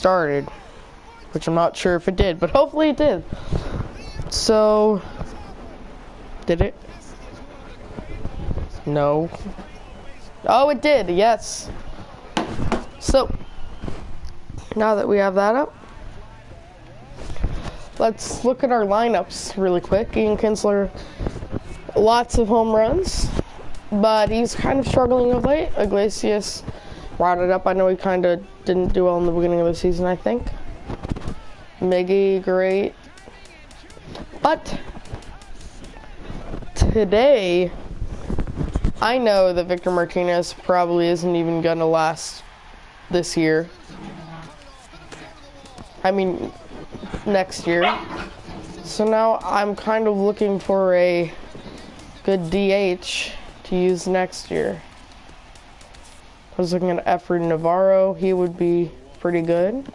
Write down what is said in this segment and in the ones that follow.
started, which I'm not sure if it did, but hopefully it did. So, did it? No. Oh, it did, yes. So, now that we have that up, let's look at our lineups really quick. Ian Kinsler, lots of home runs, but he's kind of struggling of late. Iglesias brought it up. I know he kind of didn't do well in the beginning of the season, I think. Miggy, great. But today, I know that Victor Martinez probably isn't even going to last this year. I mean, next year. So now I'm kind of looking for a good DH to use next year. I was looking at Efrain Navarro. He would be pretty good.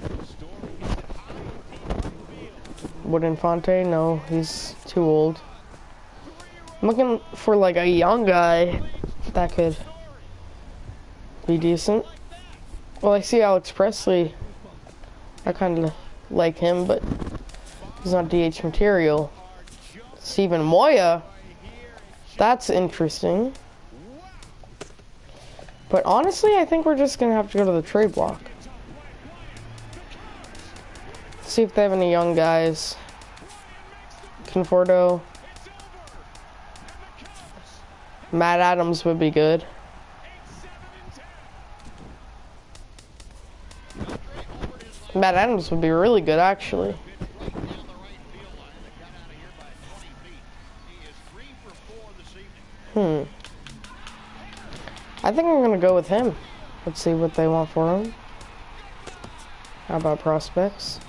Wood Infante? No, he's too old. I'm looking for like a young guy that could be decent. Well, I see Alex Presley. I kind of like him, but he's not DH material. Steven Moya. That's interesting. But honestly, I think we're just going to have to go to the trade block. See if they have any young guys. Conforto. Matt Adams would be good. Matt Adams would be really good, actually. I think I'm gonna go with him. Let's see what they want for him. How about prospects?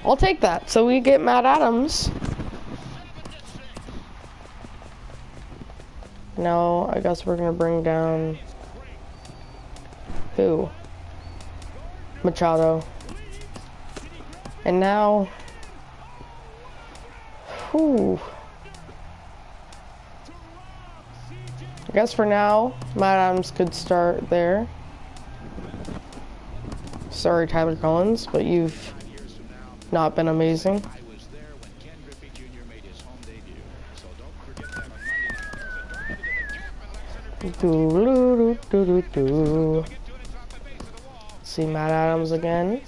I'll take that. So we get Matt Adams. No, I guess we're gonna bring down who? Machado. And now, I guess for now, Matt Adams could start there. Sorry, Tyler Collins, but you've not been amazing. See Matt Adams again.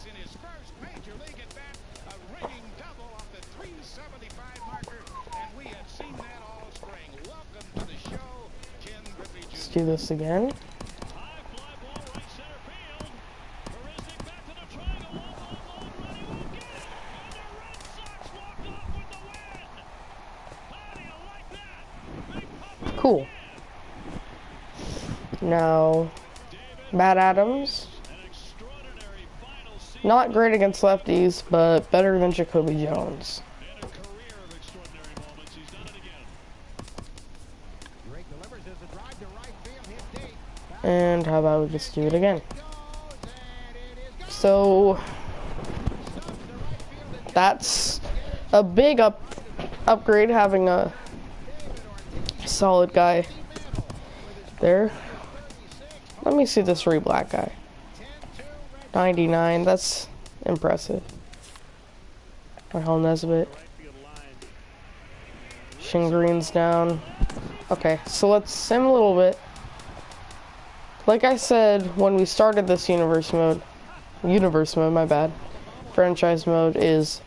Let's do this again. Cool. Now, Matt Adams. Not great against lefties, but better than Jacoby Jones. And how about we just do it again? So that's a big upgrade, having a solid guy there. Let me see this black guy. 99, that's impressive. Rahel Nesbitt. Green's down. Okay, so let's sim a little bit. Like I said when we started this universe mode, my bad. Franchise mode is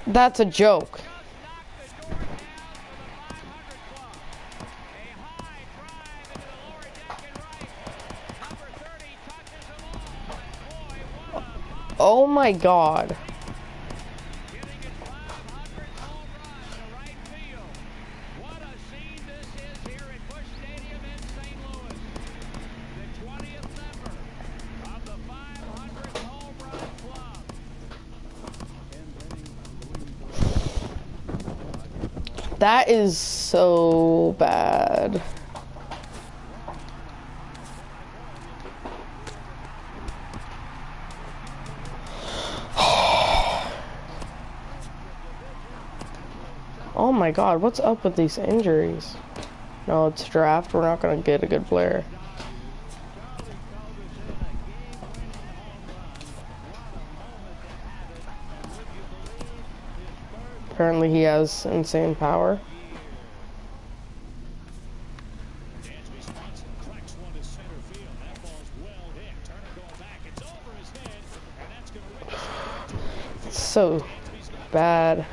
that's a joke. Oh my God. That is so bad. Oh my god, what's up with these injuries? No, it's draft. We're not gonna get a good player. Apparently he has insane power. It's so bad.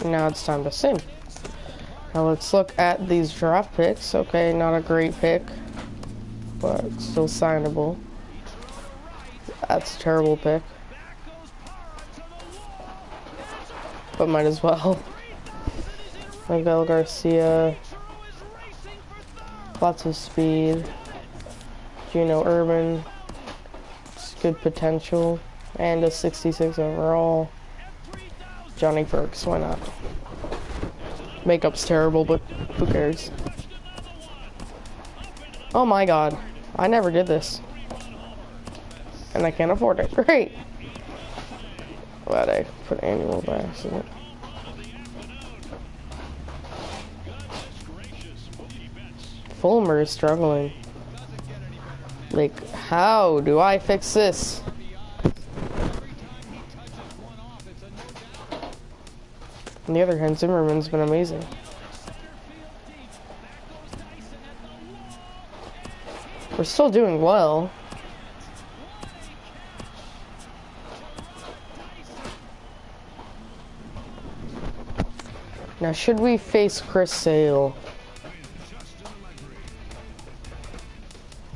Now it's time to sing. Now let's look at these draft picks. Okay, not a great pick, but still signable. That's a terrible pick, but might as well. Miguel Garcia, lots of speed. Gino Urban, it's good potential, and a 66 overall. Johnny Burks, why not? Makeup's terrible, but who cares? Oh my god, I never did this. And I can't afford it. Great! Glad I put annual by accident. Fulmer is struggling. Like, how do I fix this? On the other hand, Zimmerman's been amazing. We're still doing well. Now, should we face Chris Sale?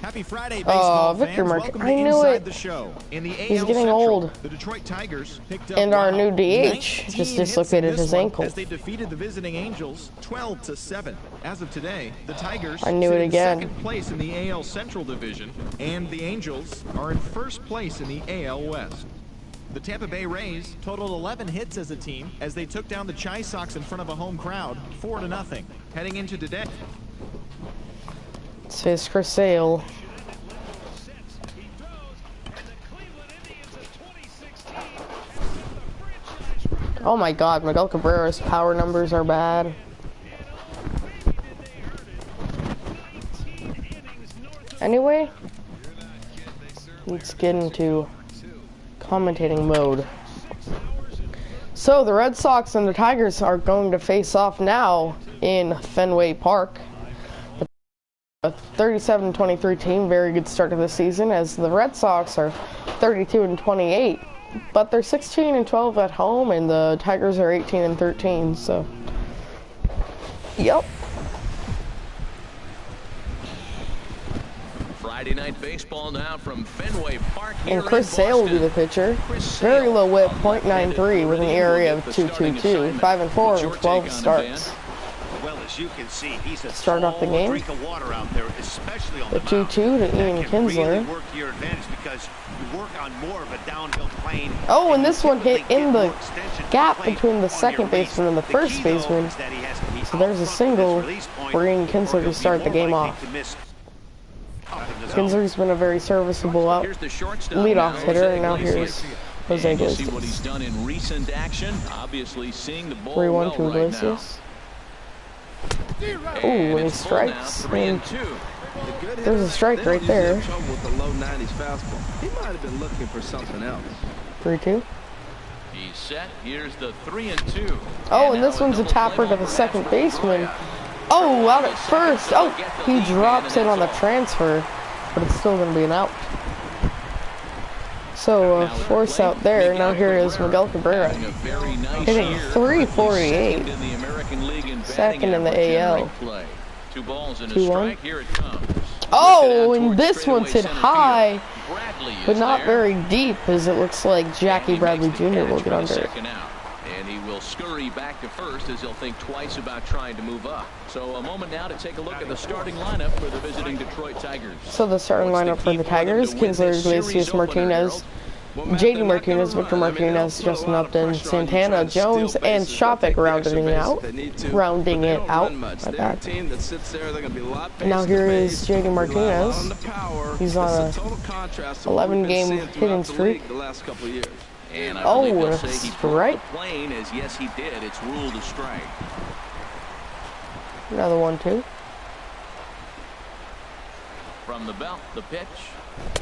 Happy Friday, baseball Victor fans. Mark, I knew it. The show. In the He's AL getting Central, old. The Detroit Tigers picked up And our new DH just dislocated his ankle. as they defeated the visiting Angels 12-7. As of today, the Tigers I knew it sit in again. second place in the AL Central Division, and the Angels are in first place in the AL West. The Tampa Bay Rays totaled 11 hits as a team as they took down the Chi Sox in front of a home crowd 4-0. Heading into today. Let's face Chris Sale. Oh my god, Miguel Cabrera's power numbers are bad. Anyway, let's get into commentating mode. So the Red Sox and the Tigers are going to face off now in Fenway Park. A 37-23 team, very good start to the season, as the Red Sox are 32-28. But they're 16-12 at home, and the Tigers are 18-13. So, yep. Friday night baseball now from Fenway Park. And Chris Sale will be the pitcher. Very low whip, .93 with an ERA of 2.22, 5-4 with 12 starts. Well, as you can see, he's a Start off the game. drink of water out there, especially on The the 2-2 to Ian Kinsler. really work to your advantage because you work on more of a downhill plane. Oh, and this one hit in the extension gap plane between the on second your release. baseman and the first key, though, baseman. is that he has to be So there's a out front with single his release point, for Ian or Kinsler he'll to be start the more game likely off. to miss up in the zone. Kinsler's been a very serviceable Here's the shortstop leadoff now, hitter, Jose and now Iglesias. here's Jose And we'll see what Iglesias. he's done in recent action. Obviously seeing the ball 3-1 well to right now. Iglesias. Ooh, and he it's full now, strikes. 3-2. There's a strike right there. With the low 90s fastball. He might have been looking for something else. 3-2. He's set. Here's the 3-2. Oh, and this one's a tapper to the second baseman. Oh, out at first. Oh, he drops it on the transfer, but it's still going to be an out. So, force out there. Now here is Miguel Cabrera, hitting .348. Second in the AL. 2 balls and a 2-1. strike. Here it comes. Oh, and this one's hit high, but not very deep, as it looks like Jackie Bradley Jr. will get under it. And he will scurry back to first as he'll think twice about trying to move up. So a moment now to take a look at the starting lineup for the visiting Detroit Tigers. So the starting lineup for the Tigers: Kinsler, Iglesias, Martinez, JD Martinez, Victor Martinez, Justin Upton, Santana, Jones, and Shopik rounding it out. And now here is JD Martinez. He's on a 11-game hitting streak. And Oh, a strike. plane as yes he did. It's ruled a strike. Another 1-2. From the belt, the pitch.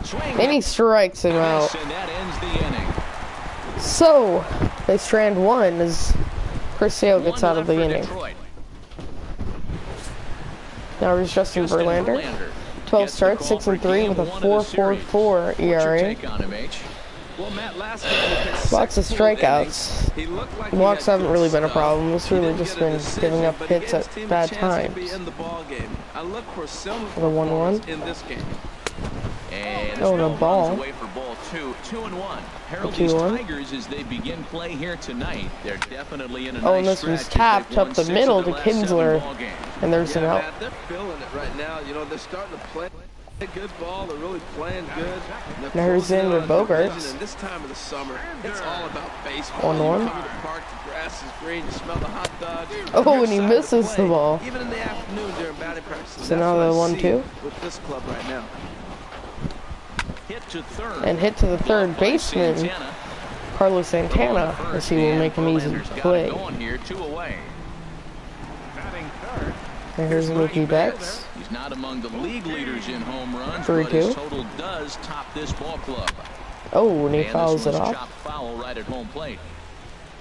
Swing. And he strikes him out. And that ends the inning. So, they strand one as Chris Sale gets out of the inning. Detroit. Now here's Justin Verlander. 12 starts, 6-3 with a 4.44 ERA. Lots of strikeouts. Walks haven't really been a problem. It's really just been giving up hits at bad times. The 1-1. And oh, and a ball. Away for ball 2-1. Herald 2-1. these Tigers as they begin play here tonight. They're definitely in a oh, nice and this one's stretch tapped as up they've the won middle 6 to of the last 7 Kinsler, ball games. and there's an out. Matt, they're feeling it right now. You know, they're starting to play a good ball. They're really playing good. Now here's in with Bogarts. And this time of the summer, it's all about baseball. 1-1. You come to the park, the grass is green, you smell the hot dogs. Oh, and he misses the ball. Even in the afternoon during batting practice. So now the 1-2. With this club right now. Hit to third. And hit to the third baseman, Carlos Santana, as he will make him easy to play. Here, 2 away. And here's Mookie Betts. He's not among the league leaders in home runs, 3-2. but his total does top this ball club. Oh, and he fouls it this one's off. chopped foul right at home plate.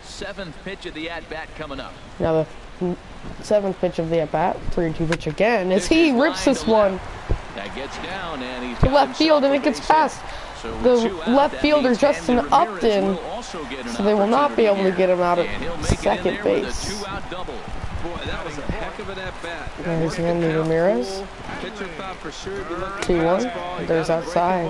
7th pitch of the at-bat coming up. Now the 7th pitch of the at-bat, 3-2 pitch again, as he rips this one That gets down, and he's to left field, and it gets past the left fielder Justin Upton, so they will not be able to get him out of second base. Boy, that was a heck of an at-bat. There's Andy Ramirez. Pitcher thought for sure he looked 2-1. There's outside.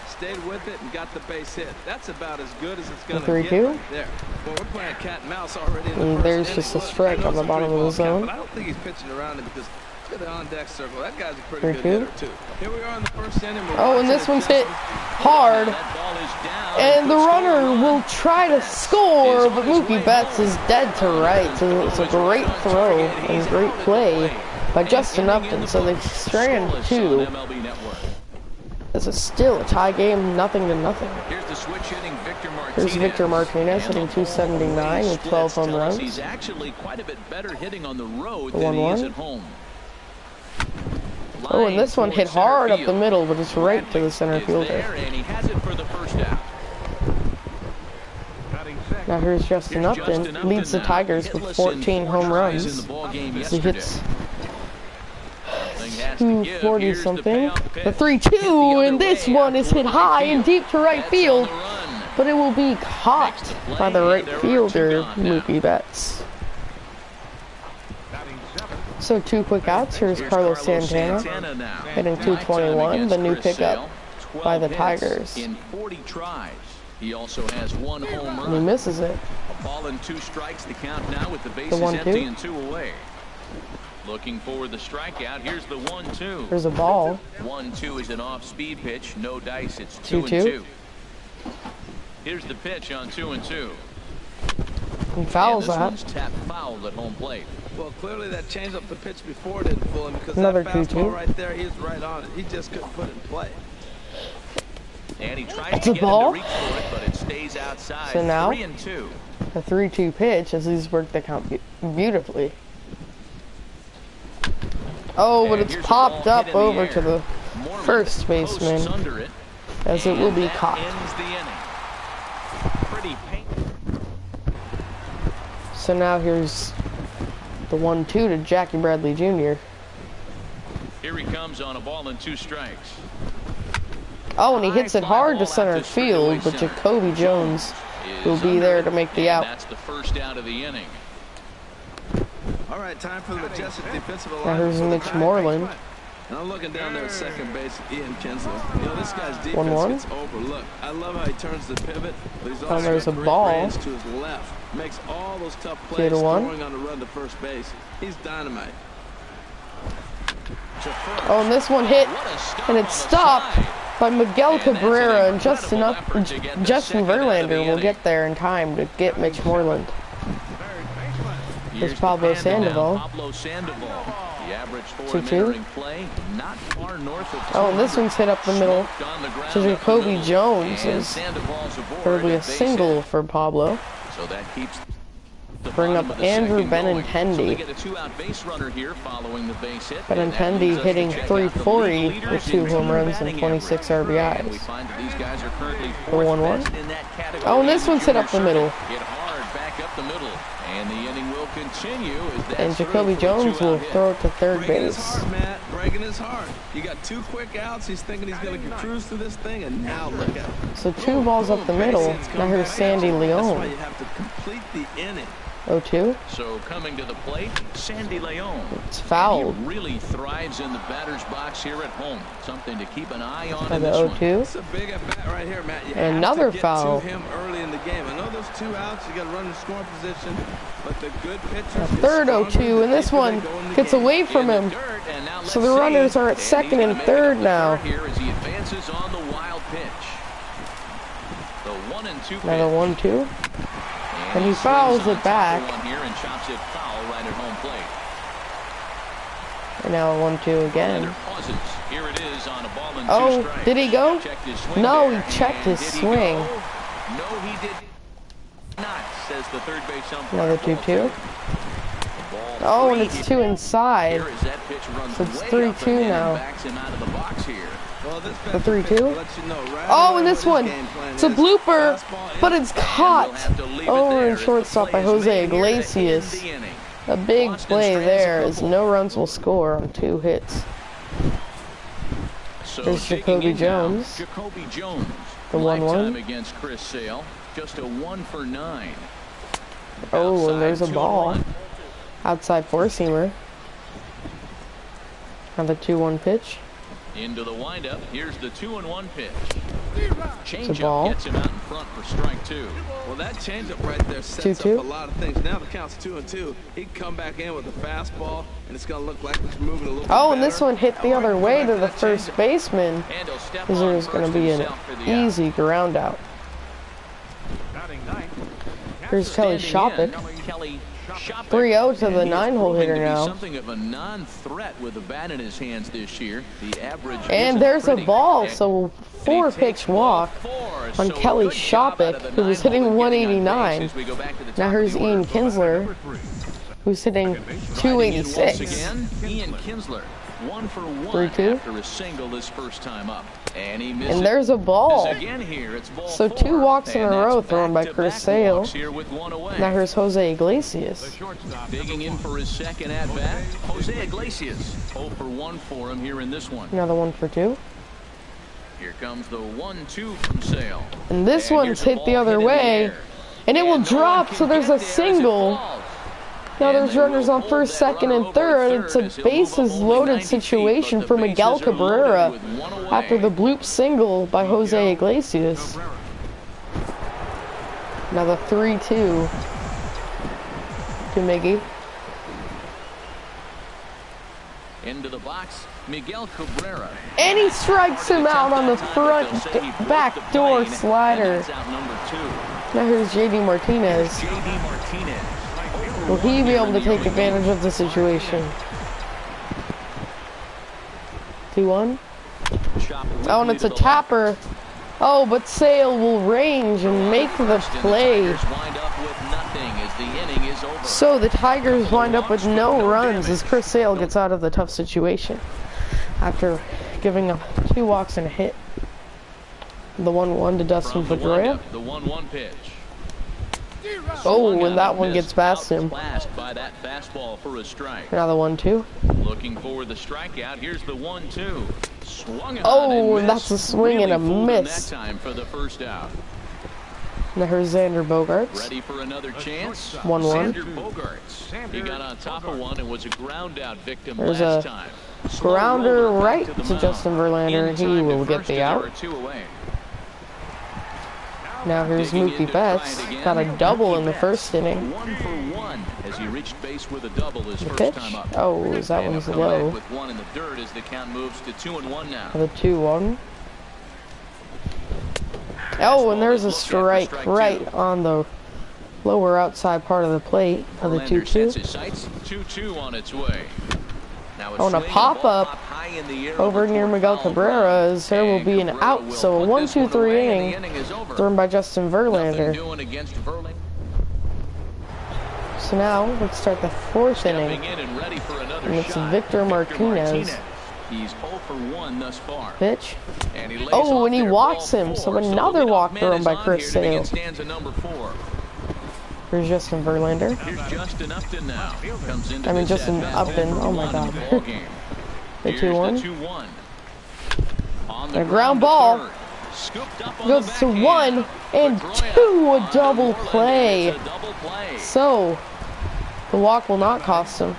Stayed with it and got the base hit. That's about as good as it's going to 3-2. get right there. Well, we're playing cat and mouse already. And there's just a strike on the bottom of the zone. But I don't think he's pitching around it because look at the on-deck circle. That guy's a pretty good hitter, too. Here we are in the first inning. Oh, and this one's hit hard. And the runner will try to score, but Mookie Betts is dead to rights. So it's a great throw and great play by Justin Upton. So they strand 2. This is still a tie game, 0-0. Here's the switch hitting Victor Martinez. Here's Victor Martinez hitting 279 with 12 home runs. He's actually quite a bit better hitting on the road The than he is 1-1. at home. Oh, and this one hit hard up the middle, but it's right to the center fielder. And he has it for the first out. Now here's Justin Upton, leads the Tigers with 14 home runs. He hits 240 something. The 3-2, and this one is hit high and deep to right field, but it will be caught by the right fielder, Mookie Betts. So 2 quick outs. Here's Carlos Santana hitting 221, the new pickup by the Tigers. In 40 tries. He also has 1 home run. And he misses it. A ball and 2 strikes to count now with the bases The 1-2. empty and 2 away. Looking for the strikeout. Here's the 1-2. There's a ball. 1-2 is an off-speed pitch. No dice. It's 2-2. 2-2. Here's the pitch on 2-2. He fouls and this that. one's tapped foul at home plate. Well, clearly that changed up the pitch before didn't fool him because Another that fastball 2-2. right there, he's right on it. He just couldn't put it in play. And he tries It's to a get ball. him to reach for it, but it stays outside. So now, 3-2. a 3-2 pitch as he's worked the count beautifully. Oh, but And it's here's a popped ball up hit in the over air. to the Mormon first posts baseman under it, as it will and be that caught. ends the inning. Pretty painful. So now here's the 1-2 to Jackie Bradley Jr. Here he comes on a ball and 2 strikes. Oh, and he hits it hard to center field, but Jacoby Jones will be there to make the out. That's the first out of the inning. All right, time for the majestic defensive line. Now here's Mitch Moreland. And I'm looking down there at second base, Ian Kinsler. You know, this guy's defense 1-1. gets overlooked. I love how he turns the pivot, but he's Oh, also there's a got great ball. range to his left. Makes all those tough plays 2-1. throwing on the run to first base. He's dynamite. Oh, and this one hit, and it's stopped by Miguel And that's an Cabrera, and incredible effort to get the Justin second out of the Verlander will inning. get there in time to get Mitch Moreland. Here's There's Pablo the panda now, Sandoval. Pablo Sandoval. The average for 2-2. him entering play, not far north of Oh, and this one's hit up the middle smoked on the ground to up the Jacoby middle. Jones. And Is Sandoval's aboard probably a at base single hit. for Pablo. So that keeps the Bring bottom up of the Andrew second going. Benintendi. So they get a two-out base runner here following the base hit. And that Benintendi leads us to hitting check out the league .340 leaders with 2 in home team runs batting and 26 average. And we RBIs. find that these guys are currently The fourth 1-1. best in that category. Oh, and this in the one's hit junior up the middle. circuit. Hit hard back up the middle. And the inning will continue as that's And through Jacoby for a Jones will two-out hit. throw it to third Breaking his base. heart, Matt. Breaking his heart. You got 2 quick outs. He's thinking he's going to cruise through this thing, and now look at him. So 2 balls up the middle. Now here's Sandy That's why Leon. you have to complete the inning. 0-2. So coming to the plate, Sandy Leon. It's fouled. He really thrives in the batter's box here at home. Something to keep an eye on By in the this one. 0-2. It's a big at bat right here, Matt. You Another have to get foul. to him early in the game. I know there's 2 outs. You got to run the scoring position, but the good pitchers. A third 0-2, and this one gets away from him. So the runners are at second and third now. Here as he advances on the wild pitch. The 1-2 pitch. Another 1-2. And he fouls it back. Here and chops it foul right at home plate. And now a 1-2 again. Pauses. Here it is on a ball and 2 Oh, strikes. did he go? Checked his swing No, there. he checked his And did he swing. go? No, he did not, says the third base umpire. Another 2-2. Oh, and it's 2 inside. Here as that pitch runs So it's way 3-2 up and in now. and backs him out of the box here. Well, this The 3-2. lets you know right Oh, away and this what one. his game plan It's a is. blooper, Fastball but in. it's caught Have to leave it over there in as the shortstop by play is Jose made here to end Iglesias. the inning. A big Boston play strands a there as couple. no runs will score on 2 hits. So There's checking Jacoby in now, Jones. Jacoby Jones. The 1-1. Lifetime against Chris Sale. Just a 1 for 9. Oh, and there's a Outside, ball. 2-1. Outside 4-seamer. Another 2-1 pitch. Into the windup. Here's the 2-1 pitch. It's a ball. Changeup gets him out in front for strike 2. Well, that changeup right there sets 2-2. up a lot of things. Now the count's 2-2. He can come back in with a fastball, and it's going to look like it's moving a little bit Oh, and this better. one hit the other way to the first baseman. And he'll step Because on there's going to first be an himself for the out. easy ground out. Here's Kelly Standing Shoppach. in, Kelly Shoppach. 3-0 to the And he's 9-hole proving hitter to be now. Something of a non-threat with a bat in his hands this year. The average And isn't there's a pretty. ball, so And he 4-pitch takes ball walk 4. on So Kelly good job out of Shoppach, the who was 9-hole hitting and getting on 189. base as we go back to the top Now of here's the order. Ian Kinsler, who's hitting Riding in once 286. again, Ian Kinsler. 1 for 1 3-2. after a single his first time up. And he misses. And there's a ball. Again here, it's ball So 4. 2 walks in a And row that's thrown by back-to-back Chris Sale. walks here with 1 away. Now here's Jose Iglesias. Digging in for his second at-bat, Jose Iglesias. 0 for 1 for him here in this one. Another 1 for 2. Here comes the 1-2 from Sale. And this And one's here's a hit ball the other hit in the way. air. And it will And no one drop, can so there's get a there as it single. falls. Now And there's they runners will on hold first, that second, runner and over third. at It's a as he'll move up bases only loaded 90 feet, situation but for the Miguel bases are loaded Cabrera with 1 away. after the bloop single by Jose Iglesias. Now the 3-2 to Miggy. Into the box, Miguel Cabrera. And he strikes him out on the front back door slider. That's out number 2. Now here's JD Martinez. JD Martinez. Will he be able to take advantage of the situation? 2-1. Oh, and it's a tapper. Oh, but Sale will range and make the play. So the Tigers wind up with no runs as Chris Sale gets out of the tough situation after giving up 2 walks and a hit. The 1-1 to Dustin Pedroia. The 1-1 pitch. Oh, and that one gets past him. By that fastball for a strike. Another 1-2. Looking for the strikeout. Here's the 1-2. Swung on Oh, and missed. that's a swing and a Really fooled him miss. that time for the first out. Now here's Xander Bogaerts. Ready for another chance. 1-1. Xander Bogaerts. He got on top of one and was a ground out victim There's last a time. Slow Grounder roller back right the to mound. Justin Verlander. In He time to will get first the as there out. are 2 away. Now here's Digging in Mookie to try Betts. it again. Got a double in the Mookie first Betts, inning. 1 for 1 as he reached base with a double his The first pitch. time up. Oh, that And one's he'll come back low. with 1 in the dirt as the count moves to 2-1 now. The 2-1. Oh, and there's a strike right on the lower outside part of the plate of the 2-2. 2-2 on its way. Now Oh, and a pop-up over near Miguel Cabrera as there will be an out. So a 1-2-3 inning thrown by Justin Verlander. So now let's start the fourth inning. And it's Victor Martinez. He's 0 for 1 thus far. Pitch. Oh, and he walks him. So another walk thrown by Chris Sale. Here's Justin Verlander. Here's Justin Upton now. Justin Upton. Oh my God. The 2-1. A ground ball. Goes to 1 and 2. A double play. So the walk will not cost him.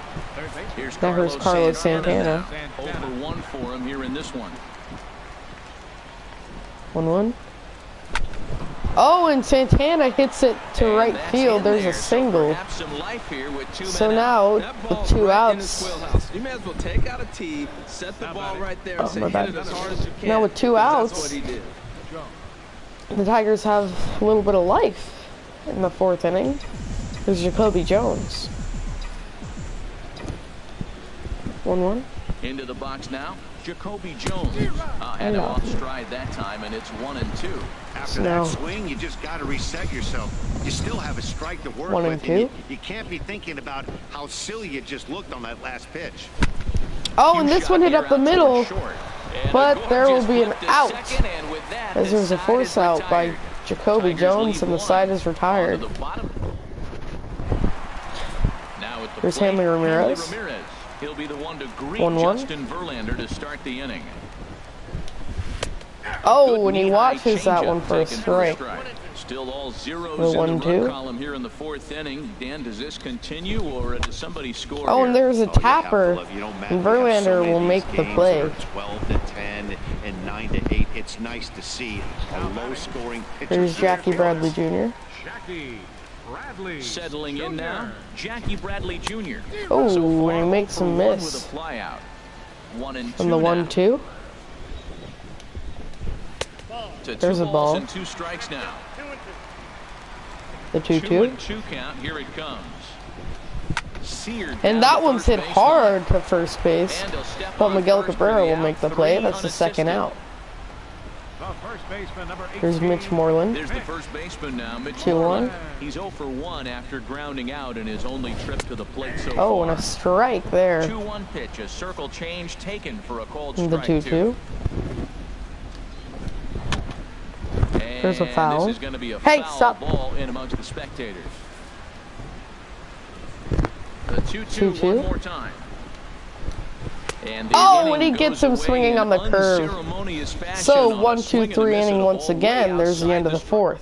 Now here's Carlos Santana. 0 for 1 for him here in this one. 1-1. Oh, and Santana hits it to right field. There's a single. So now, with 2 outs. You may as well take out a tee, set the ball right there, and my bad. hit it as hard as you can. Now with 2 outs, the Tigers have a little bit of life in the 4th inning. There's Jacoby Jones. 1-1. Into the box now, Jacoby Jones. Had him off stride that time, and it's 1-2. After that swing, you just got to reset yourself. You still have a strike to work 1 and with. 2. You can't be thinking about how silly you just looked on that last pitch. Oh, and this one hit up the middle, but there will be an out, as there's a force out by Jacoby Jones, and the side is retired. Here's Hanley Ramirez. He'll be the one to greet 1-1. Justin Verlander to start the inning. Oh, and he watches that one for a strike. Still all zeros The in the 1-2. run column here in the 4th inning. Dan, does this continue, or does somebody score? Oh, and here? there's a tapper, and Verlander will make the play. 12 to 10 and 9 to 8. It's nice to see a low-scoring pitcher. Here's Jackie Bradley Jr. Settling in now, Jackie Bradley Jr. Oh, and he makes a miss with a fly out. 1 and 2 from the 1-2. There's a ball. And 2 strikes now. The 2-2. 2-2 count. Here it comes. And that one's hit hard to first base, but Miguel Cabrera will make the play. That's the 2nd out. Here's Mitch Moreland. There's the first baseman now, Mitch 2-1. Moreland. He's 0 for 1 after grounding out in his only trip to the plate so far. Oh, and a strike there. 2-1 pitch, a circle change taken for a called The strike. 2-2. There's a foul. This is going to be a Hey, foul stop. ball in amongst the spectators. The 2-2 2-2. one more time. And Oh, and he gets him swinging on the curve. So 1-2-3 inning once again. There's the end of the 4th.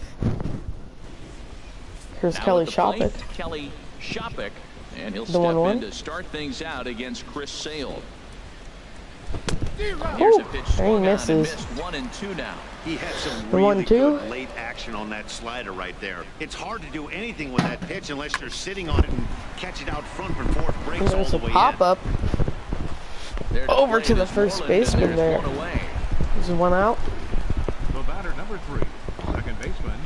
Here's Kelly Shoppach. Kelly Shoppach, and he'll The step 1-1. in to start things out against Chris Sale. Ooh, and he misses. 1 and 2 now. He had some The really 1-2. good late action on that slider right there. It's hard to do anything with that pitch unless you're sitting on it and catch it out front before it breaks all There's the a way pop-up There's over play to the this first Moreland, and baseman there's there. one away. There's 1 out. The batter number 3, second baseman.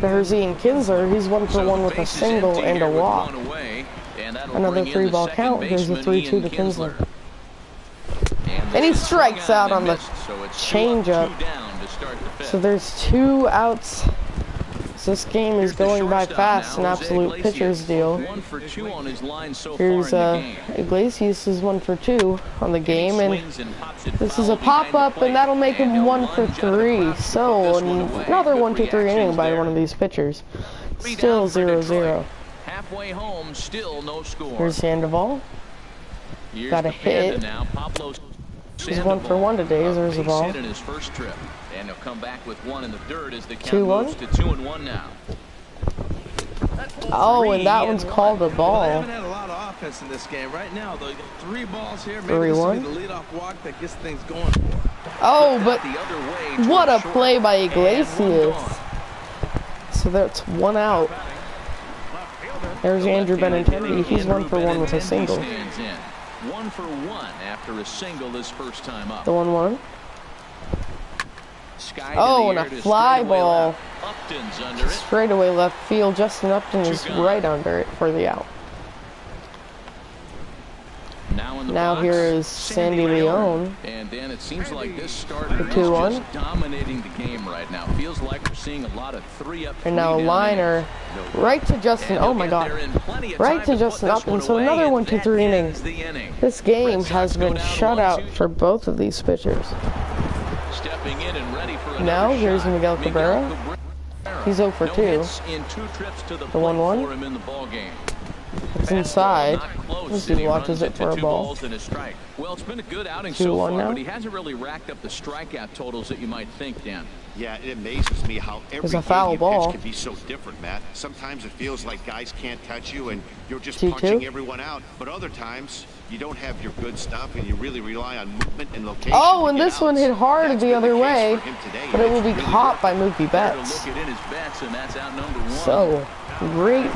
There's Ian Kinsler. He's 1 for 1 with a single and a walk. Another 3-ball count. Here's the 3-2 to Kinsler. And he strikes out on the changeup. So there's 2 outs. So this game is going by fast, an absolute pitcher's deal. 1 for 2 on his line so Here's far in the game. Iglesias is 1 for 2 on the game, and this is a pop-up, and that'll make him 1 for 3. So another 1-2-3 inning by one of these pitchers. Still 0-0. Halfway home, still no score. Here's Sandoval. Got a hit. He's 1 for 1 today. There's a ball. In his first trip, and he'll come back with 1 in the 3rd as the count 2-1. moves to 2-1 now. Oh, and that one's called a They ball. haven't had a lot of offense in this game. Right now, the 3 balls here. Maybe this will be 3-1. the leadoff walk that gets things going for him. Oh, but The other way to what a short, play by and 1 Iglesias. gone. So that's 1 out. There's Andrew Benintendi. He's 1 for 1 with a single. Stands in. 1 for 1 after a single his first time up. The 1-1. sky Oh, to and the a air to fly straightaway ball. left. Upton's under it. Straightaway left field. Justin Upton is Two gone. right under it for the out. Now in the Now box, here is Sandy Leone. And Dan, it seems like this starter is 2-1. just dominating the game right now. Feels like we're seeing a lot of 3-up. And now a liner right to Justin. Oh my God. Right to Justin Upton. So another 1-2-3 inning. This game has been shut out for both of these pitchers. Stepping in and ready for Now here's shot. Miguel Cabrera. He's 0 for 2. In 2 trips to the 1-1. for him in the ball game. It's inside. This He watches it for a ball. Well, it's been a good outing 2-1 so far, now. but he hasn't really racked up the strikeout totals that you might think, Dan. Yeah, it amazes me how every a foul game you ball. pitch can be so different, Matt. Sometimes it feels like guys can't touch you and you're just 2-2. punching everyone out. But other times, you don't have your good stuff and you really rely on movement and location. Oh, to and get this one outs. hit hard That's the been other case way, for him today, but it and will be it's really caught by Mookie Better to Betts. look at in his bets, and that's out number 1. So, great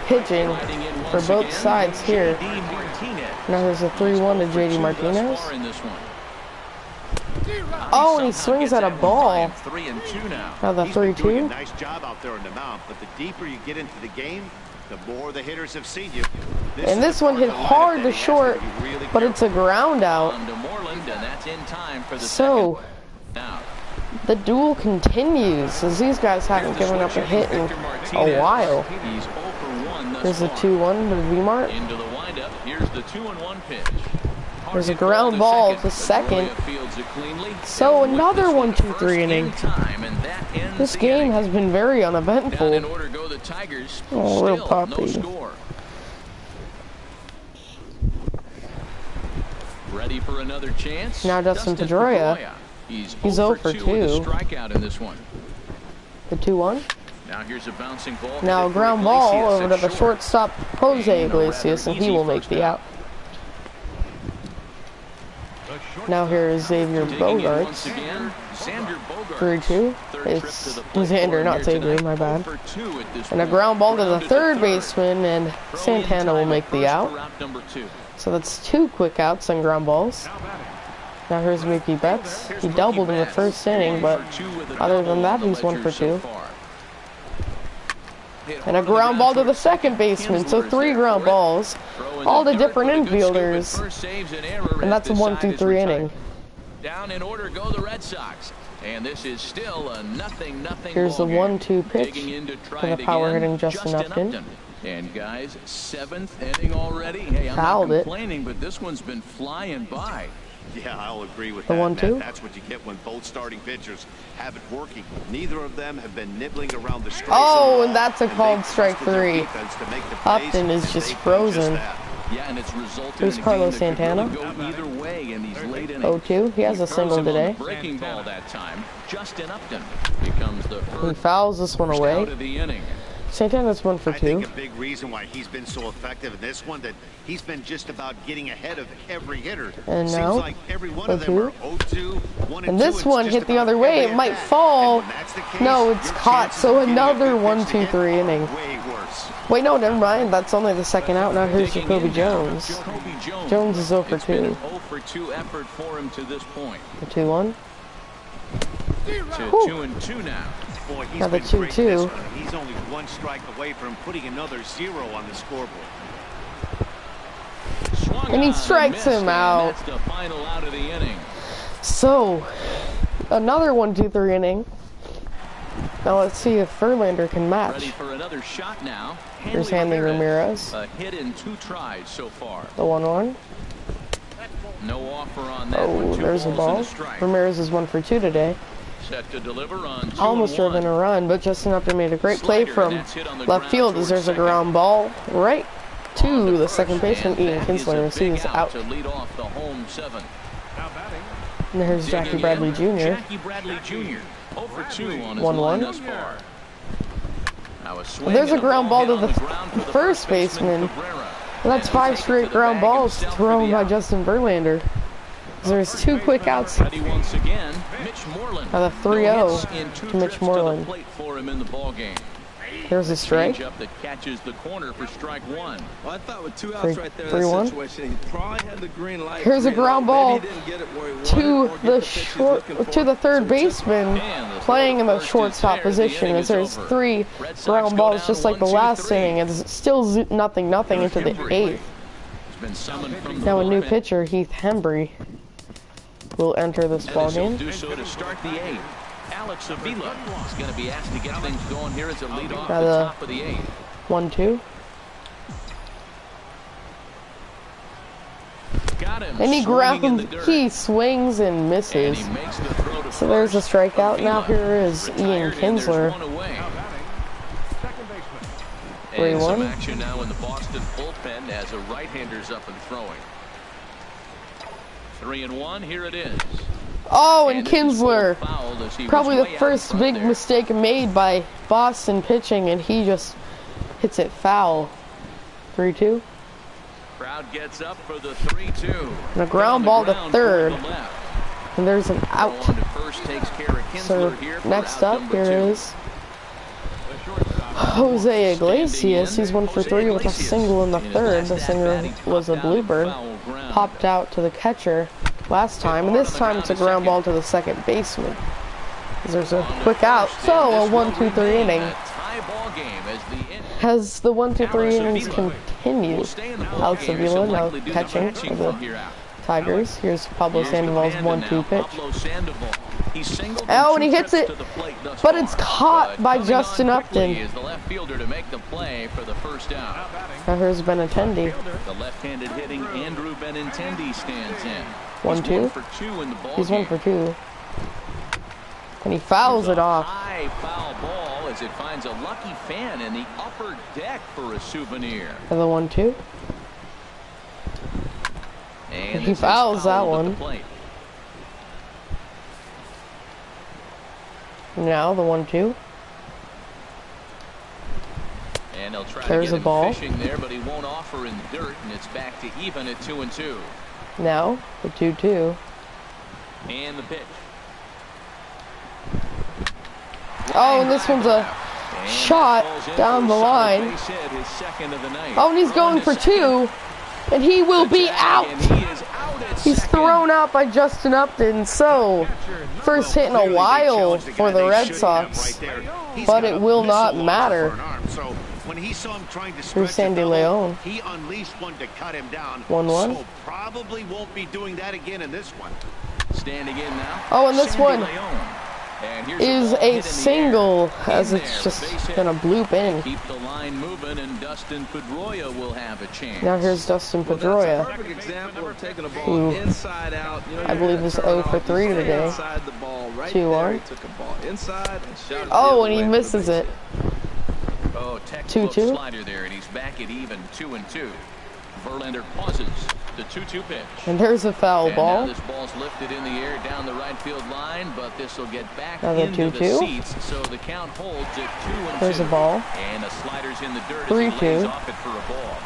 pitching Riding in for once both again, sides here. J.D. Martinez. Now there's a 3-1 to JD Thus Martinez. far in this one. Oh, and he somehow swings gets at a that one ball. by him. 3-2 now. Now the He's been doing a 3-2. nice job out there on the mound, but the deeper you get into the game, the more the hitters have seen you. And this one hit hard to short, but it's a ground out. On to Moreland, and that's in time for the So, second out. the duel continues as these guys haven't given up a hit in a while. He's 0 for 1 thus There's a far. 2-1 to V-Mart. Into the windup. Here's the 2-1 pitch. There's a ground ball to second. So another 1-2-3 inning. This game has been very Down in uneventful. order go the Tigers. Oh, little Still puppy. no score. Ready for another chance. Now Dustin Pedroia. He's 0 for for 2 with a 2. strikeout in this one. The 2-1. Now here's a bouncing ball. Now a headed for ground ball Iglesias over to at the short. shortstop Jose And a rather Iglesias, and he easy will make first the out. Now here is Xavier Digging in once Bogaerts. again, Xander Bogaerts. 3-2. Third trip It's to the plate for Xander, him not here Xavier, tonight. my bad. 0 for 2 at this And a point. ground ball to the Grounded third baseman, and Throw in Santana will time make at the first out. for route number 2. So that's 2 quick outs and ground balls. Now here's Mookie Betts. He doubled in the first inning, but other than that, he's 1 for 2. And a ground ball to the second baseman, so 3 ground balls. All the different infielders. And that's a 1-2-3 inning. Down in order go the Red Sox. And this is still a 0-0 Here's the ball game. 1-2 pitch Digging in to try for the it power again, hitting Justin Upton. And guys, 7th inning already. Hey, I'm Fouled not it. complaining, but this one's been flying by. Yeah, I'll agree with The that, 1-2? Matt. That's what you get when both starting pitchers have it working. Neither of them have been nibbling around the strike Oh, zone, and that's a and called they've strike trusted their 3. defense to make the plays, Upton is and just they've done frozen. that. Yeah, and it's resulted Here's in a Carlos game that could Santana. really go either way in these late innings. 0-2. He has a Throws single him on the today. breaking ball that time. Justin Upton becomes the He first fouls this one out away. of the inning. Santana's 1 for I think 2. a big reason why he's been so effective in this one that he's been just about getting ahead of every hitter. And Seems now, like every one of them are 0-2, 1-2. And this It's one just hit the about other way. every It might at-bat. fall. And when that's the case, No, it's your caught. chances So of getting a another good pitch to hit 1-2-3 are inning. way worse. Wait, no, never mind. That's only the second out. Now here's Digging Jacoby in now, Jones. Jacoby Jones. Jones is 0 for It's been 2. an 0 for 2 effort for him to this point. The 2-1. To Whew. 2-2 now. Boy, he's Now the been great this 2-2. one. He's only 1 strike away from putting another 0 on the scoreboard. Swung And he on strikes missed, him and out. That's the final out of the inning. So, another 1-2-3 inning. Now let's see if Verlander can match. Ready for another shot now. Here's Hanley Ramirez. A hit in 2 tries so far. The 1-1. No offer on that Oh, one. 2 there's a balls ball. and a strike. Ramirez is 1 for 2 today. Set to deliver on 2-1. Almost driven a run, but Justin Upton made a great play Slider, from and that's hit on the left ground field as towards there's a second. ground ball right On to the first, second baseman, and Ian that is Kinsler, a and he big is out. to lead off the home 7th. Now batting. And there's Jackie Digging Bradley in, Jr. Jackie Bradley Jr. 0 for 2 on his 1-1. line thus far. Now a swing There's a and ground ball hit to on the ground for the first baseman. Cabrera. And that's 5 straight ground balls thrown by Justin Verlander. There's 2 quick outs. Ready once again, Mitch Moreland. Now the 3-0 No hits in 2 to Mitch trips Moreland. To the plate for him in the ball game. There's a strike. Changeup that catches the corner for strike one. Well, I thought with 2 outs right there in 3-1. that situation, he probably had the green light. Here's a ground ball Maybe he didn't get it where he wanted to or get the pitch he's short looking for. to the third baseman, And the playing in the first is shortstop there. The position. inning As is there's over. 3 Red Sox ground go balls, down just like the 1-2-3. last inning. It's still 0-0 into the 8th. Has been summoned from the Now a new bullpen. pitcher, Heath Hembry, will enter this ball And he'll game. do so to start the 8th. Alex Avila is going to be asked to get things going here as a lead off Now the the top of the 8th. 1-2. Got him. And he swinging in grounds, the dirt. he swings and And misses. he makes the throw to So there's a first. strikeout. Now Avila here is Ian retired, and there's Kinsler. one away. Now batting, second baseman. And 3-1. some action now in the Boston bullpen as a right-hander's up and throwing. 3-1. Here it is. Oh, and this is Kinsler, fouled as he was probably the way out in first front big there. mistake made by Boston pitching, and he just hits it foul. 3-2. Crowd gets up for the 3-2. And a ground ball to third. toward the left. And there's an Throw out. on to first takes care of So Kinsler here for next out up, number here 2. is Jose Iglesias. He's 1 for 3 with a single in the third. The single was a blooper. Popped out to the catcher last time, and this time it's a ground ball to the second baseman. There's a quick out, so a 1-2-3 inning. As the 1-2-3 innings continue, Alex Avila now catching for the Tigers. Here's Pablo Sandoval's 1-2 pitch. Oh, and he hits it, but it's caught by Justin Upton. Is the left fielder to make the play for the first out. Now here's Benintendi. The left-handed hitting Andrew Benintendi stands in. 1-2. He's 1 for 2 in the ball He's 1 game. for 2. And he fouls it off. High foul ball as it finds a lucky fan in the upper deck for a souvenir. For the 1-2. And He this is fouls that fouled at the one. plate. Now the 1-2. And they'll try There's to a get ball. him fishing there, but he won't offer in the dirt, and it's back to even at 2-2. Now the 2-2. And the pitch. Oh, and this one's a And shot that falls in down for the a line. solid base hit, his second of the night. Oh, and he's Throwing going to for second. 2. And he will be Jack, out. and he is out at He's second. thrown out by Justin Upton. So, first hit in a while for the Red Sox. But it will not matter. Here's Sandy Leon. He unleashed one to cut him down. 1-1. So probably won't be doing that again in this one. Standing in now. Oh, and this Sandy one Leon. And here's is ball hit in a the single, air. as In it's there, just base hit. gonna bloop in. Keep the line moving, and Dustin Pedroia will have a chance. Now here's Dustin Well, that's a Pedroia. perfect example of taking a ball Who inside out. You know, I believe is 0 for 3 today. Inside the ball right 2-1. there. He took a ball inside and shot it the Oh, other and he way for the misses base it. hit. Oh, textbook 2-2. slider there, and he's back at even 2-2. Verlander pauses. The 2-2 pitch. And there's a foul And now ball. this ball's lifted in the air down the right field line, but this will get back Another into the 2-2. seats, so the count holds at 2-2. There's a ball. And the slider's in the dirt as 3-2. he lays off it for a ball.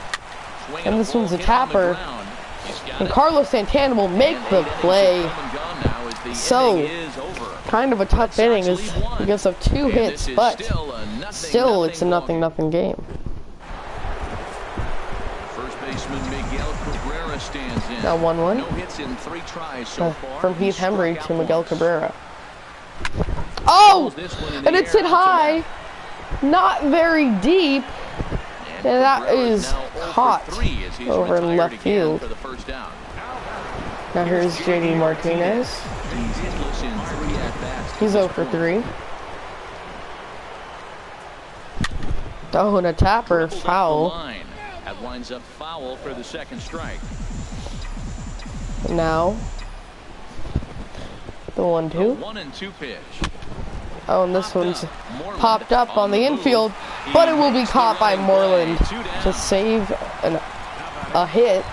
Swinging And a this one's ball a hit on the tapper. ground. He's got And it. Carlos Santana will make And the 8 innings play. have come and gone now as the So, inning is over. Kind of a tough inning Sox is lead one. because of 2 And hits, this is but still it's a ball game. 0-0 game. First baseman Miguel Cabrera stands in. Now 1-1. No hits in 3 tries so far. From He Heath struck Hembry out to Miguel once. Cabrera. Oh! This one in the And it's air hit out to high. left. That very deep. And And that Cabrera is now 0 for caught 3 as he's over in retired left again field. for the first out. Now here's JD Martinez. He's hitless in 3 at-bats. He's 0 for 3. Oh, and a tapper Dribbled up the foul. line. That winds up foul for the second strike. Now the 1-2. 1-2 pitch. Oh, and this one's Moreland popped up on the move. infield, He but it will be makes the caught by running Moreland play. 2 down. to save a hit.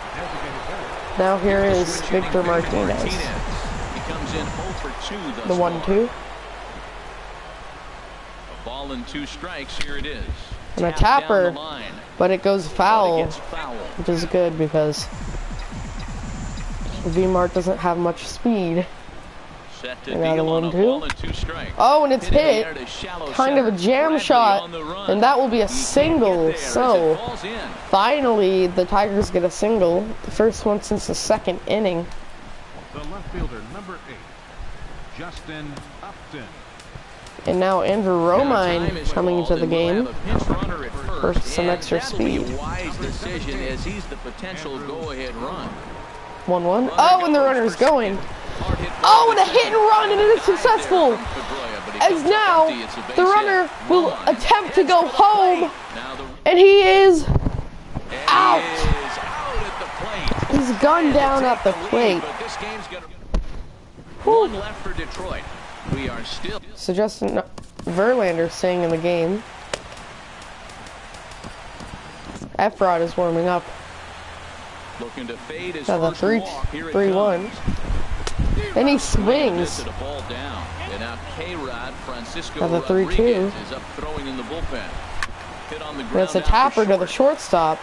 Now here is Victor Martinez. He comes in 0 for 2 thus The far. 1-2. A ball and 2 strikes. Here it is. And a Tapped tapper, down the line. but it goes But it foul, gets foul. which is good because V-Mart doesn't have much speed. Set to Another deal on a 1-2. ball and 2 strikes. Oh, and it's Hit in the hit. air to shallow Kind of a center. jam Bradley shot, on the run. and that will be a He can't single. get there as it So, falls in. finally, the Tigers get a single. The first one since the second inning. The left fielder, number 8, Justin Upton. And now Andrew Now Romine time is coming called, into the and we'll game have a pinch runner at for first, some and extra that'll be speed. a wise decision as he's the potential go-ahead run. 1-1. Oh, and the runner's going. Oh, and a hit and run, and it is successful. As now, the runner will attempt to go home, and he is out. He's gunned down at the plate. One left for Detroit. We are still. So Justin Verlander staying in the game. Efrod is warming up. Looking to fade his Now the first walk. Here it 3-1. And he swings. A ball down. And now K-Rod Francisco Now the 3-2. Rodriguez is up throwing in the bullpen. Hit on the ground. That's a tapper to the shortstop.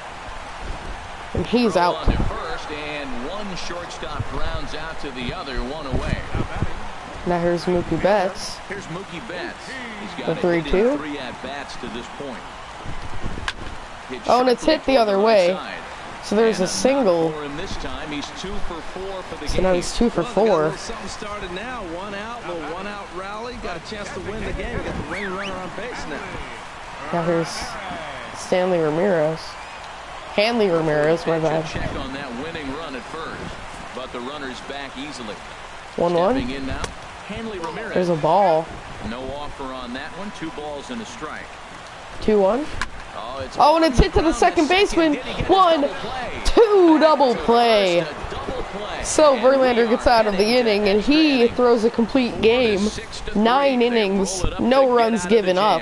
And he's out. On to first, and one shortstop grounds out to the other, one away. Now here's Mookie Betts. Here's Mookie Betts. He's The got 3-2. 3 at-bats to this point. Oh, and it's hit the other way. Side. So there's a single. For him this time, he's 2 for 4 for the So game. now he's 2 for Well, they got a 4. little something started now. One out, little one-out rally. Got a chance to win the game. Got the ring runner on base now. Now here's Stanley Ramirez. Hanley Ramirez, my bad. Check on that winning run at first, but the runner's back easily. 1-1. Stepping in now, Hanley Ramirez. There's a ball. No offer on that one. 2 balls and a strike. 2-1. Oh, and it's hit to the second baseman. 1-2 double play. So Verlander gets out of the inning, and he throws a complete game. 9 innings, no runs given up.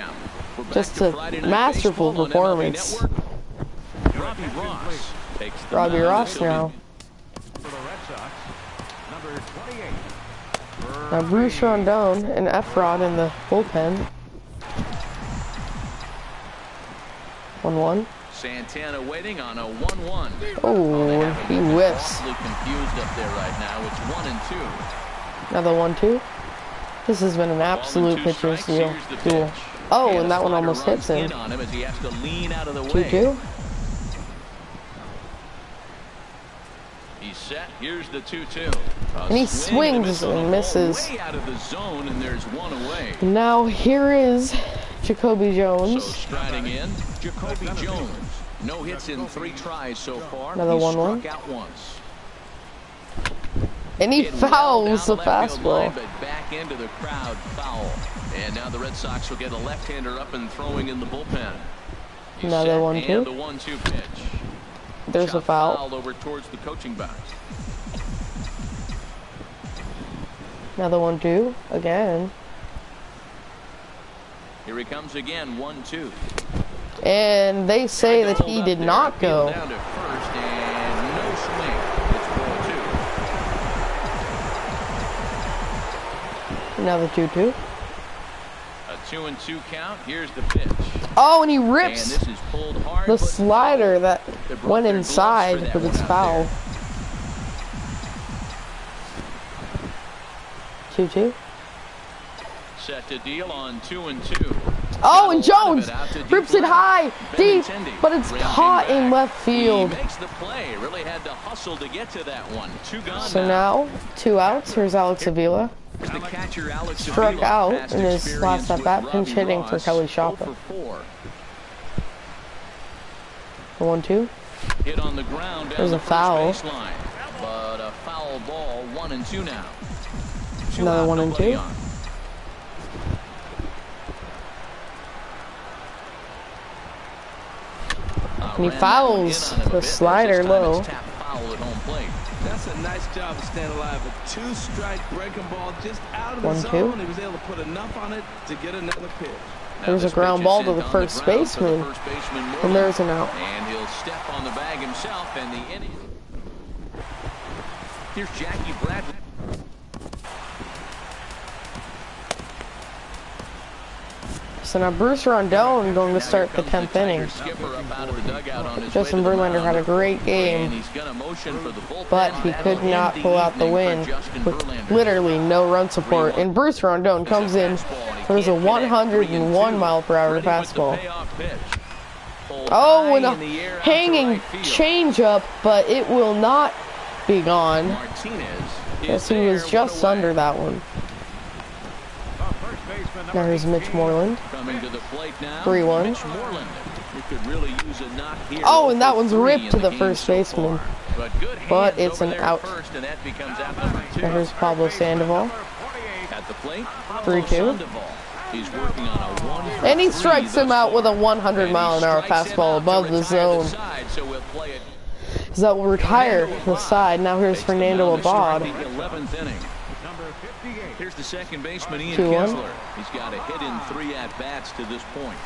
Just a masterful performance. Robbie Ross now. For the Red Sox, number 28. Now Bruce Rondon and Efrod in the bullpen. 1-1. Santana waiting on a 1-1. Oh, he whiffs. Confused up there right now. It's 1-2. Another 1-2. This has been an absolute pitcher's duel. Oh, and that one almost hits him. 2-2. He's set. Here's the 2-2. And he swings and misses. Way out of the zone, and there's one away. Now here is Jacoby So Jones. striding in, Jacoby Jones. No hits in 3 tries so far. Another He 1-1. struck out once. And he Hit well fouls the down left field line, fastball. but back into the crowd foul. And now the Red Sox will get a left-hander up and throwing in the bullpen. He's Another set, 1-2. And the 1-2 pitch. There's a Shot foul. fouled over towards the coaching box. Another 1-2 again. Here he comes again, 1-2. And they say that he did not go. Down to first and no swing. It's ball 2. Another 2-2. A 2-2 count. Here's the pitch. Oh, and he And rips this is pulled hard. the but slider that they brought went their gloves inside, for that but it's one out foul. there. 2-2. Set to deal on 2-2. Oh, and Jones rips it high, deep, but it's caught in left field. He makes the play. Really had to hustle to get to that one. 2 gone So now, 2 outs. Here's Alex Avila. the catcher Alex Struck Avila, out past in his experience last with at-bat, pinch Robbie hitting for Ross, Kelly 0 Shopper. for 4. The 1-2. Hit on the ground down There's the a foul. first baseline. But a foul ball, 1-2 now. Another 1-2. And he fouls the slider low. That's a nice job of staying alive. A 2-strike breaking ball just out of the 1-2. zone. He was able to put enough on it to get another pitch. There's a ground ball to the first baseman. And there's an out. And he'll step on the bag himself, and the inning. Here's Jackie Bradley. So now Bruce Rondon going to start the 10th inning. Justin Verlander had a great game, but he could not pull out the win with literally no run support. And Bruce Rondon comes in. There's a 101 mile per hour fastball. Oh, and a hanging changeup, but it will not be gone. Yes, he was just under that one. Now here's Mitch Moreland. 3-1. Oh, and that one's ripped to the first baseman. But it's an out. Now here's Pablo Sandoval. 3-2. And he strikes him out with a 100-mile-an-hour fastball above the zone. So that will retire the side. Now here's Fernando Abad. Here's the second baseman, Ian 2-1. Kinsler. He's got a hit in 3 at-bats to this point.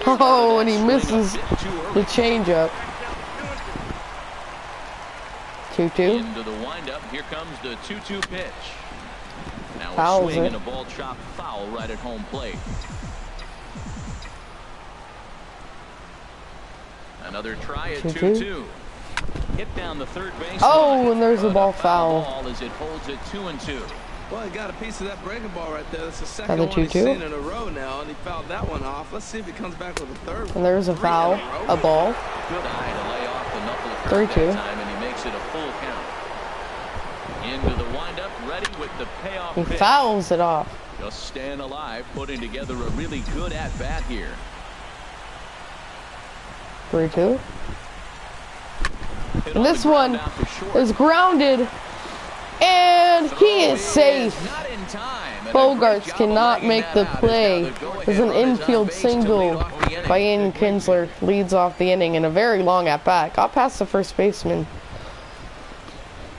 Oh, and he misses the changeup. 2-2. Into the windup. Here comes the 2-2 pitch. Now Fouls a swing it. and a ball chopped foul right at home plate. Another try at 2-2. Hit down the third base. Oh, and there's a ball foul. As it holds it 2-2. Well, he got a piece of that breaking ball right there. That's the second Another one he's 2-2. seen in a row now, and he fouled that one off. Let's see if he comes back with a third one. And there's a foul, a ball. Good eye to lay off the knuckle curve 3-2. that time, and he makes it a full count. Into the windup, ready with the payoff He pitch. fouls it off. Just staying alive, putting together a really good at-bat here. 3-2. Hit And on this the ground one out to short. is grounded. And he is safe. Not in time. And a great Bogarts job of cannot legging make that the out. play. Now the go-ahead There's an run is on infield base to lead single off the inning. by Ian Kinsler. Leads off the inning in a very long at-bat. Got past the first baseman.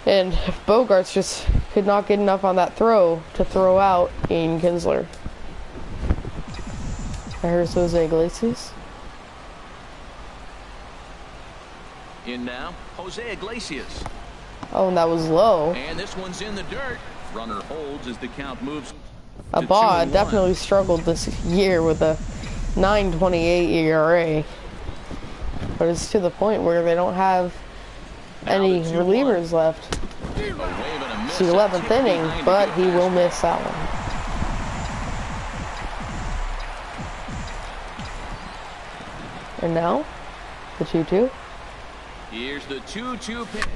And Bogarts just could not get enough on that throw to throw out Ian Kinsler. Here's Jose Iglesias. In now, Jose Iglesias. Oh, and that was low. And this one's in the dirt. Runner holds as the count moves to Abad 2-1. definitely struggled this year with a 9.28 ERA. But it's to the point where they don't have any the 2-1. relievers left. A wave and a miss. It's the 11th inning, but he will miss that one. And now, the 2-2. Here's the 2-2 pitch.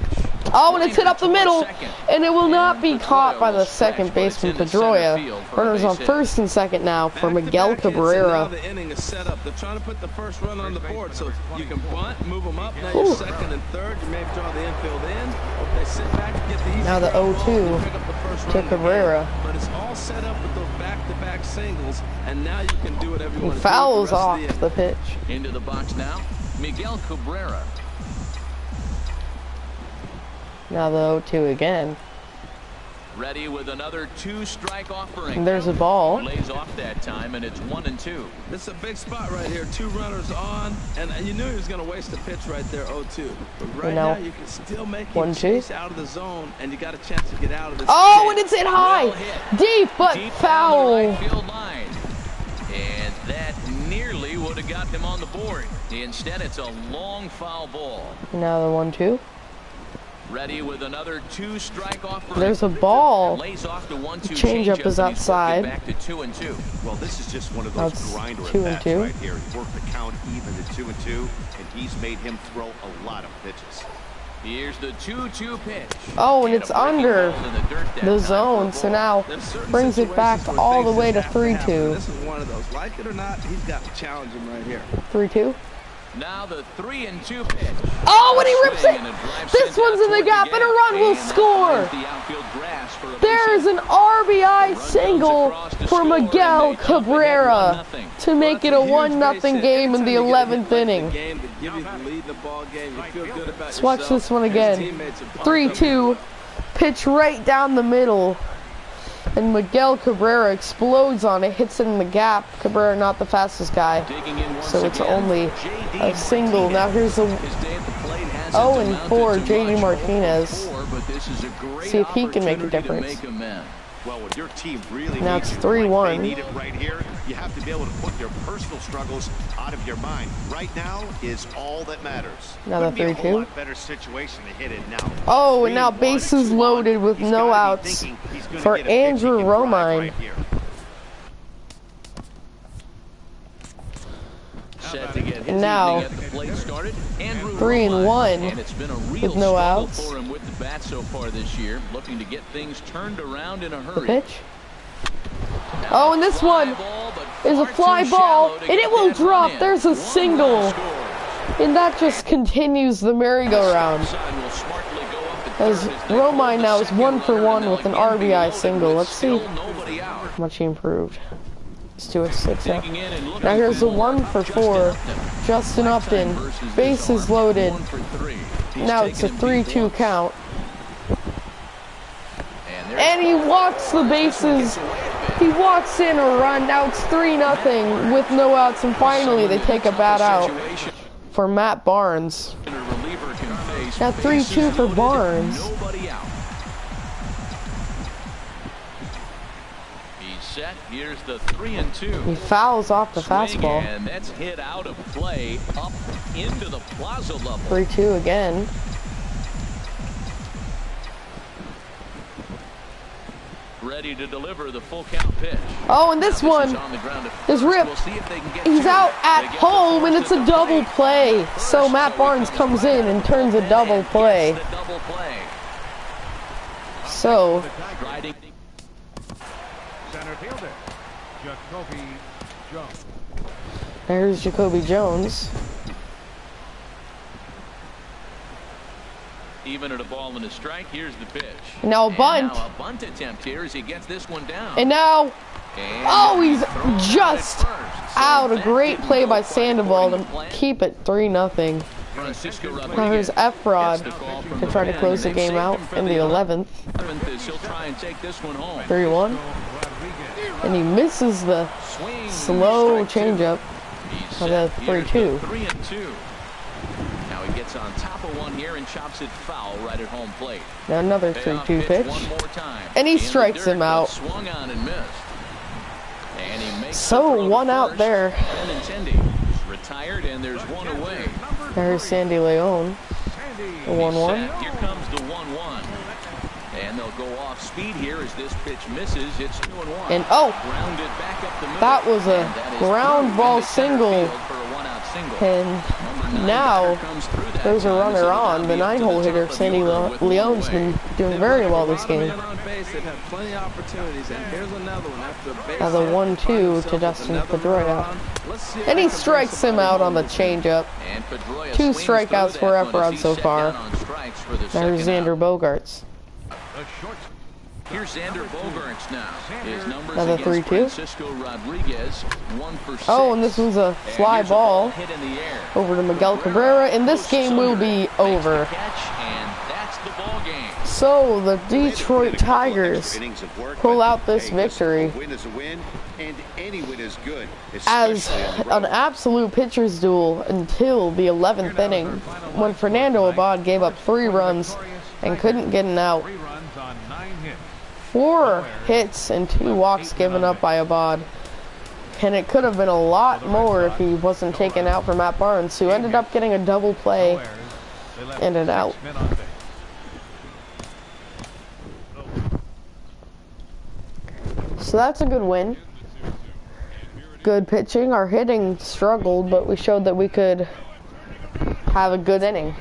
Oh, and it's hit up the middle, and it will not be caught by the second baseman, Pedroia. Runners on first and second now for Miguel Back-to-back hits, and now Cabrera. the inning is set up. They're trying to put the first run on the board, so you can bunt, move them up. Now you're second and third. You may draw the infield in. Or if they sit back and get the easy Now the throw, 0-2 you pick up the first to run of the Cabrera. game. But it's all set up with those back-to-back singles, and now you can do whatever you He want to do. fouls the rest off of the inning. the pitch. Into the box now, Miguel Cabrera. Now the 0-2 again. Ready with another 2-strike offering. And there's a ball. Lays off that time, and it's 1-2. This is a big spot right here. 2 runners on, and you knew he was going to waste a pitch right there, 0-2. But right now, now, you can still make him 1-2. chase out of the zone, and you got a chance to get out of this. Oh, jam. and it's hit high, Well hit. deep, but Deep down the foul. right field line. And that nearly would have got them on the board. Instead, it's a long foul ball. Now the 1-2. Ready with another 2-strike offering. There's a ball. Lays off the 1-2 Changeup is and he's worked it outside. Back to 2-2. Well, this is just one of Now those it's grinder 2-2. at-bats right here. He worked the count even to 2-2, and he's made him throw a lot of pitches. Here's the 2-2 pitch. Oh, and it's a breaking under ball in the dirt that the time for a zone, so ball. now There's certain brings it back situations where all the things way to just have happen, and 3-2. This is one of those. Like it or not, he's got to challenge him right here. 3-2. Now the 3-2 pitch. Oh, and he rips Swing it. and a drive This sent one's out in the toward gap, and a run will that score. finds the outfield grass for a base There's hit. an RBI Run single comes across to for score, and Miguel they jump ahead Cabrera 1-0. to make it a 1-0 game in the 11th inning. Game to give you the lead in the ball game. You feel good about Let's watch yourself. this one His again. teammates are pumped up. 3-2, pitch right down the middle, and Miguel Cabrera explodes on it, hits it in the gap. Cabrera not the fastest guy, Digging in once so it's again, only J.D. a single. Now here's the His day at the plate hasn't 0-4 amounted to J.D. much Martinez. before, but this is a great See if he can make a opportunity to difference. make amends. Well, when your team really Now needs it's you, like 3-1. they need it right here, you have to be able to put your personal struggles out of your mind. Right now is all that matters. Another Couldn't be a 3-2. whole lot better situation to hit it now. Oh, and now 3-1, bases 2-1. loaded with He's no gotta be outs thinking he's gonna for get a pitch he Andrew can drive Romine. right here. Set to get his Now, evening at the plate started. Andrew 3-1 and it's been a real with no struggle outs. for him with the bat so far this year, looking to get things turned around in a The hurry. pitch. Oh, and this one is a fly ball, and it will drop. There's a single. And that just continues the merry-go-round. As Romine now is 1-for-1 with an RBI single. Let's see how much he improved. It's 2-6 now. Now here's the 1-for-4. Justin Upton, bases loaded. Now it's a 3-2 count. And he walks the bases. He walks in a run. Now it's 3-0 with no outs. And finally they take a bat out for Matt Barnes. Now 3-2 for Barnes. Set. Here's the 3-2. He fouls off the Swing, fastball. and that's hit out of play up into the plaza level. 3-2 again. Ready to deliver the full count pitch. Oh, and this one is ripped. He's out at home, and it's a double play. So Matt Barnes comes in and turns a double play. So Center fielder, Jacoby Jones. there's Jacoby Jones. Even at a ball and a strike, here's the pitch. Now a bunt. Now a bunt attempt here as he gets this one down. And now, oh, he's just So out. A that great didn't play go by quite Sandoval according to plan. keep it 3-0. Francisco Now here's Rodriguez Efrod gets the call from to the try to pen, close the and they've game out saved him in for the 11th. 11th as he'll try and take this one home. 3-1. And he misses the Swing, slow strike two. changeup He's of the set. Here's 3-2. 3-2. Now he gets on top of one here and chops it foul right at home plate. Now another Payoff 3-2 pitch. one more time. And he In the strikes dirt, him but out. Swung on and missed. And he makes So, the throw to one out first. there. Benintendi retired, and there's one away. There's Sandy Leone. The 1-1. Set. Here comes the 1-1. And they'll go off speed here as this pitch misses. It's 2-1. And oh, Grounded back up the middle. that was a And that is ground through ball into center single. field for a one-out single. And Number 9 now batter comes through that there's a time as runner it'll on. now The be up to 9-hole the hitter, top of the Sandy order with one Leone's away. been doing very well this game. On base, they've had plenty of opportunities, and here's another one after a base Now the hit, 1-2 finds to himself Dustin with another Pedroia. runner on. Let's see if And they he can bring strikes him somebody out on home the this inning. changeup. And Pedroia 2 swings strikeouts through for that one as Efrod he's so set far. down on strikes for the There's second Xander out. Bogarts. The short. Here's Xander Bogarts now. His numbers Another against 3-2. Francisco Rodriguez, 1 for 6. Oh, and this one's a fly And here's a ball hit in the air. over to Miguel Cabrera, and this game will be Makes over. the catch, and that's the ball game. So the Detroit Tigers pull out this victory A win is a win, and any win is good, as especially on the an road. absolute pitcher's duel until the 11th inning when Fernando Abad gave up 3 runs and couldn't get an out. 3 runs on 9 hits. 4 hits and 2 walks given up by Abad. And it could have been a lot more if he wasn't taken out for Matt Barnes, who ended up getting a double play No errors. They left and an 6 out. men on base. So that's a good win. Good pitching. Our hitting struggled, but we showed that we could have a good inning.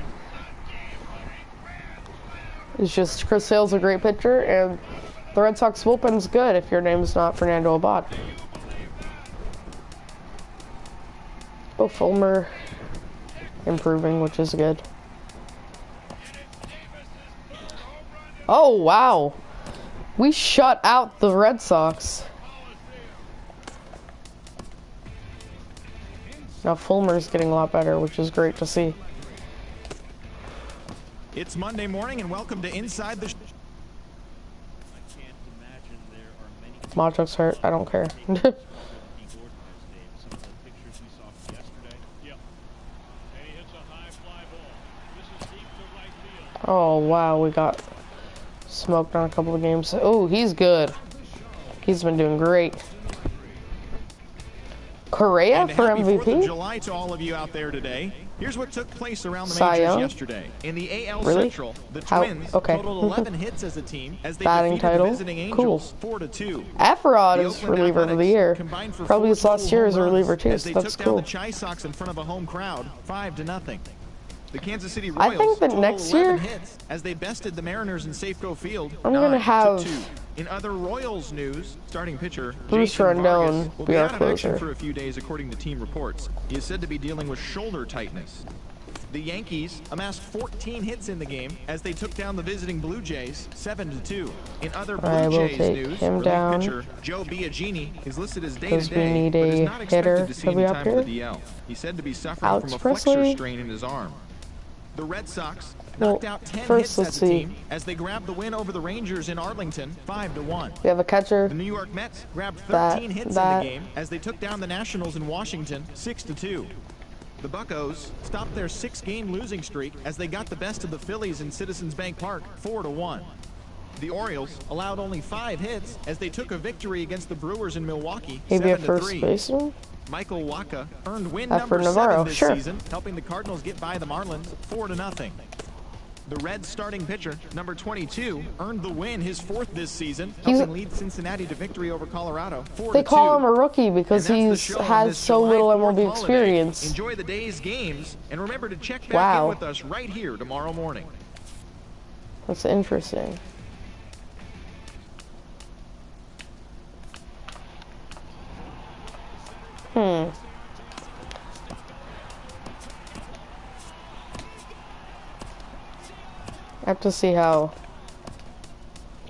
It's just Chris Sale's a great pitcher, and the Red Sox bullpen's good if your name's not Fernando Abad. Oh, Fulmer improving, which is good. Oh, wow. We shut out the Red Sox. Now Fulmer's getting a lot better, which is great to see. It's Monday morning, and welcome to Inside the... Machok's hurt. I don't care. Oh, wow. We got smoked on a couple of games. Oh, he's good. He's been doing great. Correa And for happy 4th of MVP? July to all of you out there today. Here's what took place around the Cy majors Young? yesterday. In the AL Really? Central, the How- Twins okay. totaled 11 hits as a team as they Batting defeated title? the visiting Cool. Angels 4-2. Afrod The is Oakland reliever of the Athletics year. combined for Probably 4 his last total year home as a runs reliever too, as so they that's took down cool. the Chi Sox in front of a home crowd 5-0. The Kansas City I Royals think that totaled next 11 year- hits as they bested the Mariners in Safeco Field. I'm gonna 9-2. have In other Royals news, starting pitcher Bruce Jason Rendon Vargas will be be our out of action closer. for a few days, according to team reports. He is said to be dealing with shoulder tightness. The Yankees amassed 14 hits in the game as they took down the visiting Blue Jays 7-2. In other Blue I will Jays take news, him relief down pitcher Joe Biagini is listed as because we day-to-day, need but is a not hitter expected to see to be any up time for the here. DL. He's said to be suffering Alex from a flexor Presley? strain in his arm. The Red Sox Well, knocked out 10 first hits let's as a see. team as they grabbed the win over the Rangers in Arlington 5-1. We have a catcher. The New York Mets grabbed 13 That- hits that- in the game as they took down the Nationals in Washington 6-2. The Buccos stopped their 6-game losing streak as they got the best of the Phillies in Citizens Bank Park 4-1. The Orioles allowed only 5 hits as they took a victory against the Brewers in Milwaukee Maybe a first 7-3. baseman. Michael Wacha earned win After number Navarro, 7 this sure. season, helping the Cardinals get by the Marlins 4-0. The Reds starting pitcher, number 22, earned the win, his 4th this season, helping lead Cincinnati to victory over Colorado 4-2. They call him a rookie because And he that's the show on has this so July little 4th MLB holiday. experience. Enjoy the day's games, and remember to check back Wow. in with us right here tomorrow morning. That's interesting. I have to see how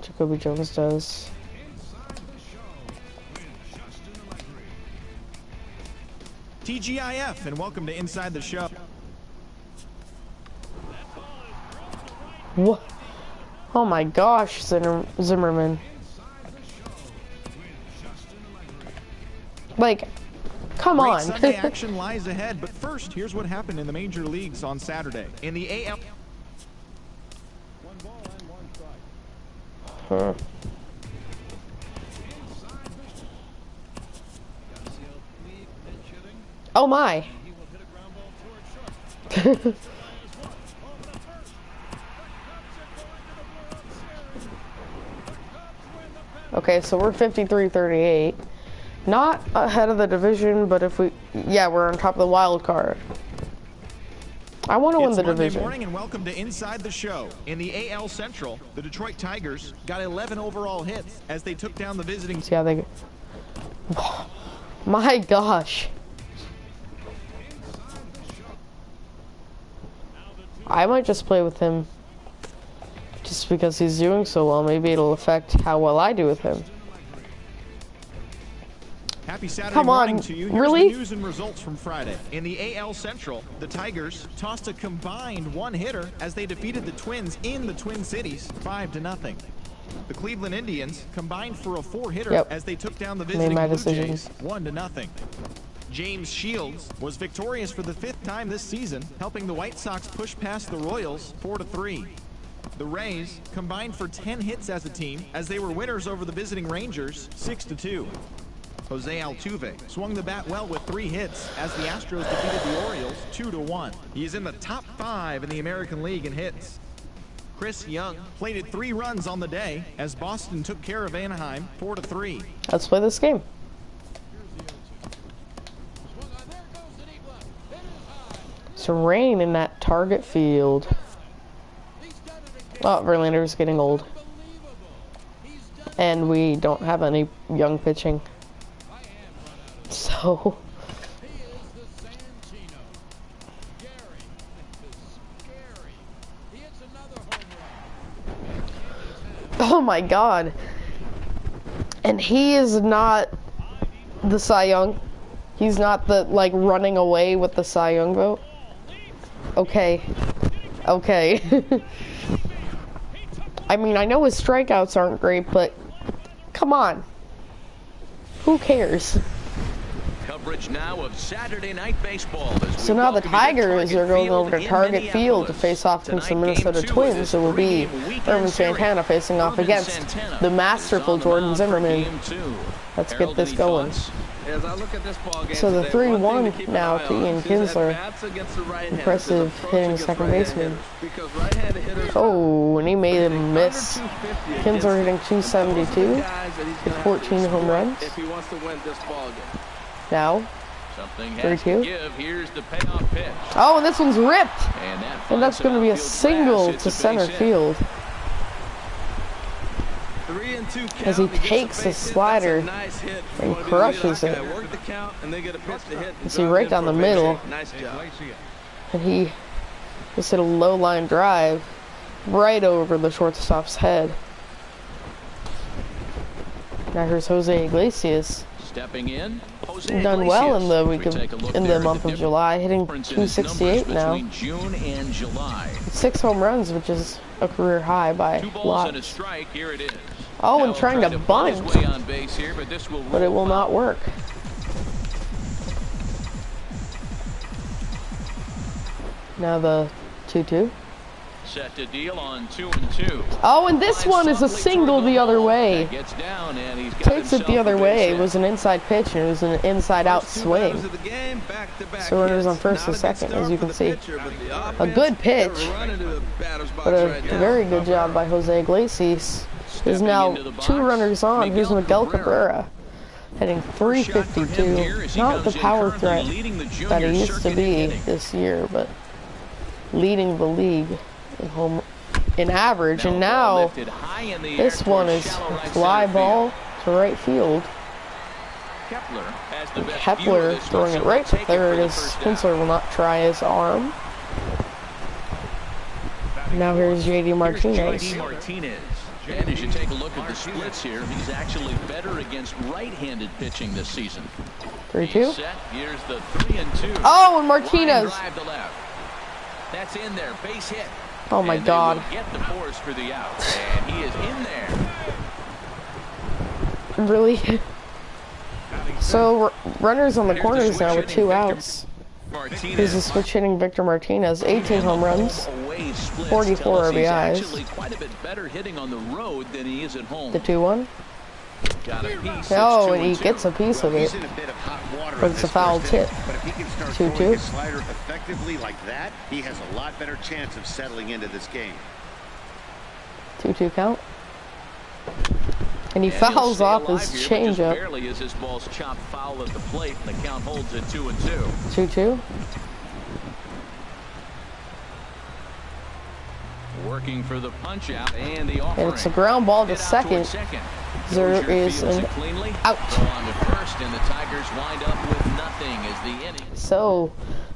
Jacoby Jones does. TGIF, and welcome to Inside the Show. What? Oh my gosh, Zimmerman. Like, come Great on. Sunday action lies ahead, but first, here's what happened in the major leagues on Saturday. In the AL... Oh my. Okay, so we're 53-38. Not ahead of the division, but if we... Yeah, we're on top of the wild card. I want to win the Monday division. morning and welcome to Inside the Show. In the AL Central, the Detroit Tigers got 11 overall hits as they took down the visiting... See how they... My gosh. I might just play with him. Just because he's doing so well, maybe it'll affect how well I do with him. Happy Saturday Come on, morning to you. Here's really? the news and results from Friday. In the AL Central, the Tigers tossed a combined one-hitter as they defeated the Twins in the Twin Cities 5-0. The Cleveland Indians combined for a 4-hitter as they took down the visiting my Blue decision. Jays 1-0. James Shields was victorious for the 5th time this season, helping the White Sox push past the Royals 4-3. The Rays combined for 10 hits as a team as they were winners over the visiting Rangers 6-2. Jose Altuve swung the bat well with 3 hits as the Astros defeated the Orioles 2-1. He is in the top 5 in the American League in hits. Chris Young plated 3 runs on the day as Boston took care of Anaheim 4-3. Let's play this game. It's rain in that target field. Oh, Verlander's getting old. And we don't have any young pitching. So... Oh my god. And he is not the Cy Young. He's not the, like, running away with the Cy Young vote. Okay. Okay. I mean, I know his strikeouts aren't great, but come on. Who cares? coverage now of Saturday Night Baseball. So now the Tigers are going over to Target Field to face off against the Minnesota Twins. It will be Ervin Santana facing off against the masterful Jordan Zimmerman. Let's get this going. As I look at this ball game So the today, one thing 3-1 keep an now eye to on Ian is his Kinsler. at-bats against the right-handers, Impressive his approach hitting against second right-handed baseman. hitters. Because right-handed hitters Oh, and he made him miss. under 250 Kinsler against hitting those are the 272 guys that he's gonna have to 14 home exploit runs. if he wants to win this ball game. Now, Something has to 3-2. give. Here's the payoff pitch. Oh, and this one's ripped. And that's going to be a outfield single grass. to It's a center base hit. field 3-2 count. as he gets takes a the base hit. slider That's a nice hit for and one of the crushes leaders. it. Work the count and they get a pitch to hit. and See, drive right in down for the a base middle. hit. Nice job. Iglesias. And he just hit a low line drive right over the shortstop's head. Now here's Jose Iglesias. Stepping in, Jose Done well in the Iglesias. We take a look in there the at month of difference July, hitting in his numbers 268 now. between June and July. 6 home runs, which is a career high by 2 balls and a lots. strike. Here it is. Oh, and Now trying to find his bunt, way on base here, but this will but it will roll not foul. work. Now the 2-2. Set to deal on 2-2. Oh, and this one is a single the other way. Gets down and he's got Takes it the himself other a base way. hit. It was an inside pitch, and it was an inside-out First 2 swing. batters of the game, back-to-back So runners hits. on first Not and a good second, start as you for can the see. pitcher, but the A offense, good pitch, they're running to the batter's box but a right now. very good job by Jose Iglesias. There's Stepping now into the 2 box, runners on. Here's Miguel Cabrera. Cabrera, hitting First shot for him here 352. as he Not the comes in power currently threat leading the that he junior used to circuit in be hitting. this year, but leading the league in average. And ball now lifted high in the this air one towards is shallow right fly center ball field. to right field. Kepler has the best view of Kepler this one, throwing so it he'll right to take it for third the as first down. Kinsler will not try his arm. Now here's JD Martinez. JD Martinez. And as you take a look at the splits here, he's actually better against right-handed pitching this season. 3-2. He's set. Here's the 3-2. Oh, and Line Martinez. drive to left. That's in there. Base hit. Oh my And they God. will get the force for the out. And he is in there. Really? So runners on the Here's the corners now with switch 2 hitting outs. Martinez. Here's the switch hitting Victor Martinez, 18 home runs, Away splits 44 tell us he's RBIs. actually quite a bit better hitting on the road than he is at home. the 2-1. Got a piece. Oh, It's and he 2-2. gets a piece of He's it. in a bit of hot water But in it's this a foul first inning. tip. But if he can start 2-2. throwing his slider effectively like that, he has a lot better chance of settling into this game. 2-2 count. And he And he'll fouls stay off alive his here, but just changeup. barely as his ball's chopped foul at the plate, and the count holds at 2-2. 2-2. Working for the punch out and the offering. And it's a ground ball to Hit out towards second. There Dozier is fields an it cleanly. out. Throw on to first, and the Tigers wind up with nothing as the inning. So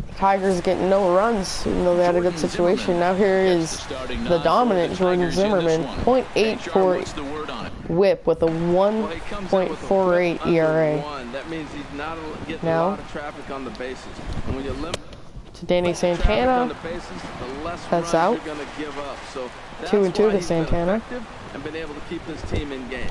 the Tigers get no runs, even though they had a good Jordan situation. Zimmerman Now here gets is starting the nod for dominant the Jordan Tigers in this Zimmerman, one. HR, 0.84 what's the word on it? whip with a Well, he comes in with a whip 1.48 under ERA. 1. That means he's not getting Now. a lot of traffic on the bases. And when you limit To Danny traffic on the Santana. bases, the less That's runs out. you're going to give up. So that's 2-2 why to he's been Santana. effective and been able to keep his team in game.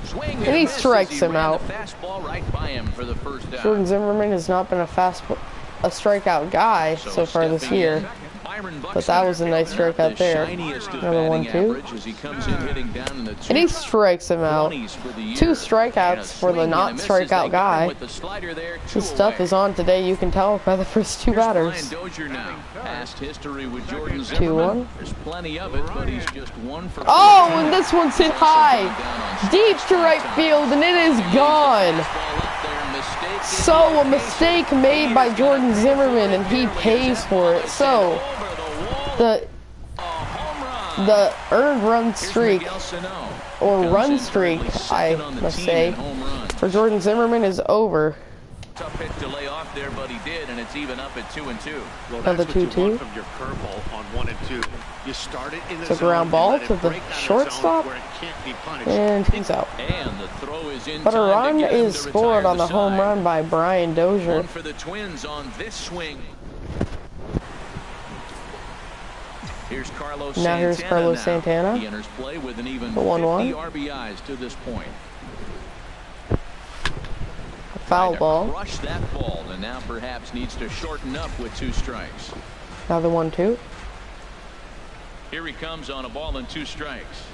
Swing And he miss as strikes him ran out. The fastball right by him for the first down. Jordan Zimmerman has not been a strikeout guy so far this stepping year. in, Byron But that was a nice Buxton, strikeout not there. the shiniest of Another batting 1-2. average as he comes in hitting down in the And he strikes him out. 20s for the year. 2 And a strikeouts for the swing not and a miss as they strikeout got him guy. with the slider there, His 2 stuff away. is on today, you can tell by the first 2 Here's batters. Brian Dozier now. Past history with Jordan Zimmerman. 2-1. There's plenty of it, but he's just 1 for 4. Oh, and this one's hit high, deep to right field, and it is gone. So a mistake made by Jordan Zimmerman, and he pays for it. So the earned run streak, or run streak, I must say, for Jordan Zimmerman is over. Tough pitch to lay off there, but he did, and it's even up at 2-2. Well, Another that's what you 2-2. want from your curveball on 1 and 2. You start it in the It's a zone ground and ball let it to the break out of the shortstop. zone where it can't be punished. And he's out. And the throw is in But a time run to get him is to scored retire on the home side. run by Brian Dozier. One for the Twins on this swing. Here's Carlos Now Santana. here's Carlos now. Santana. He enters play with an even The 1-1. 50 RBIs to this point. Foul ball. Crush that ball, and now perhaps needs to shorten up with 2 strikes. Another 1-2. Here he comes on a ball and 2 strikes.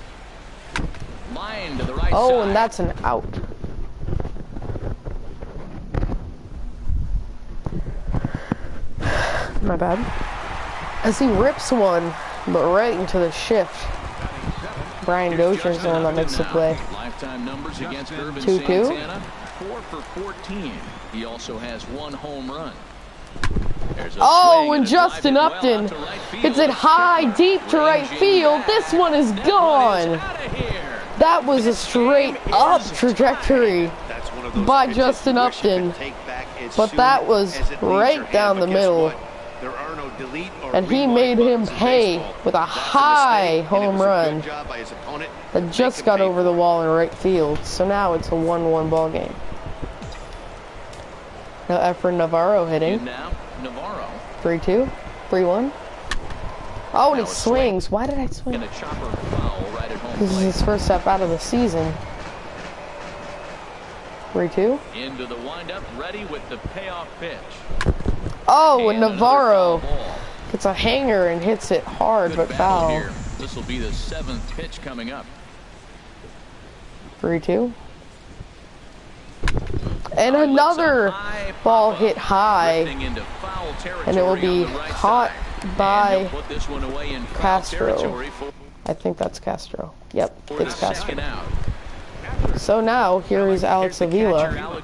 Line to the right Oh, side. and that's an out. My bad. As he rips one, but right into the shift. Brian Dozier's the one that makes the play. Lifetime numbers against Irvin 2-2. Santana, 4 for 14. He also has 1 home run. Oh, and Justin Upton hits it high, deep to right field. This one is gone. That was a straight up trajectory by Justin Upton, but that was right down the middle. And he made him pay with a high home run that just got over the wall in right field. So now it's a 1-1 ball game. Now Efren Navarro hitting. 3-2, 3-1. Oh, and he swings. Why did I swing? This is his first step out of the season. 3-2. Into the windup, ready with the payoff pitch. Oh, and Navarro gets a hanger and hits it hard, but foul. This will be the 7th pitch coming up. 3-2. And another ball hit high, and it will be caught by Castro. I think that's Castro. Yep, it's Castro. So now, here is Alex Avila.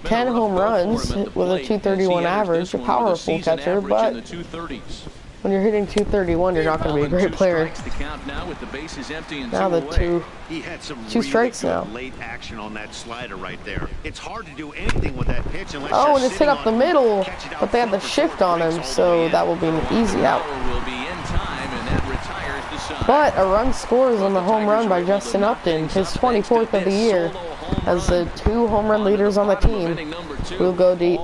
10 home runs with a 231 average, a powerful catcher, but when you're hitting 231, you're not going to be a great player. Now the two strikes now. Late action on that slider right there. It's hard to do anything with that pitch unless oh, and it's hit up the middle, but they had the shift on him, so that will be an easy out. But a run scores on the home run by Justin Upton, his 24th of the year, as the 2 home run leaders on the team will go deep.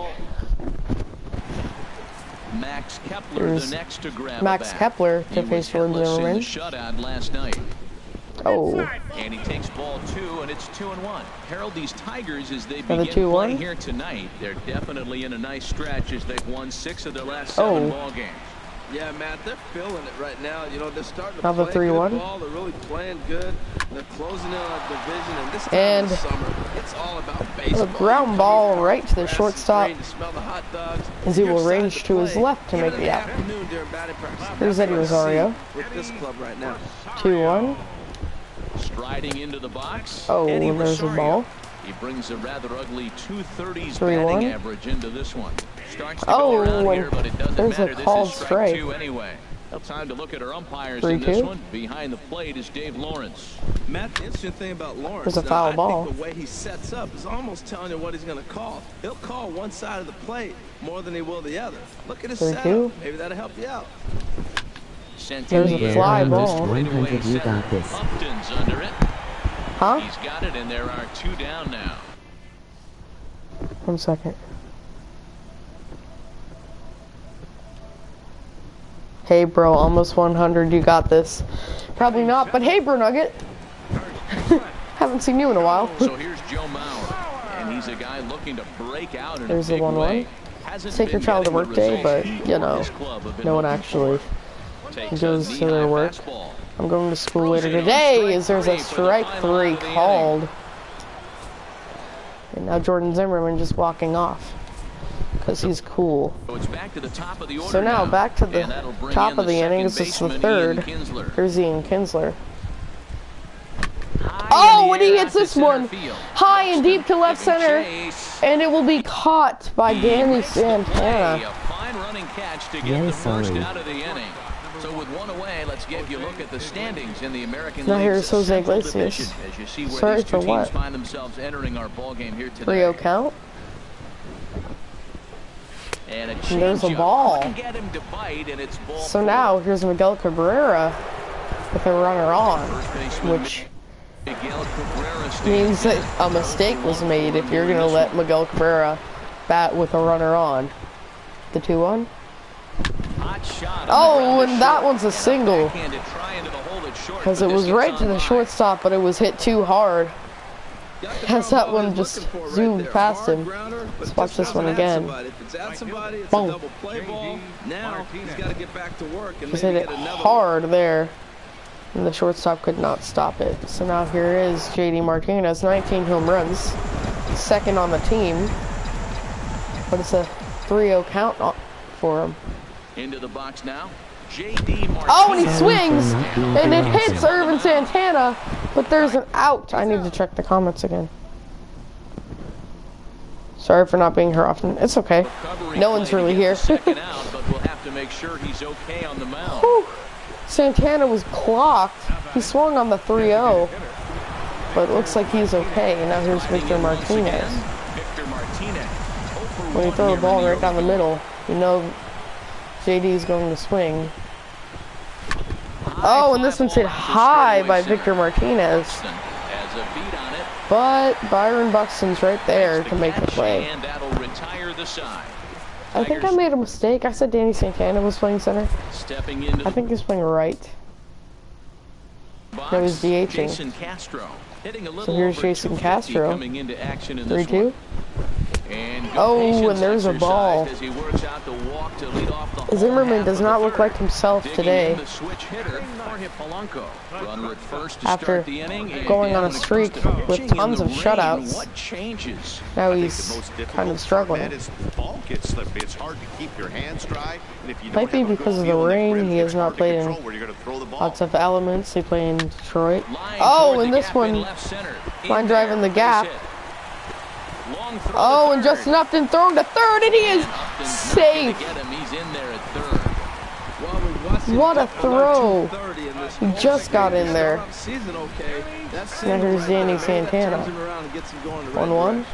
There's Max Kepler to face Jordan Zimmerman. Oh. And he takes ball 2, and it's 2-1. Harold, these Tigers, as they begin playing here tonight, they're definitely in a nice stretch as they've won 6 of their last 7 ball games. Yeah, Matt, they're feeling it right now. You know, they're starting to now play the good ball. They're really playing good. They're closing in on division, and this time of the summer, it's all about baseball. A ground ball right to the shortstop, as he will range to his left to make the out. Here's Eddie Rosario. With this club right now. 2-1. Striding into the box. Oh, and there's a ball. He brings a rather ugly 230s batting average into this one. Starts to go around here, but it doesn't there's matter. a called this is strike. 2 anyway. Time to look at our umpires in this one. Behind the plate is Dave Lawrence. Matt, the interesting thing about Lawrence, there's a foul ball. I think the way he sets up is almost telling you what he's going to call. He'll call one side of the plate more than he will the other. Look at his setup. Maybe that'll help you out. There's a fly ball. 100, you got this. Upton's under it. Huh? He's got it, and there are 2 down now. 1 second. Hey, bro, almost 100. You got this. Probably not, but hey, Bro Nugget. Haven't seen you in a while. So here's Joe Mauer, and he's a guy looking to break out in There's a big the 1-1. way. Take your child to work day, but you know, no one actually goes to their work. I'm going to school later today, as there's a strike 3 called. And now Jordan Zimmerman just walking off, because he's cool. So now back to the top of the innings. This is the 3rd. Here's Ian Kinsler. Oh, and he hits this one high and deep to left center, and it will be caught by Danny Santana. A fine running catch to get the first out of the inning. So with 1 away, let's give you a look at the standings in the American League. Now here's Jose Iglesias. As you see where Sorry these 2 for teams what? find themselves entering our ball game here today. 3-0 count. And there's a ball. Get him to bite, and it's ball so now here's Miguel Cabrera with a runner on, which means that a mistake was made if you're going to let Miguel Cabrera bat with a runner on. The 2-1. Oh, and that one's a single, because it was right to the shortstop, but it was hit too hard. Got the Has curveball that one he's just looking for right zoomed there. past Hard him. grounder, but Let's it watch just this one doesn't have again. somebody. If it's at somebody, it's Boom. a double play ball. Now he's got to get back to work and Just maybe hit it get another hard there. And the shortstop could not stop it. So now here is JD Martinez, 19 home runs. Second on the team. But it's a 3-0 count for him. Into the box now. JD Martinez. Oh, and he swings, and it hits Irvin Santana, but there's an out. I need to check the comments again. Sorry for not being here often. It's okay. No one's really here. Second out, but we'll have to make sure he's okay on the mound. Whew. Santana was clocked. He swung on the 3-0, but it looks like he's okay. And now here's Victor Martinez. Victor Martinez. When you throw the ball right down the middle, you know JD's going to swing. Oh, and this one's hit high by Victor Martinez. Has a beat on it. But Byron Buxton's right there to make the play. And that'll retire the side. I think I made a mistake. I said Danny Santana was playing center. Stepping into I think he's playing right. box, No, he's DHing. Jason Castro. Hitting a little So here's over Jason 250 Castro. coming into action in this 3-2. one. And good Oh, patience and there's a ball. exercised as he works out the walk to lead off the home Zimmerman half does of not the look third. like himself Digging today. in the switch hitter, Jorge Polanco. Runner at first to After start the inning, and going on a when it comes streak to with pitching in tons the of rain, shutouts. What changes? Now I think he's the most difficult kind of part, struggling. Matt, is the ball gets slippy. It's hard to keep your hands dry. And if you Might don't be have a because good of the feel in rain. grip, He has it's not hard to played in control where you're gonna throw the ball. lots of elements. They play in Detroit. Line Oh, toward and the this gap in one, left center. In line driving there, the gap. base hit. Long throw Oh, to and third. Justin Upton throwing to third, and he is And Upton's not gonna safe. get him. He's in there at third. Well, we watched him What a duck around throw. 230 in this He ball. just got in there. Start off the season okay. That's Now here's Danny Santana. turns him around and gets him going the right 1-1. direction.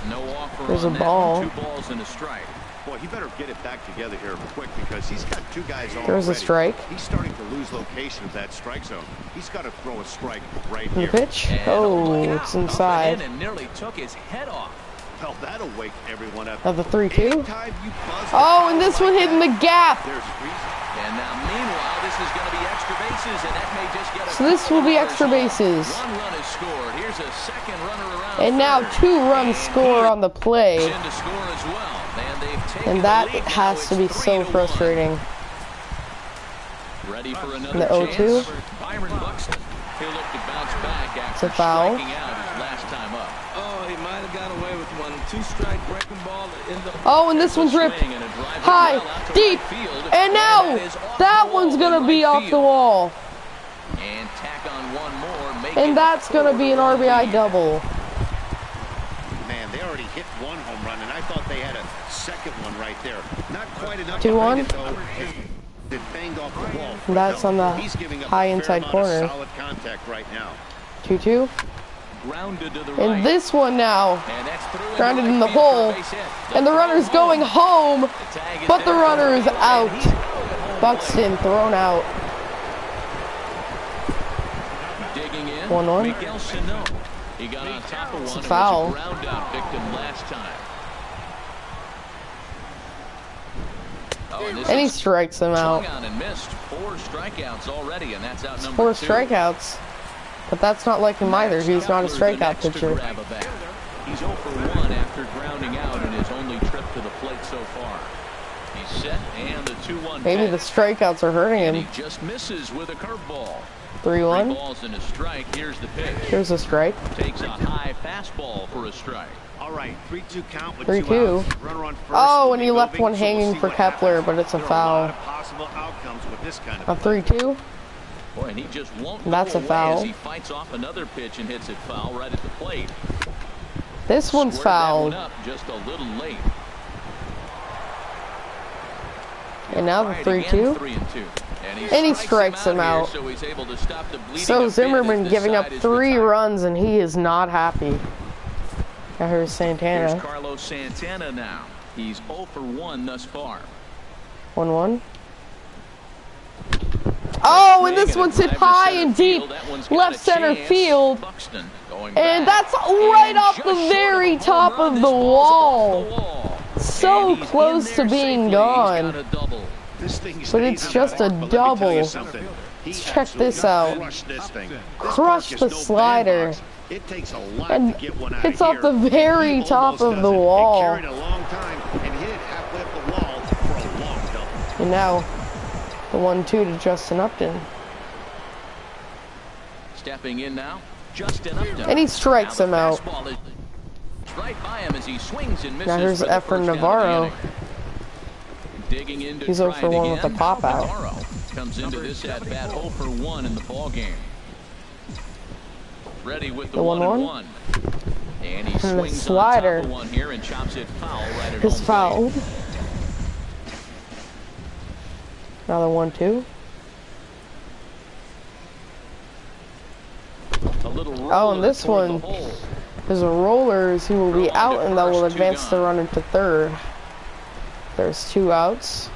No offer There's on a that ball. one. 2 balls and a strike. Boy, he better get it back together here quick because he's got 2 guys on. There's a strike. He's starting to lose location of that strike zone. He's got to throw a strike right The here. pitch. And Oh, look out. it's Up inside. and nearly took his head off. Well, that'll wake everyone up. Now the 3-2. Anytime you buzz the Oh, and ball this like one hitting that, the gap. There's reason. And now, meanwhile, this is going to be extra bases, and that may just get a So this will be couple extra runners bases. on. 1 run is scored. Here's a second runner around And now third. 2 runs score on the play. In to score as well. And they've taken And the that lead. has Now to be it's so 3-1. frustrating. Ready for another The 0-2. chance. Byron Buxton. He'll look to bounce back after a foul. striking out his last time up. Oh, he might have got away with one. 2-strike breaking ball in the. Oh, and this one's ripped Swing and a drive high, well out to deep, right field. and now that is off that the one's wall gonna in be right off the field. wall. And tack on one more. Make And it that's gonna be an 4-1 RBI lead. double. Man, they already hit 1 home run, and I thought they had a second one right there. Not quite enough. 2-1. to bring it, though. It banged off the wall. That's on the He's giving up high a fair inside amount of corner. solid contact right now. 2-2. Grounded to the right. And this one now, And that's through into grounded right in the field for a hole. base hit. And the runner's going home, The tag is but the there. runner is And out. he's going home Buxton thrown out. plate. Digging in. 1-1. Miguel Sano. He got on top of one. It's a and foul. was a ground out victim last time. Oh, And he strikes him out. swung on and missed. 4 strikeouts already, and that's out number 4 2. strikeouts. But that's not like him either. He's not a Kepler's the strikeout next to pitcher. grab a bat. He's 0 for 1 after grounding out in his only trip to the plate so far. He's set, and the 2-1 Maybe the pitch. strikeouts are hurting And him. he just misses with a curveball. 3 3-1. balls and a strike. Here's the pitch. Here's a strike. Takes a high fastball for a strike. All right, 3-2 count with 3-2. 2 outs. Runner on first. Oh, will and be he left moving, one so we'll hanging see for what Kepler, happens. but it's a There are foul. lot of possible outcomes with this kind of A play. 3-2. Boy, and he just won't That's go a away foul. as he fights off another pitch and hits it foul right at the plate. This one's Squared that one fouled. up just a little late. And now the Try it again, 3-2. 3-2. And he strikes him out. Here, so he's able to stop the bleeding So a bit Zimmerman as giving this up side is 3 retired. runs, and he is not happy. Now here's Here's Santana. Carlos Santana now. He's 0 for 1 thus far. 1-1. Oh, and this one's hit high and deep, left center field. Buxton going And back. that's right And off just the short very of a home top run. of This the ball's wall. off the wall. So And he's close in to there being safely. He's gone. got a double. This thing But it's stays just a apart, but let me tell you double. something. He Let's check this absolutely out. crushed this thing. This Crush park is the no slider. bandbox. It takes a lot And to get one out it's of off here, the and very he top almost of the does it. wall. It carried a long time and hit it halfway up the wall for a long double. And now, the 1-2 to Justin Upton. Stepping in now, Justin Upton. And he strikes Now the him out. fastball is right by him as he swings and misses. Now here's for the Efren first out of the Navarro. inning. Digging in to He's try 0 for it 1 with again. the pop out. Navarro comes into this at bat 0 for 1 in the ball game. Ready with the 1-1. And he And the swings slider on top of one here and chops it foul right at is home fouled. plate. Another 1-2. A little Oh, roller and this toward the one hole. is a rollers. He will be Throw on out, to and that will first, two advance the gone. runner to third. There's 2 outs.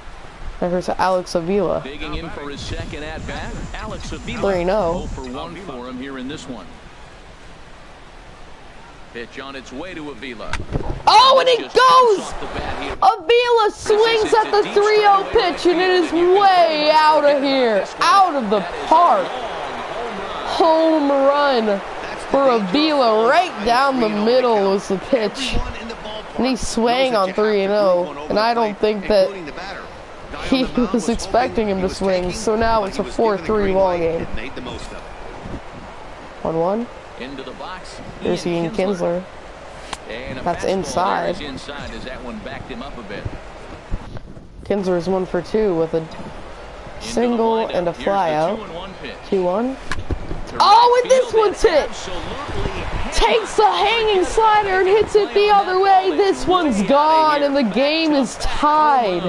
And here's Alex Avila. Digging in for his second at bat, Alex Avila. 3-0. 0 for 1 for him here in this one. Pitch on its way to Avila. Oh, and it Just goes! off the bat here. Avila swings at the 3-0 pitch, and it is way out of here. Out of the park. Home run for Avila. Right down the middle was the pitch. And he swang on 3-0. And I don't think that he was expecting him to swing. So now it's a 4-3 ball game. 1-1. Into the box. There's Ian Kinsler. And a That's fastball inside. there is inside as that one backed him up a bit. Kinsler's 1 for 2 with a Into the single windup. and a Here's fly the out. 2-1 pitch. 2-1. To Oh, right and this field, one's hit. absolutely Takes the hanging slider and hits it the other way. This one's gone, and the game is tied.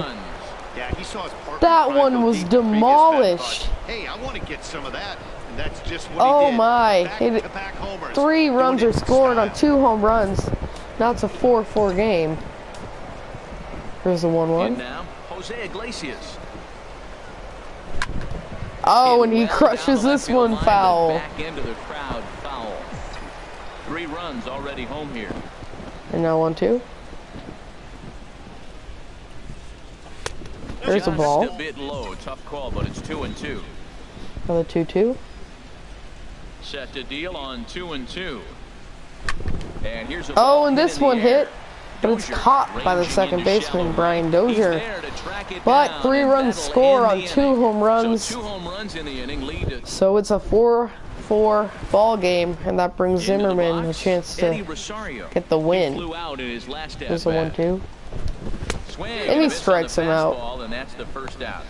Yeah, he saw his partner That try to one go was deep the previous demolished. bat, but, hey, I want to get some of that. And that's just what Oh he did. my. Back-to-back homers. 3 runs Doing are it in scored on style. 2 home runs. Now it's a 4-4 game. Here's the In 1-1. now, Jose Iglesias. Oh, and he Well down crushes the left this field one line, but foul. Back into the crowd, foul. 3 runs already home here. And now 1-2. There's a Just ball. a bit low, tough call, but it's 2-2. Another 2-2. Set to deal on 2-2. And here's a Oh, ball and hit this in the one air. hit, but it's Dozier caught by the ranging second into baseman, shallow Brian right. Dozier. He's there to track it But down 3 and runs that'll score end on the 2 inning. home runs. So 2 home runs in the inning lead to So it's a 4-4 ball game, and that brings into the Zimmerman a box. chance Eddie to Rosario. get the He win. flew out in his last There's a at-bat. 1-2. Swing And he miss on strikes the him out. fastball, and that's the first out.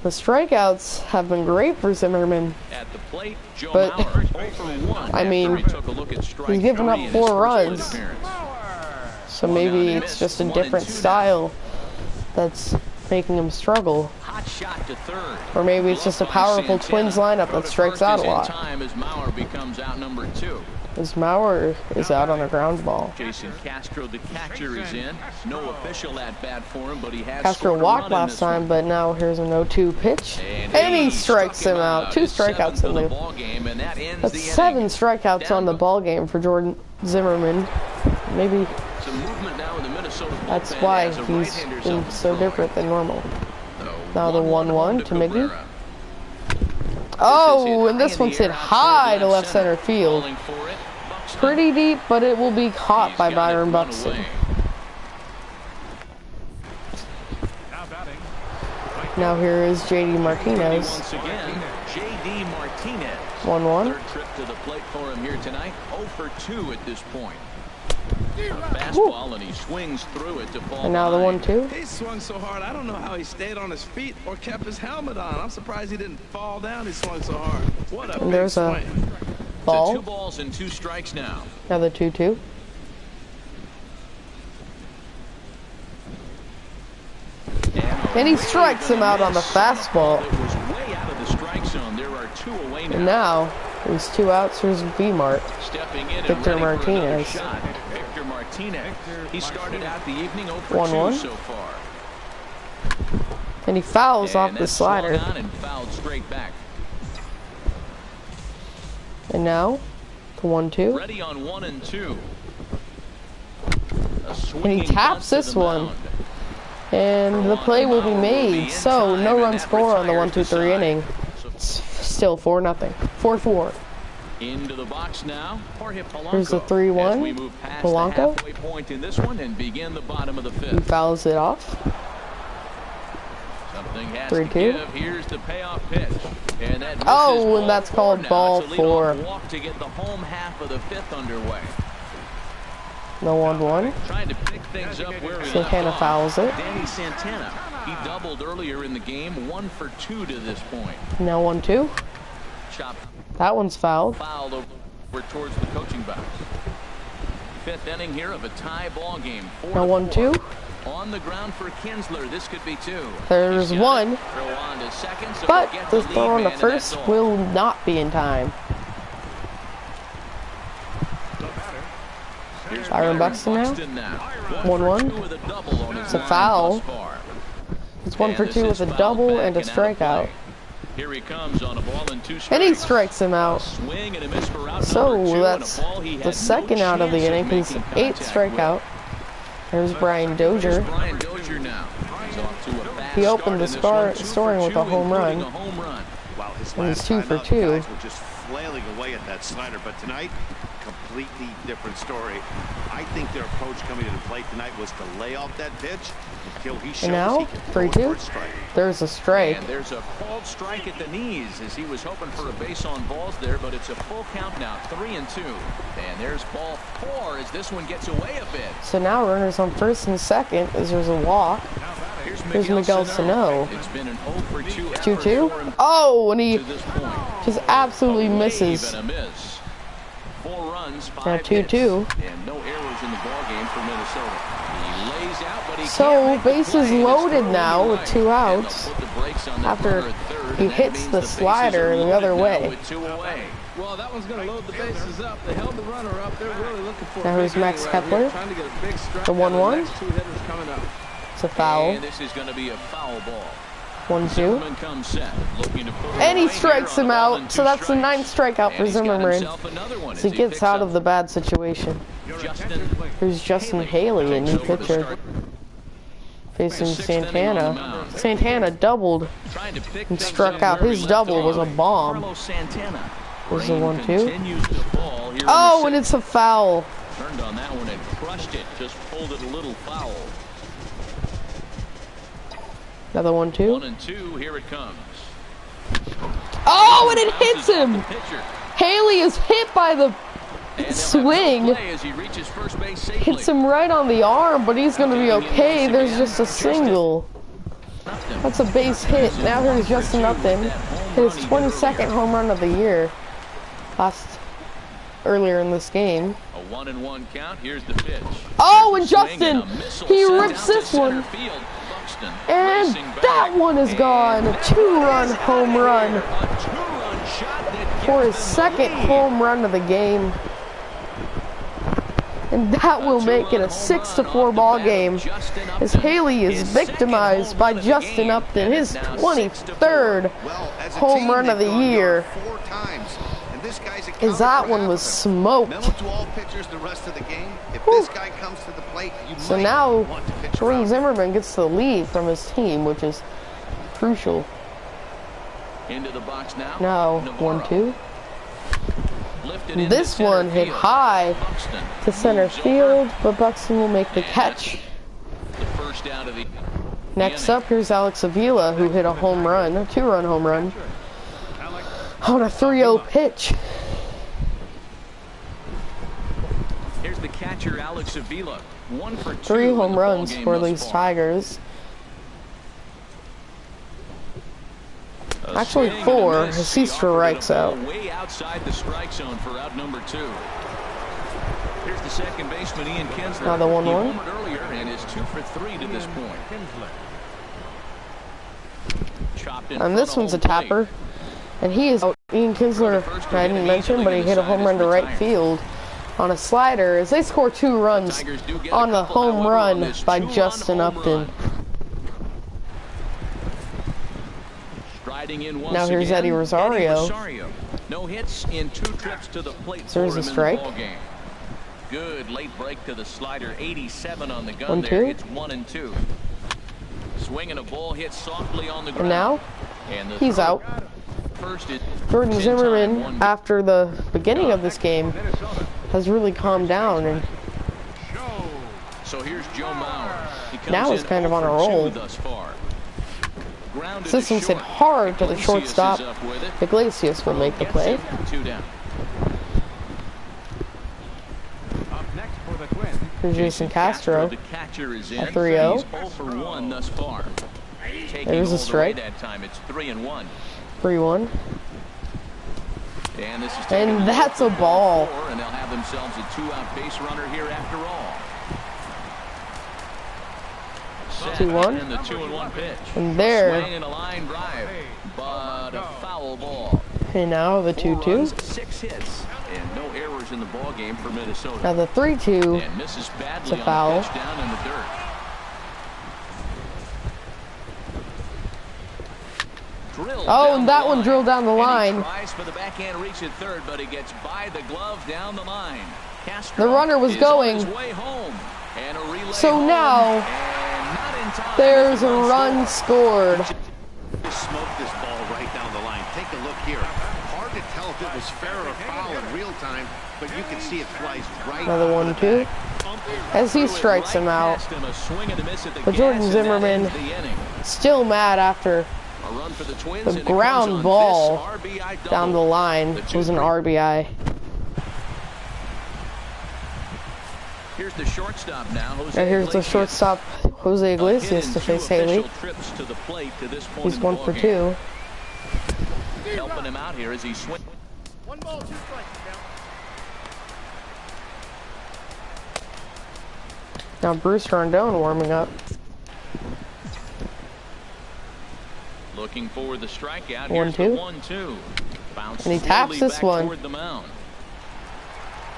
The strikeouts have been great for Zimmerman. At the plate, Joe But, Mauer 0 for 1 I mean, after he took a look at strike he's given up 3 in his 4 first runs. plate appearance. So One maybe down and it's just a missed. 1 and different 2 now. style that's making him struggle. Hot shot to third. Or maybe it's just a powerful Twins lineup that strikes out a lot. Time as Mauer becomes out number 2. As Mauer is out on a ground ball. Jason Castro, the catcher, is in. No official at bat for him, but he has Castro scored a walked run in last this time, one. but now here's a 0-2 pitch. And he strikes struck him out. 2 His strikeouts seventh in of the... ball game, and that ends That's the 7 inning. strikeouts on the ball game for Jordan Zimmerman. Maybe Some movement now in the Minnesota that's bullpen why as a he's right-hander's been up and so throwing. different than normal. The Now the 1-1 to Miggy. Cabrera. Oh, This and is this hit one's high in hit the air high out to toward left center field. Falling for it. Buxton. Pretty deep, but it will be caught He's by got Byron it one Buxton. away. Now batting. Now here is JD Martinez. Once again, J.D. Martinez. 1-1. Third trip to the plate for him here tonight. 0 for 2 at this point. Fastball, and he swings through it to fall And now the behind. 1-2. He swung so hard, I don't know how he stayed on his feet or kept his helmet on. I'm surprised he didn't fall down. He swung so hard. What a And big there's a swing. So 2 ball. balls and 2 strikes now. Another 2-2. And he strikes him out on the fastball. It was way out of the strike zone. There are 2 away now. And now, there's 2 outs. Here's V-Mart. Stepping in and Victor ready for another Martinez. shot. Victor Martinez. He started out the evening 0 for 1-1. 2 so far. And he fouls off And the that's swung slider. on and fouled straight back. And now, the 1-2. Ready on 1 and 2. And he taps this one. And the play will be made. So, no run score on the 1-2-3 inning. It's still 4-0. 4-4. Into the box now. Here's the 3-1. As we move past Polanco. the halfway point in this one and begin the bottom of the He fifth. fouls it off. Something has 3-2. to give. Here's the payoff pitch. And that misses Oh, and that's ball called four now. ball It's a leadoff 4. walk to get the home half of the fifth underway. No 1-1. Trying to pick things up where we Santana left off. fouls it. Danny Santana. He doubled earlier in the game, 1 for 2 to this point. Now 1-2. Chop That one's fouled. fouled over towards the coaching box. Fifth inning here of a tie ball game. Now 1-2. On the ground for Kinsler. This could be 2. There's He's got 1. it. Throw on to second, so But we'll get the the throw on lead the man, and first that's all. will not be in time. Here's Byron Buxton now. 1-1. With a double on his It's a line foul. thus far. It's 1 And for this 2 is with a fouled double back and a out of play. strikeout. Here he comes on a ball and 2 strikes. And he strikes him out. Swing and a miss for out So number 2, that's and a ball he the had second no out of the chance inning. He's making 8 contact strikeout. There's Brian Here's Dozier. Brian Dozier now. He's off to a fast He opened the start in this one, 2 scoring for with a 2, home run. including a home run. Wow, his And he's last 2 time for out, 2. the guys were just flailing away at that slider, but tonight, completely different story. I think their approach coming to the plate tonight was to lay off that pitch until he shows And now, he can throw it 3-2. for a strike. There's a strike. And there's a called strike at the knees as he was hoping for a base on balls there, but it's a full count now, 3-2. And there's ball 4 as this one gets away a bit. So now runners on first and second as there's a walk. Here's Miguel Sano. It's been an 0 for 2 effort 2-2. for him Oh, and he to this point. just absolutely A wave misses. and a miss. 4 runs, 5 Now hits, 2-2. and no errors in the ball game for Minnesota. He lays out, but he So, can't make the bases play, and it's loaded thrown now with right. 2 And they'll outs put the brakes on that after runner at third, he and that hits means the bases slider are the loaded other now way. with 2 away. Well, that one's going to load the bases up. They held the runner up. They're really looking for Now a here's big Max inning right Kepler. here, trying to get a big strike The out of 1-1. next 2 hitters coming up. It's a foul. And this is going to be a foul ball. 1-2. Zimmerman comes set, looking to put it And he away strikes here on him a ball out. and So 2 that's the 9th strikes. strikeout And for he's got Zimmerman. himself another one So as he he gets picks out up of the bad situation. Justin Here's Justin Haley, a new takes over to pitcher, start. facing Sixth inning on the Santana. mound. Santana doubled Trying to pick and things struck up out. where he His left double off. was a bomb. Carlos Santana. There's the Rain 1-2. continues to fall here in Oh, the and it's a foul. turned on that one and crushed it. Just pulled it a little foul. Another 1-2. 1-2. Here it comes. Oh, and it hits Bounces off him. the pitcher. Haley is hit by the And they'll have swing. no play as he reaches first base safely. Hits him right on the arm, but he's going to be okay. There's just a single. Nothing. That's a base hit. Now here's Justin Upton. His 22nd home run of the year. Earlier in this game. A 1-1 count. Here's the pitch. Oh, and Swing Justin, a missile he sent rips out to this center one. field. Buxton And racing back. that one is gone. A 2-run home run A 2-run shot that for gives his them the second lead. home run of the game. And that will make it a 6-4 ball game as Haley is victimized by Justin Upton, his 23rd Well, as a home team, run of they've the gone year. down 4 times, and this guy's As that one was smoked. Remember to all pitchers the rest of the game, if this guy comes to the plate, you So might now want to pitch Jordan around. Zimmerman gets the lead from his team, which is crucial. Into the box now. Now Navarro 1-2. lifted into This center one hit field. high Buxton to center moves over. field, but Buxton will make the And catch. The first out of the Next up, here's Alex Avila, who hit a home run, a 2-run home run, on a 3-0 pitch. Here's the catcher, Alex Avila. 1 for 2 3 in home the runs ballgame for thus these far. Tigers. A Actually swing and a 4, miss. as he He offered it a strikes ball out. way outside the strike zone for out number 2. Here's the second baseman, Ian Kinsler. Now the 1-1. He homered earlier and is 2 for 3 to this point. Chopped in And front this of one's a home plate. tapper. And he is Ian Kinsler, I didn't mention, but he hit a home run to right field on a slider as they score 2 runs Tigers do get a on the couple, home however, on run this by 2-run Justin home Upton. run. Striding in once Now here's again, Eddie Rosario. Rosario. No hits in 2 trips to the plate So there's for a him strike. in the ballgame. Good late break to the slider. 87 on the gun 1-2. there. It's 1-2. Swinging a ball hit softly on the ground. And now And the he's throw out. first. Jordan Zimmerman, after the beginning of this game, has really calmed down, and so here's Joe Mauer. now he's kind of on a roll. Thus far. Systems hit hard to the shortstop. Iglesias will make the play. 2 down. Up next for the Twins. Here's Jason Castro. The catcher is in. A 3-0. He's 0 for 1 thus far. There's a strike. That time it's 3-1. 3-1. And this is And that's a ball. And they'll have themselves a 2-out base runner here after all. 2-1. And the 2-1 pitch. And there. Swing and a line drive, but a foul ball. And now the 2-2. 6 hits and no errors in the ball game for Minnesota. Now the 3-2. And misses badly It's a foul. on the pitch down in the dirt. Oh, and that one drilled down the line. He tries for the backhand reach at third, but he gets by the glove down the line. Castro The runner was is going. on his way home. And a relay So home, now, and not in time. there's a run scored. Just smoked this ball right down the line. Take a look here. Hard to tell if it was fair or foul in real time, but you can see it flies right. Another 1-2. As he strikes him out. But Jordan Zimmerman still mad after the ground ball down the line was an RBI. Here's the shortstop now. And here's the shortstop, Jose Iglesias, to face Haley. He's 1 for 2. Helping him out here as he swings. 1 ball, 2 strikes. Now Bruce Rondon warming up. Looking for the strikeout. 1-2. 1-2. And he taps this one.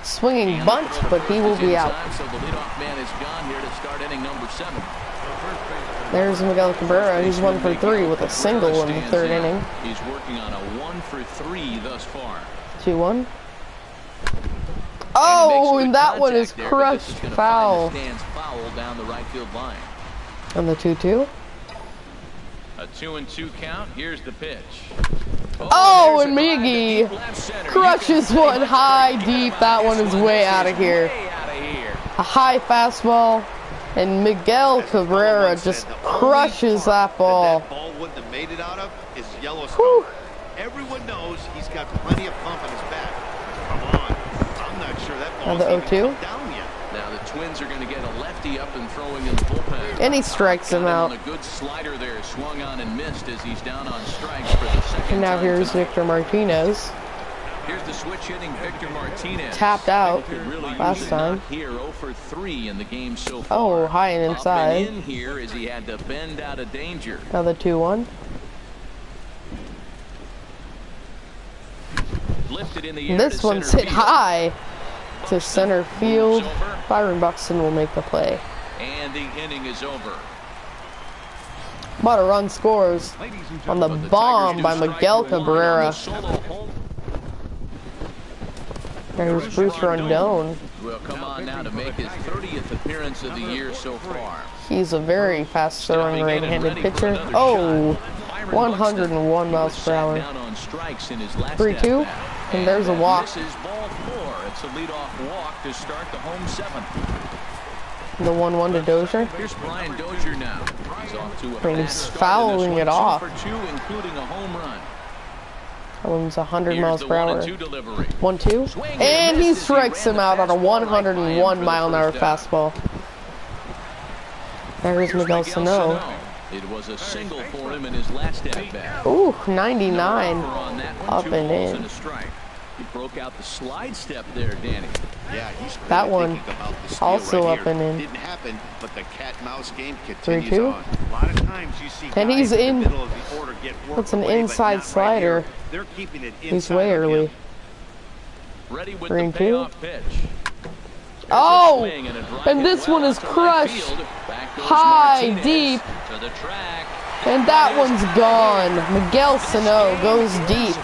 Swinging bunt, but he will be out. So the leadoff man is gone here to start inning number 7. There's Miguel Cabrera. He's 1 for 3 with a single in the 3rd inning. He's working on a 1 for 3 thus far. 2-1. Oh, and that one is crushed foul. Stands foul down the right field line. And the 2-2. A 2-2 count. Here's the pitch. Oh, and Miggy crushes one high, deep. That one is way out of here. A high fastball, and Miguel Cabrera just crushes that ball. That ball wouldn't have made it out of is Yellowstone. Everyone knows he's got plenty of pump in his bat. Come on, I'm not sure that ball's Now the 0-2. down yet. Now the Twins are going to get a lefty up and throwing in the bullpen. And he strikes him out. A good slider there, swung on and missed as he's down on strikes for the second And now time here's tonight. Victor Martinez. Here's the switch hitting Victor Martinez. Tapped out Really last time. Here 0 for 3 in the game so far. Oh, high and Up inside. and in here as he had to bend out of danger. Now the 2-1. Lifted in the air This to one's center hit field. high to center field. Moves over, Byron Buxton will make the play. and the inning is over. But a run scores on the bomb by Miguel Cabrera. There's Bruce Rondon. Will come on now to make his 30th appearance of the year so far. He's a very fast-throwing right-handed pitcher. Oh, 101 miles per hour. 3-2, and there's a walk. This is ball 4. It's a leadoff walk to start the home 7th. The 1-1 to Dozier. Here's Brian Dozier now. He's off to a And fast he's start in fouling this it one, off. 2 for 2, including a home run. That one's 100 Here's miles the per hour. 1-2 delivery. 1-2, and he strikes him out on a 101 mile an hour fastball. There's Miguel Sano. It was a single for him in his last at bat. Ooh, 99, up and in. He broke out the slide step there, Danny. Yeah, he's That really one thinking about the steal also right up here. and in. Didn't happen, but the cat-mouse game continues 3-2. on. A lot of times you see And guys he's in in. the middle of the order get worked That's an away, but inside not right slider. here. They're keeping it He's inside way of him. early. Ready with 3-2. the payoff pitch. Oh, and this one is crushed high, deep, To the track. and that one's gone. Miguel Sano goes deep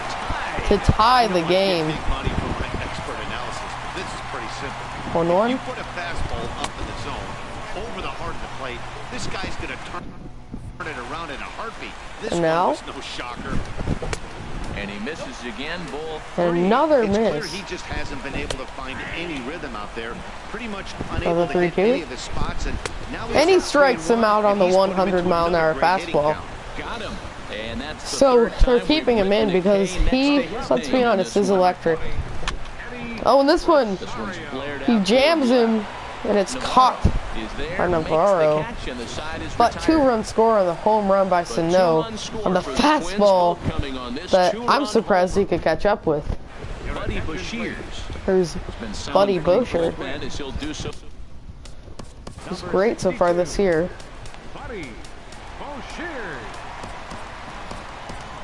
to tie the game. Big money for my expert analysis. This is pretty simple. 1-1. You put a fastball up in the zone, over the heart of the plate, this guy's going to turn it around in a heartbeat. This And now? one was no shocker. And he misses again, ball And 3. another It's clear miss. he just hasn't been able to find any rhythm out there. Pretty much Another unable to hit 3-2. any of his spots. And he strikes him out on the 100-mile-an-hour fastball. Got him. And that's the So third they're time keeping we've him in written a because K next he, to his let's be name in honest, this is one. electric. Oh, and this one, This one's flared he out. jams him, and it's caught Is there, by makes the Navarro. catch, and the side is But retired. 2-run score on the home run by But Sano 2-run score on the for the Twins, fastball both coming on this that 2-run I'm surprised he homer. could catch up with. Buddy Bashir There's been sound Buddy from the Bosher. bullpen as he'll do so. He's great so far this year. Buddy Bosher.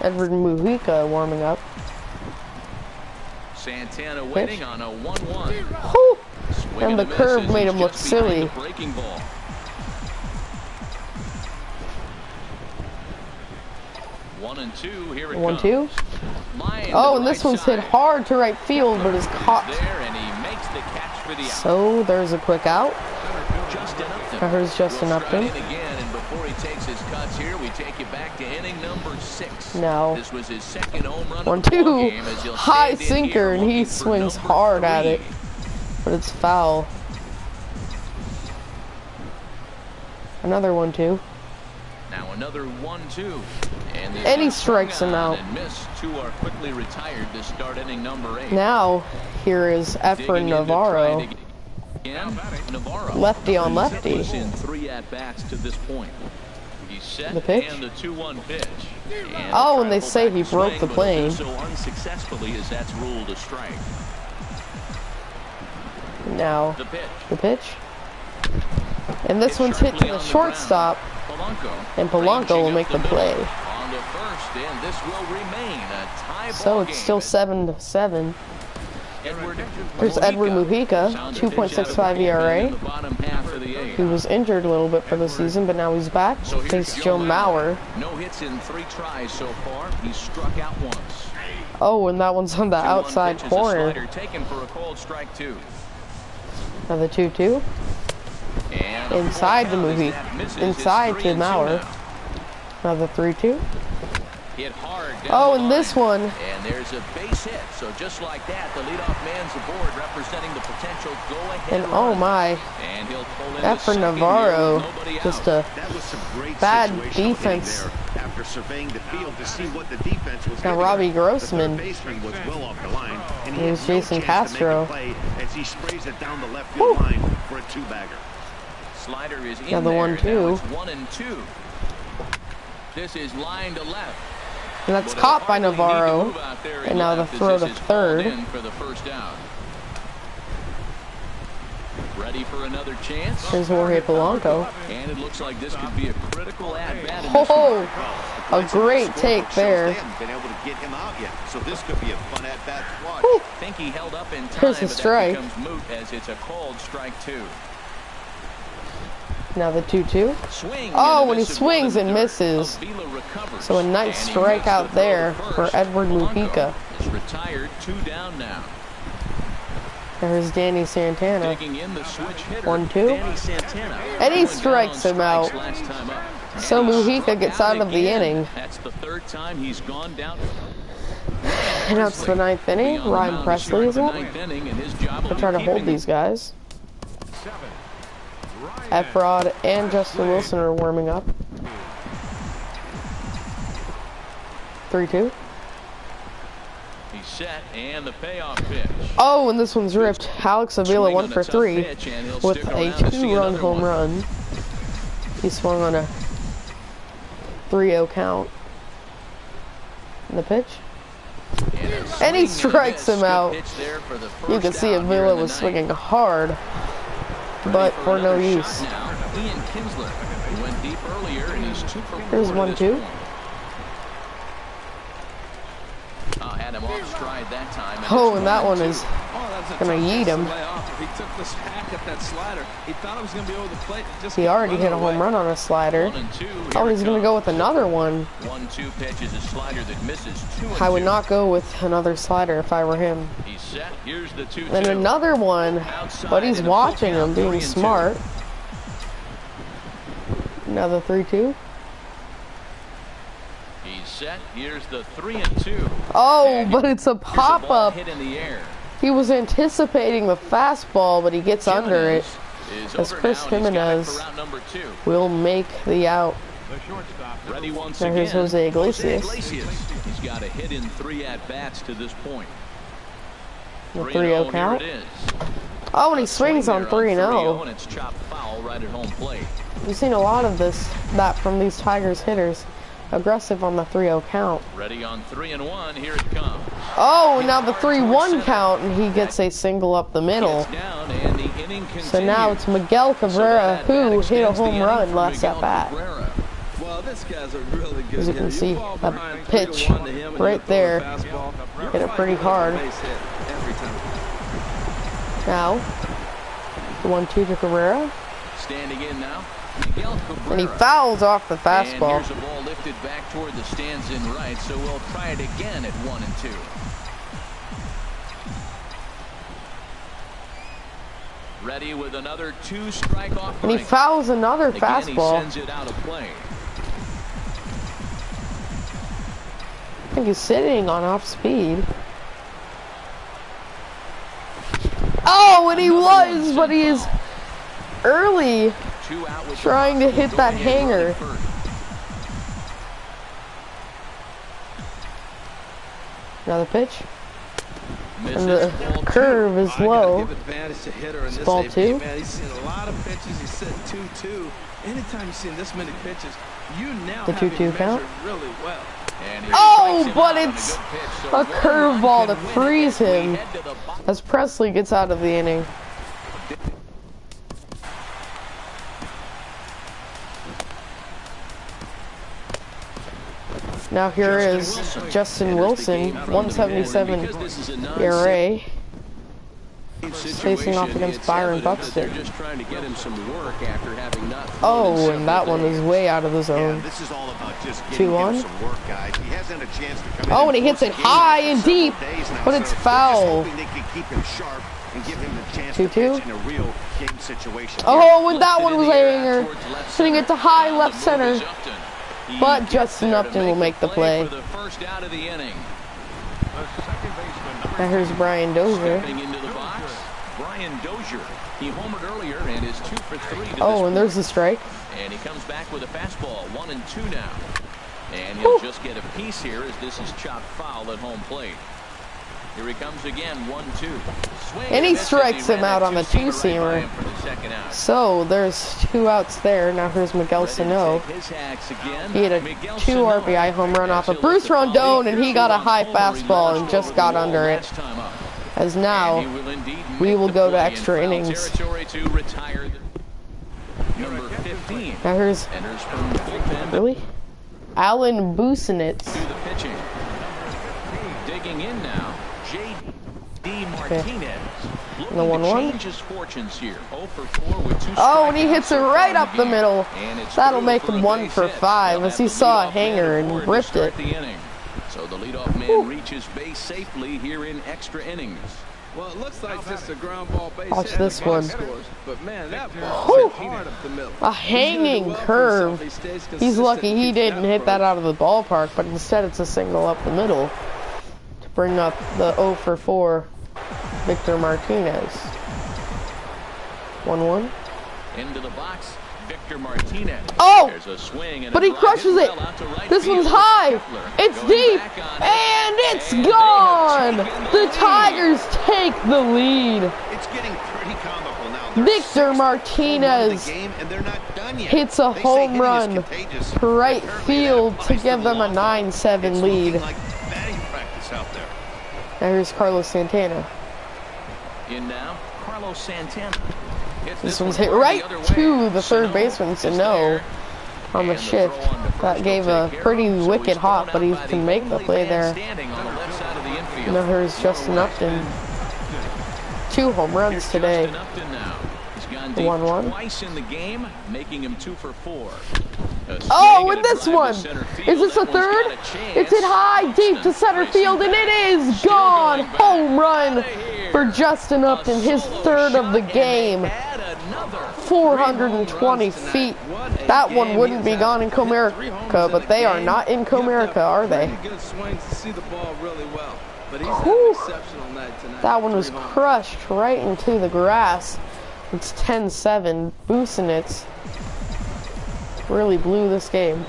Edward Mujica warming up. Santana waiting on a 1-1. Whew. Swing And the a miss curve as made he's him look just behind silly. the breaking ball. One and two, here it 1-2. comes. Line to Oh, the and this right one's hit side. hard to right field, but is caught. There, and he makes the catch for the out. So there's a quick out. Justin Upton. Here's Justin Will stride Upton. in again, and before he takes his cuts here, we take you back to inning number 6. No. This was his second home run of the 1-2. ballgame as he'll High stand in sinker, here and he looking for swings number hard at 3. it. But it's foul. Another 1-2. Now another 1-2. And he strikes him out. And missed. 2 are quickly retired to start inning number 8. Now, here is Efren Navarro. Navarro. Lefty on He's lefty. hit this in 3 at-bats to this point. He's set The pitch? and the 2-1 pitch. And Oh, and they travel say back he to broke swing, the but plane. he'll do so unsuccessfully as that's ruled a strike. Now, The pitch. the pitch. And this one's hit to the shortstop, Polanco. and Polanco will make the play. On to first, and this will remain a tie So ball it's game. still 7-7. Edward There's Edward Mujica, Sound a pitch out of the 2.65 bullpen ERA. in the bottom half of the eighth. He was injured a little bit for the season, but now he's back. So here's Thanks Joe Mauer. No hits in 3 tries so far. He's struck out once. Oh, and that one's on the 2-1 outside pitch is a corner. slider taken for a called strike 2. Another 2-2. And Inside the movie. movie. Inside to Mauer. Another 3-2. Hit hard down Oh, the and this line. one. And there's a base hit. So just like that, the leadoff man's aboard, representing the potential go-ahead And oh run. my, And he'll pull in that the for second Navarro. here with nobody Just out. a That was some great bad situational hitting defense. there after surveying the field to see what the defense was Now giving Robbie her. Grossman. The third baseman was well off the line, and he Here's had no Jason chance to make Castro. a play as he sprays it down the left field line for a 2-bagger. Slider is in Now the there. 1-2. Now it's 1-2. This is line to left. And that's But caught by he'll hardly need to Navarro. move out there And now the left as throw this to is third. hauled in for the first out. Ready for another chance. Here's Jorge Polanco. And it looks like this could be a critical at-bat in this one. Oh, a great take there. They haven't been able to get him out yet, so this could be a fun at-bat to watch. Whew. I think he held up in time, Here's a but strike. that becomes moot as it's a called strike 2. Now the 2-2. Swing Oh, and a when he miss at swings 1 and and third. misses. Avila recovers. So a nice And he makes strikeout the throw there to for first. Edward Polanco Mujica. is retired, 2 down now. There's Danny Santana. Taking in the switch hitter, 1-2. Danny Santana. And he Going down strikes on him out. strikes last time up. So And he Mujica struck gets out of the again. inning. That's the 3rd time he's gone down. And that's the 9th inning. Ryan Presley is up. They'll They're trying to hold these guys. 7. Efrod and Justin Wilson are warming up. 3-2. He's set, and the payoff pitch. Oh, and this one's ripped. Alex Avila Swing 1 on a for tough 3 pitch, and he'll with stick a around to see 2-run another home one. run. He swung on a 3-0 count. And the pitch. And he strikes him out. You can see Avila was swinging hard, but for no use. Ian Kinsler, who went deep earlier, and he's 2 for 4 Here's to 1-2. this point. Had him off stride that time. Oh, it's and that one 1-2. is Oh, that's a gonna tough yeet pitch to him. lay off. If he took this hack at that slider, he thought it was going to be over the plate. Just He kept already running hit a away. home run on a slider. 1-2. Oh, Here he's it gonna go with comes. another one. 1-2 pitch is a slider that misses 2-2. I would not go with another slider if I were him. He's set. Here's the 2-2. And another one, Outside but he's in a full watching him, count, being 3-2. smart. Another 3-2. He's set. Here's the 3-2. Oh, but it's a pop-up. Hit in the air. He was anticipating the fastball, but he gets under it. As Chris Jimenez will make the out. The shortstop. Ready once Now here's again. Jose Iglesias. He's got a hit in 3 at-bats to this point. The 3-0, 3-0 count. here it is. Oh, and he swings on 3-0. And it's chopped foul right at home plate. We've seen a lot of that from these Tigers hitters. Aggressive on the 3-0 count. Ready on 3-1. Here it comes. Oh, now the 3-1 count, and he gets a single up the middle. Down, and the inning So now it's Miguel Cabrera who hit a home run last at bat. Well, this guy's a really good As you can hitter. see, fall that behind pitch 3-1 to him and right he'll throw a there fastball. hit it pretty hard. Base hit every time. Now, the 1-2 to Cabrera, standing in now. Miguel Cabrera. and he fouls off the And fastball. here's a ball lifted back toward the stands in right, so we'll try it again at 1-2. Ready with another 2-strike off. And he fouls another Again, fastball. he sends it out of play. I think he's sitting on off speed. Oh, and he was, but he is early 2 out with trying to hit that hanger. Another pitch. And the curve is low. Give advantage to hitter in this Ball AV, 2. man. He's seen a lot of pitches. He's sitting 2-2. Anytime you've seen this many pitches, you now The have him 2-2 count. measured really well. And he Oh, strikes him but out on it's good pitch, so a 1-1 curveball to can win freeze it. We him head to the bottom. as Presley gets out of the inning. Now here is Justin Wilson, 177 ERA, facing off against Byron Buxton. They're just trying to get him some work after having not thrown Oh, in and that one is way out of the Yeah, zone. this is all about just getting 2-1. him some work, guys. He hasn't had a chance to come in Oh, and he hits it force a game high for and several deep, days now, but so it's they're just foul. hoping they can keep him sharp and give him the chance 2-2. to pitch in a real game situation. Oh, and that one was a hanger, sending it to high left center. But Justin Upton will make the play. For the first out of the inning. The second baseman, Now here's Brian Dozier. Stepping into the box, Brian Dozier. He homered earlier and is 2 for 3 to Oh, this and there's the strike. And he comes back with a fastball, 1-2 now. And he'll just get a piece here as this is chopped foul at home plate. Here he comes again, 1-2. And he strikes him out on the two-seamer. So there's 2 outs there. Now here's Miguel Sano. He hit a 2 RBI home run off of Bruce Rondon, and he got a high fastball and just got under it. As now, we will go to extra innings. Number 15 Now here's, enters from the bullpen really? Alan Busenitz. to the pitching. Digging in now, J.D. Martinez. Looking The to 1-1. change his fortunes here. 0 for 4 with 2 Oh, and he strikeouts hits it so far right in up the game. middle. And it's That'll through make for him a 1 base for hit. 5 They'll as have he the saw a leadoff hanger man and aboard to ripped start it. the inning. So the leadoff man reaches base safely here in extra innings. Well, it looks like just a ground ball base Watch hit. this The box one. scores. But man, that Whew. ball hit hard up the middle. A hanging curve. He's lucky he didn't hit that out of the ballpark, but instead it's a single up the middle to bring up the 0 for 4 Victor Martinez. 1-1. Into the box, Victor Martinez. Oh! There's a swing and But a he drive crushes hit it. well out to right This one's field. high. Kepler It's going deep. back on it. And it's And they have gone. taken The lead. Tigers take the lead. It's getting pretty comical now. They're Victor 6th home run of Martinez the game, and they're not done yet. hits a They say home hitting is run contagious. to right Apparently field that to applies give the them a long ball. 9-7 It's lead. looking like batting practice out there. Now here's Carlos Santana. In now, Carlos Santana. Hits This one one's hit hard right the other to way. the third Sano baseman, is Sano, there. on the And shift. throw on to first That will gave take a care pretty of, so wicked he's hop, thrown but he out by can the make the only play man there. standing on the left side of the infield. Now here's Justin Norway. Upton. 2 home runs Here's today. Justin Upton now. He's gone deep 1-1. twice in the game, making him 2 for 4. Oh, and this one! Is this a third? It's hit high, deep to center field, and it is gone! Home run for Justin Upton, his 3rd of the game. another. 420 feet. That one wouldn't be gone in Comerica, but they are not in Comerica, are they? Good swings to see the ball really well, but he's Whew. had an exceptional night tonight. That one was 3 homers. crushed right into the grass. It's 10-7. Busenitz really blew this game.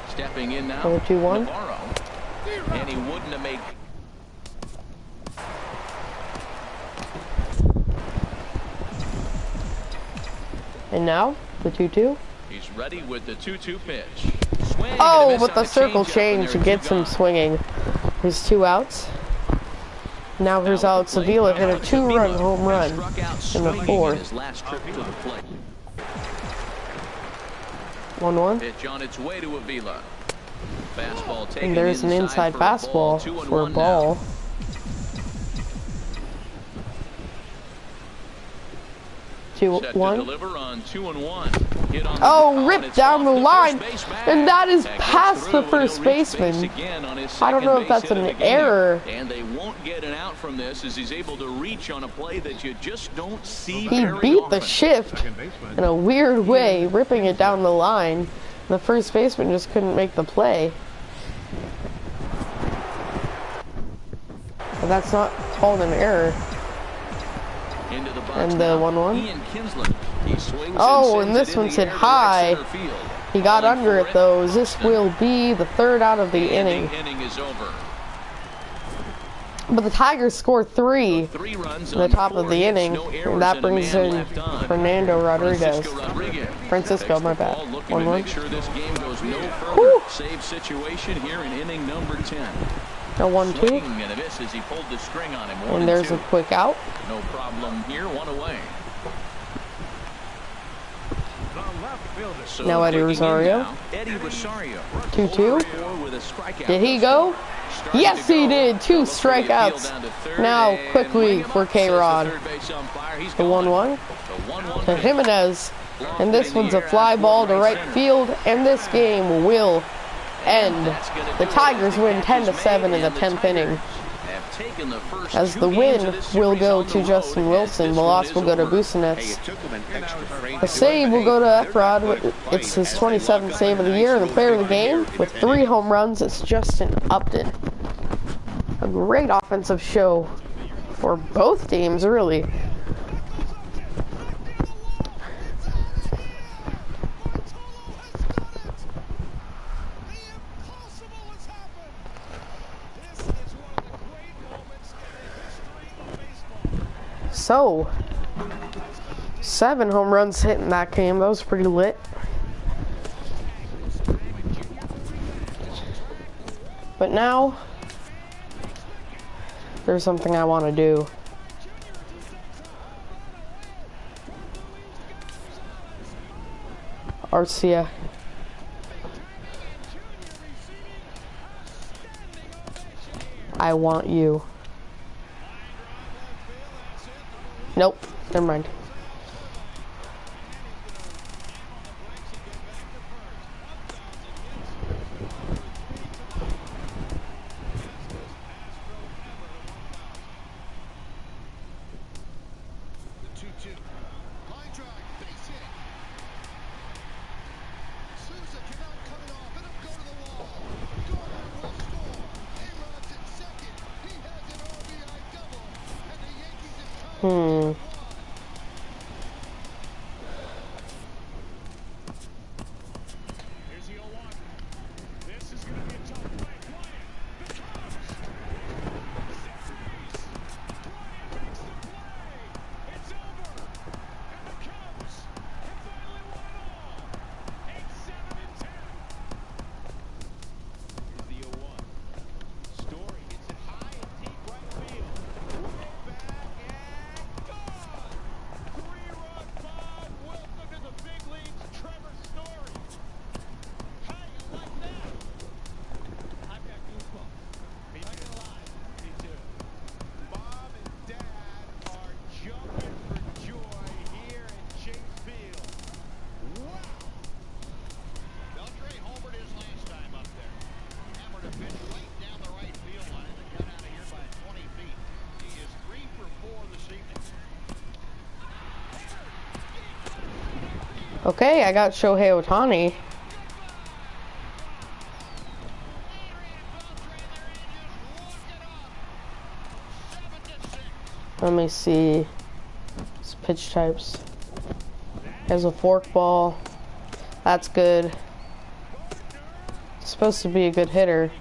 Stepping in now, For the 2-1. Navarro. And he wouldn't have made. And now, the 2-2. He's ready with the 2-2 pitch. Swing and a Oh, miss but on the the circle changeup, and change there are gets two him gone. swinging. There's 2 outs. Now here's Now at Alex the plate, Avila hit a Alex 2-run Avila, home who run struck out in the swinging in 4th. his last trip to the plate. 1-1. Pitch on its way to Avila. Fastball taken And there's an inside for a ball. fastball 2-1 for a now. ball. Set to 2-1. deliver on 2-1. Hit on the Oh, ground, ripped it's down off the line. first base bag. And that is That gets past through, the and first he'll reach base baseman. again on his I don't know second if that's base hit an of the game. error. And they won't get an out from this as he's able to reach on a play that you just don't see He very beat often. the shift Second baseman. in a weird way, ripping it down the line. The first baseman just couldn't make the play. But that's not called an error. Into the box And the now, 1-1. Ian Kinsler. He swings Oh, and and sends this it in one's the hit air to high. right center field. He got Calling under for it though. This will be the 3rd out of the And inning. the inning is over. But the Tigers score 3 3 runs in the on top 4 of the hits, inning. no errors, And that and a brings man in left on. Fernando Rodriguez. Francisco, Francisco, my takes the bad. ball, looking to 1-1. make sure this game goes no further. Whew. Save situation here in inning number 10. A 1-2. Swing and a miss as he pulled the string on him. 1 And there's 2. a quick out. No problem here. 1 away. The left fielder. So Now Eddie digging in Rosario. now, Eddie Rosario. 2-2. 4 with a strikeout. Did he go? Starting Yes, to he go. did. 2 Looks for the appeal strikeouts. down to third, Now, and quickly ring him for up, says the K-Rod. third base umpire. He's The gone. 1-1 The 1-1 to pitch. Jimenez. And this one's a fly ball to right field. And this game will end. The Tigers win 10-7 in the 10th inning. As the win will go to Justin Wilson, the loss will go to Busenitz. The save will go to Efrod. It's his 27th save of the year. The player of the game with 3 home runs is Justin Upton. A great offensive show for both teams, really. So, 7 home runs hit in that game. That was pretty lit. But now, there's something I want to do. Arcia. I want you. Nope, never mind. Okay, I got Shohei Ohtani. Let me see his pitch types. Has a forkball. That's good. Supposed to be a good hitter.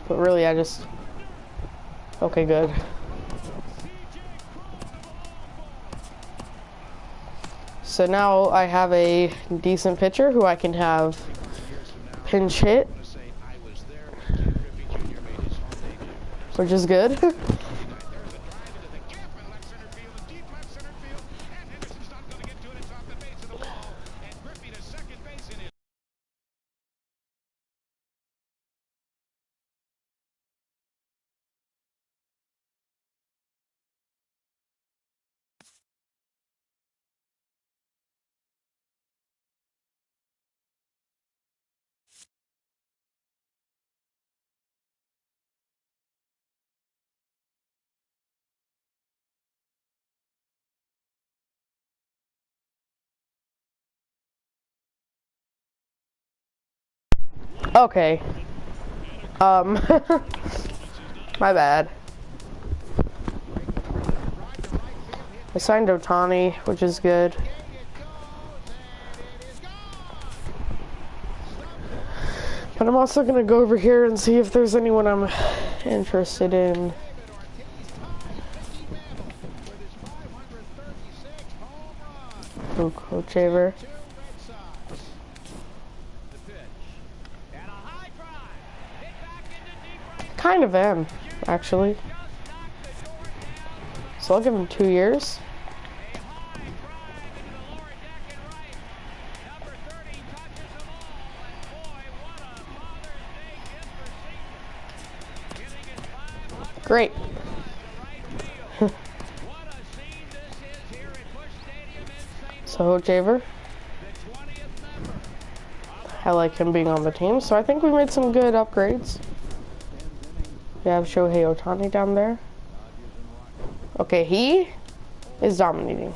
But really, I just... Okay, good. So now I have a decent pitcher who I can have pinch hit, which is good. Okay. My bad. I signed Ohtani, which is good. But I'm also gonna go over here and see if there's anyone I'm interested in. Coach Shaver. Kind of am, actually. So I'll give him 2 years. Great. So Javer. I like him being on the team, so I think we made some good upgrades. We have Shohei Ohtani down there. Okay, he is dominating.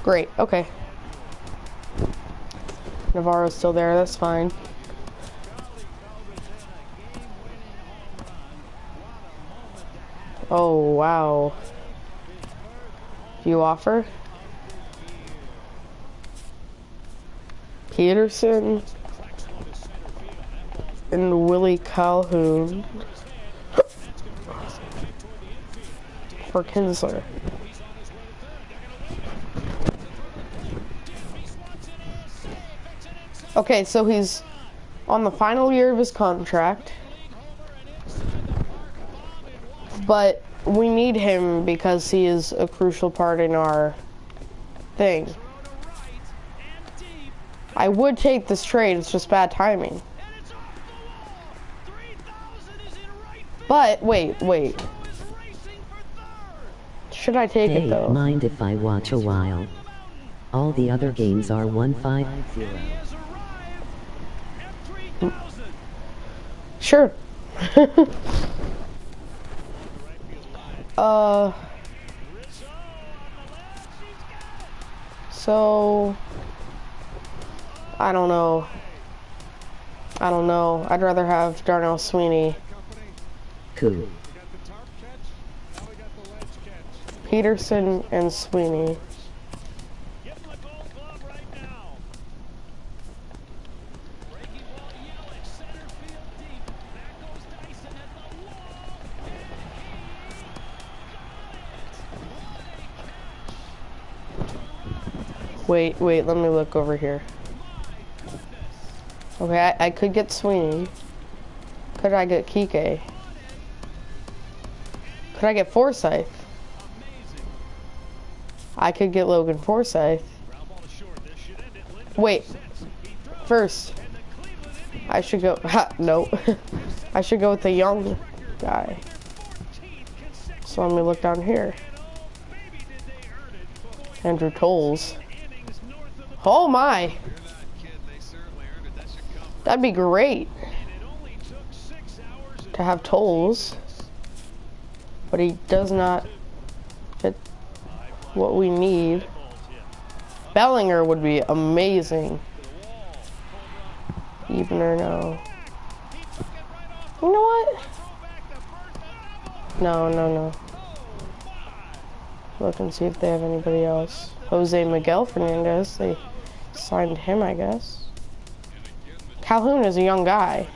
Great, okay. Navarro's still there, that's fine. Oh, wow. Do you offer? Peterson and Willie Calhoun for Kinsler. Okay, so he's on the final year of his contract, but we need him because he is a crucial part in our thing. I would take this trade, it's just bad timing. But, wait. Should I take it though? Mind if I watch a while? All the other games are 150. Sure. So I don't know. I'd rather have Darnell Sweeney. Cool. Peterson and Sweeney. Wait, let me look over here. Okay, I could get Sweeney. Could I get Kike? Could I get Forsyth? I could get Logan Forsyth. Wait. First, I should go... no. I should go with the young guy. So let me look down here. Andrew Tolles. Oh my! That'd be great to have Tolles, but he does not fit what we need. Bellinger would be amazing. Even or no. You know what? No. Look and see if they have anybody else. Jose Miguel Fernandez, they signed him, I guess. Calhoun is a young guy.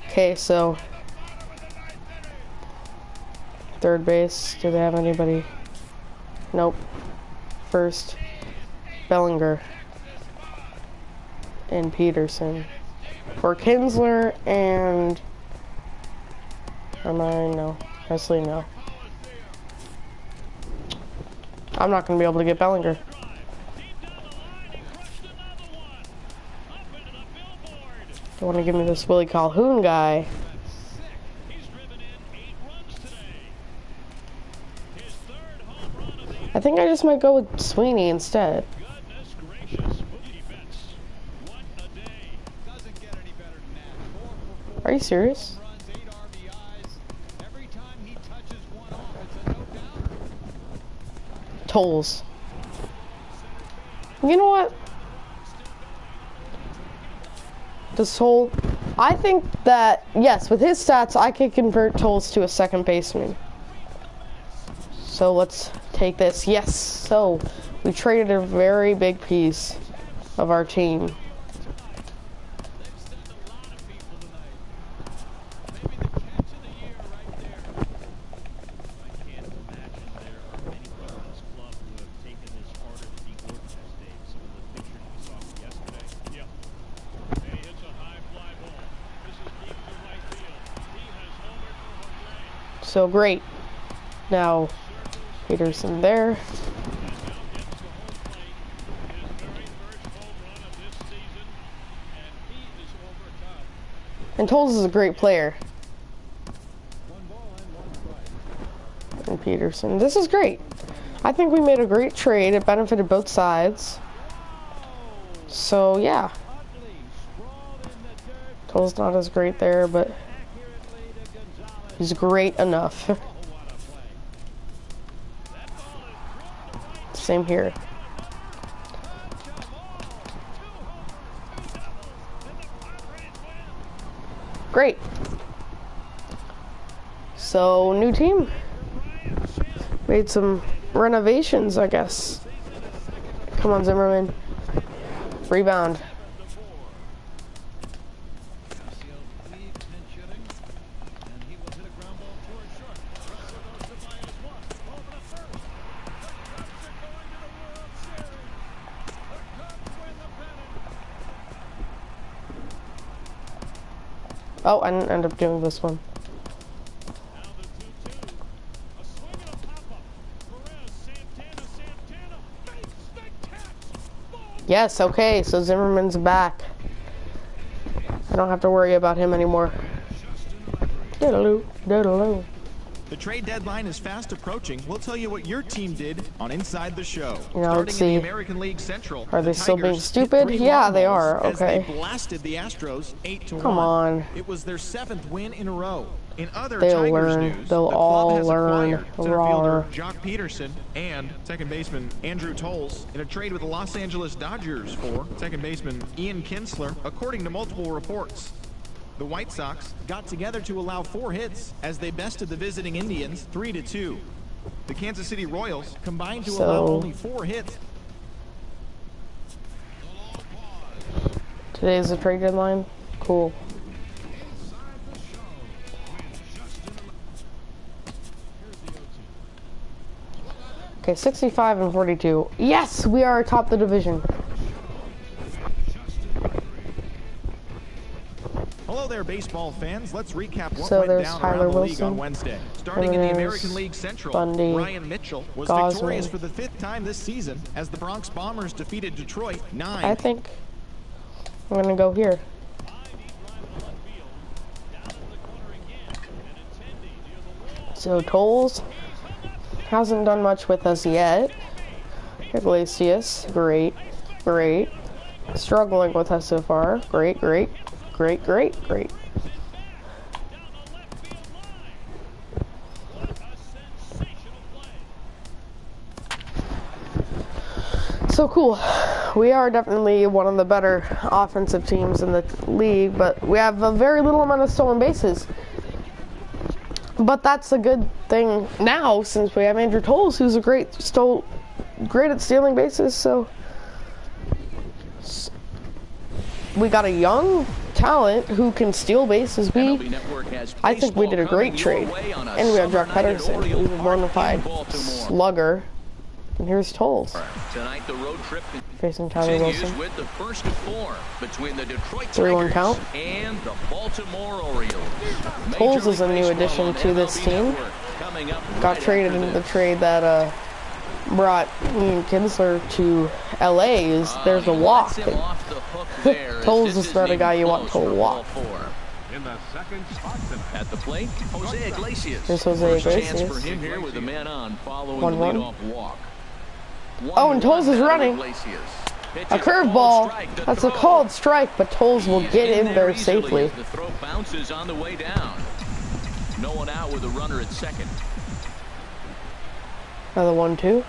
Okay, so third base, do they have anybody? Nope. First, Bellinger and Peterson. For Kinsler and no. Presley, no. I'm not going to be able to get Bellinger. They want to give me this Willie Calhoun guy. I think I just might go with Sweeney instead. Are you serious? Tolles. You know what? I think that, yes, with his stats, I could convert Tolles to a second baseman. So let's take this. Yes, so we traded a very big piece of our team. So great. Now, Peterson there. And Tolles is a great player. And Peterson. This is great. I think we made a great trade. It benefited both sides. So, yeah. Tolles not as great there, but he's great enough. Same here. Great. So, new team. Made some renovations, I guess. Come on, Zimmerman. Rebound. Oh, I didn't end up doing this one. Yes, okay, so Zimmerman's back. I don't have to worry about him anymore. Doodaloo, doodaloo. The trade deadline is fast approaching. We'll tell you what your team did on Inside the Show. Now, let's see. In the American League Central, Are they still being stupid? Yeah, they are. Okay. As they blasted the Astros 8-1. Come on. It was their 7th win in a row. In other They'll Tigers learn. news, They'll the all club has learn. acquired center fielder Jock Peterson and second baseman Andrew Tolles in a trade with the Los Angeles Dodgers for second baseman Ian Kinsler, according to multiple reports. The White Sox got together to allow 4 hits as they bested the visiting Indians 3-2. The Kansas City Royals combined to allow only 4 hits. Today's the trade deadline. Cool. Okay, 65 and 42. Yes, we are atop the division. Hello there, baseball fans. Let's recap what So went there's down Tyler around the league Wilson, on Wednesday. Starting in the American League Central, Bundy, Ryan Mitchell was Gosman. victorious for the 5th time this season as the Bronx Bombers defeated Detroit 9. I think I'm gonna go here. So Tolles, Hasn't done much with us yet. Iglesias, great. Struggling with us so far. Great. So cool. We are definitely one of the better offensive teams in the league, but we have a very little amount of stolen bases. But that's a good thing now, since we have Andrew Toles, who's a great at stealing bases. So we got a young talent who can steal bases. I think we did a great trade, and we have Jock Pedersen, who's a bona fide slugger. And here's Toles. Tonight the road trip Facing Tyler Wilson. with the first of 4 between the Detroit 3-1 Tigers count. and the Baltimore Orioles. Toles is a new addition to this team. Got traded in the trade that brought Ian Kinsler to LA. There's a walk. Toles is not a guy you want to walk. In the second spot tonight. At the plate, Jose Iglesias. There's Jose First Iglesias. chance for him here with a man on following 1-1. the leadoff walk. Oh, and Toles is running. A curveball. That's a called strike, but Toles will get in there safely. The throw bounces on the way down. No one out with a runner at second. Another 1-2.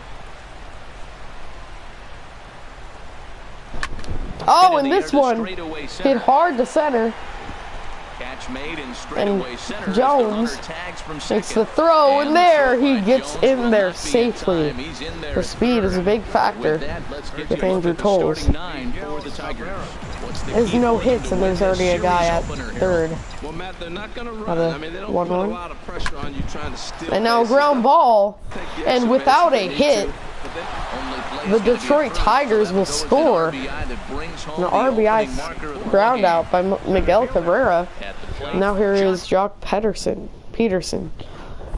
Oh, and this one hit hard to center. Catch made in And straightaway center. Jones makes the throw, and there he gets in there safely. The speed is a big factor with Andrew Toles. There's no hits, and there's already a guy at third. Well, Matt, they're not going to run. I mean, they don't put a lot of pressure on you trying to steal. And now ground ball, and without a hit, the Detroit Tigers will score. An RBI ground out by Miguel Cabrera. Now here is Jock Peterson,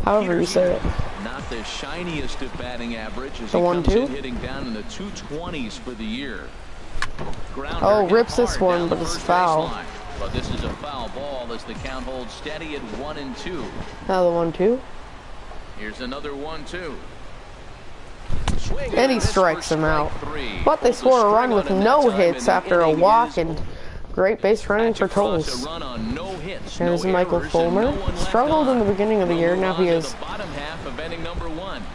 however you say it. Not the shiniest of batting average as The he comes 1-2. in hitting down in the 220s for the year. Grounder Oh, hit rips this hard one, down but the it's first foul. baseline. But this is a foul ball as the count holds steady at 1-2. Now the 1-2. Here's another 1-2. And he strikes him out. But they score a run with no hits after a walk and great base running for Toles. There's Michael Fulmer. Struggled in the beginning of the year. Now he is,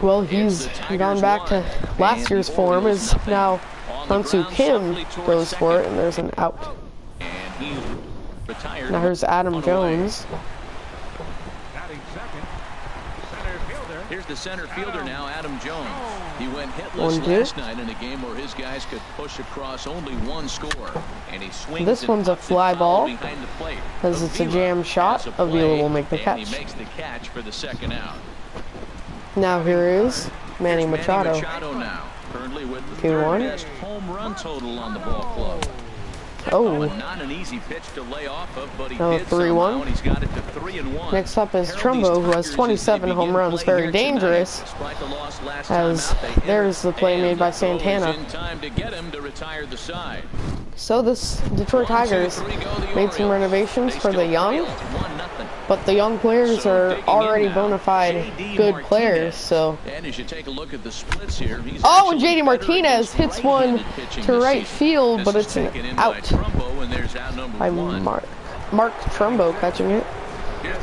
well, he's gone back to last year's form. Is now Hyun-Soo Kim goes for it, and there's an out. Now here's Adam Jones. Batting second, center fielder. Here's the center fielder now, Adam Jones. He went hitless 1-2. last night in a game where his guys could push across only one score. And he swings This one's a fly ball, behind the plate. as it's a jam shot. Avila will make the And he catch. makes the catch for the second out. Now here is Manny Machado. Now, currently with the 2-1. third best home run total on the ball club. Oh, Not an easy pitch to lay off of, but he now did 3-1. somehow, and he's got it to 3-1. Next up is Trumbo, who has 27 home runs. Very dangerous, as there's the play made by Santana. So this Detroit Tigers made some renovations for the young, but the young players are already bona fide good players, so. Oh, and JD Martinez hits one to right field, but it's an out by Mark Trumbo catching it.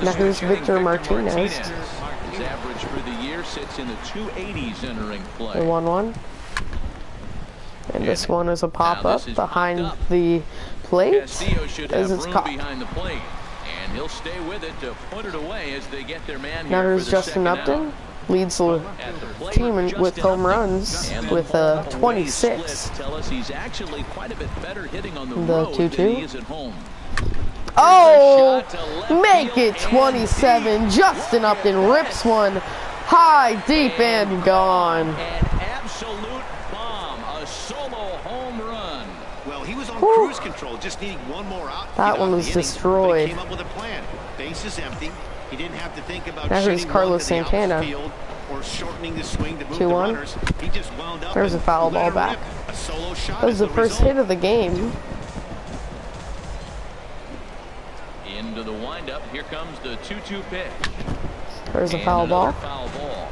Now here's Victor Martinez. His average for the year sits in the 280s entering The play. 1-1. And this one is a pop-up behind the plate, Castillo should as have it's room caught. behind the plate, and he'll stay with it to put it away as they get their man Now here here's for the Justin second Upton, out. leads the At the plate, team with Justin home Upton. runs And the with ball away 26. splits tell us he's actually quite a bit better hitting on the The road 2-2. than he is at home. Oh, make it 27. Justin Upton rips one high, deep, and gone. An absolute bomb, a solo home run. Well, he was on Whew. cruise control, just needing one more out. to That get one out was the inning, destroyed. but he came up with a plan. Base is empty. He didn't have to think about Now here's shitting Carlos one to the Santana. outfield or shortening the swing to move 2-1. the runners. He just wound up There's a and foul let ball her back. rip. A solo shot That was is the first result. hit of the game. Into the windup, here comes the 2-2 pitch. There's a And foul another ball. Foul ball.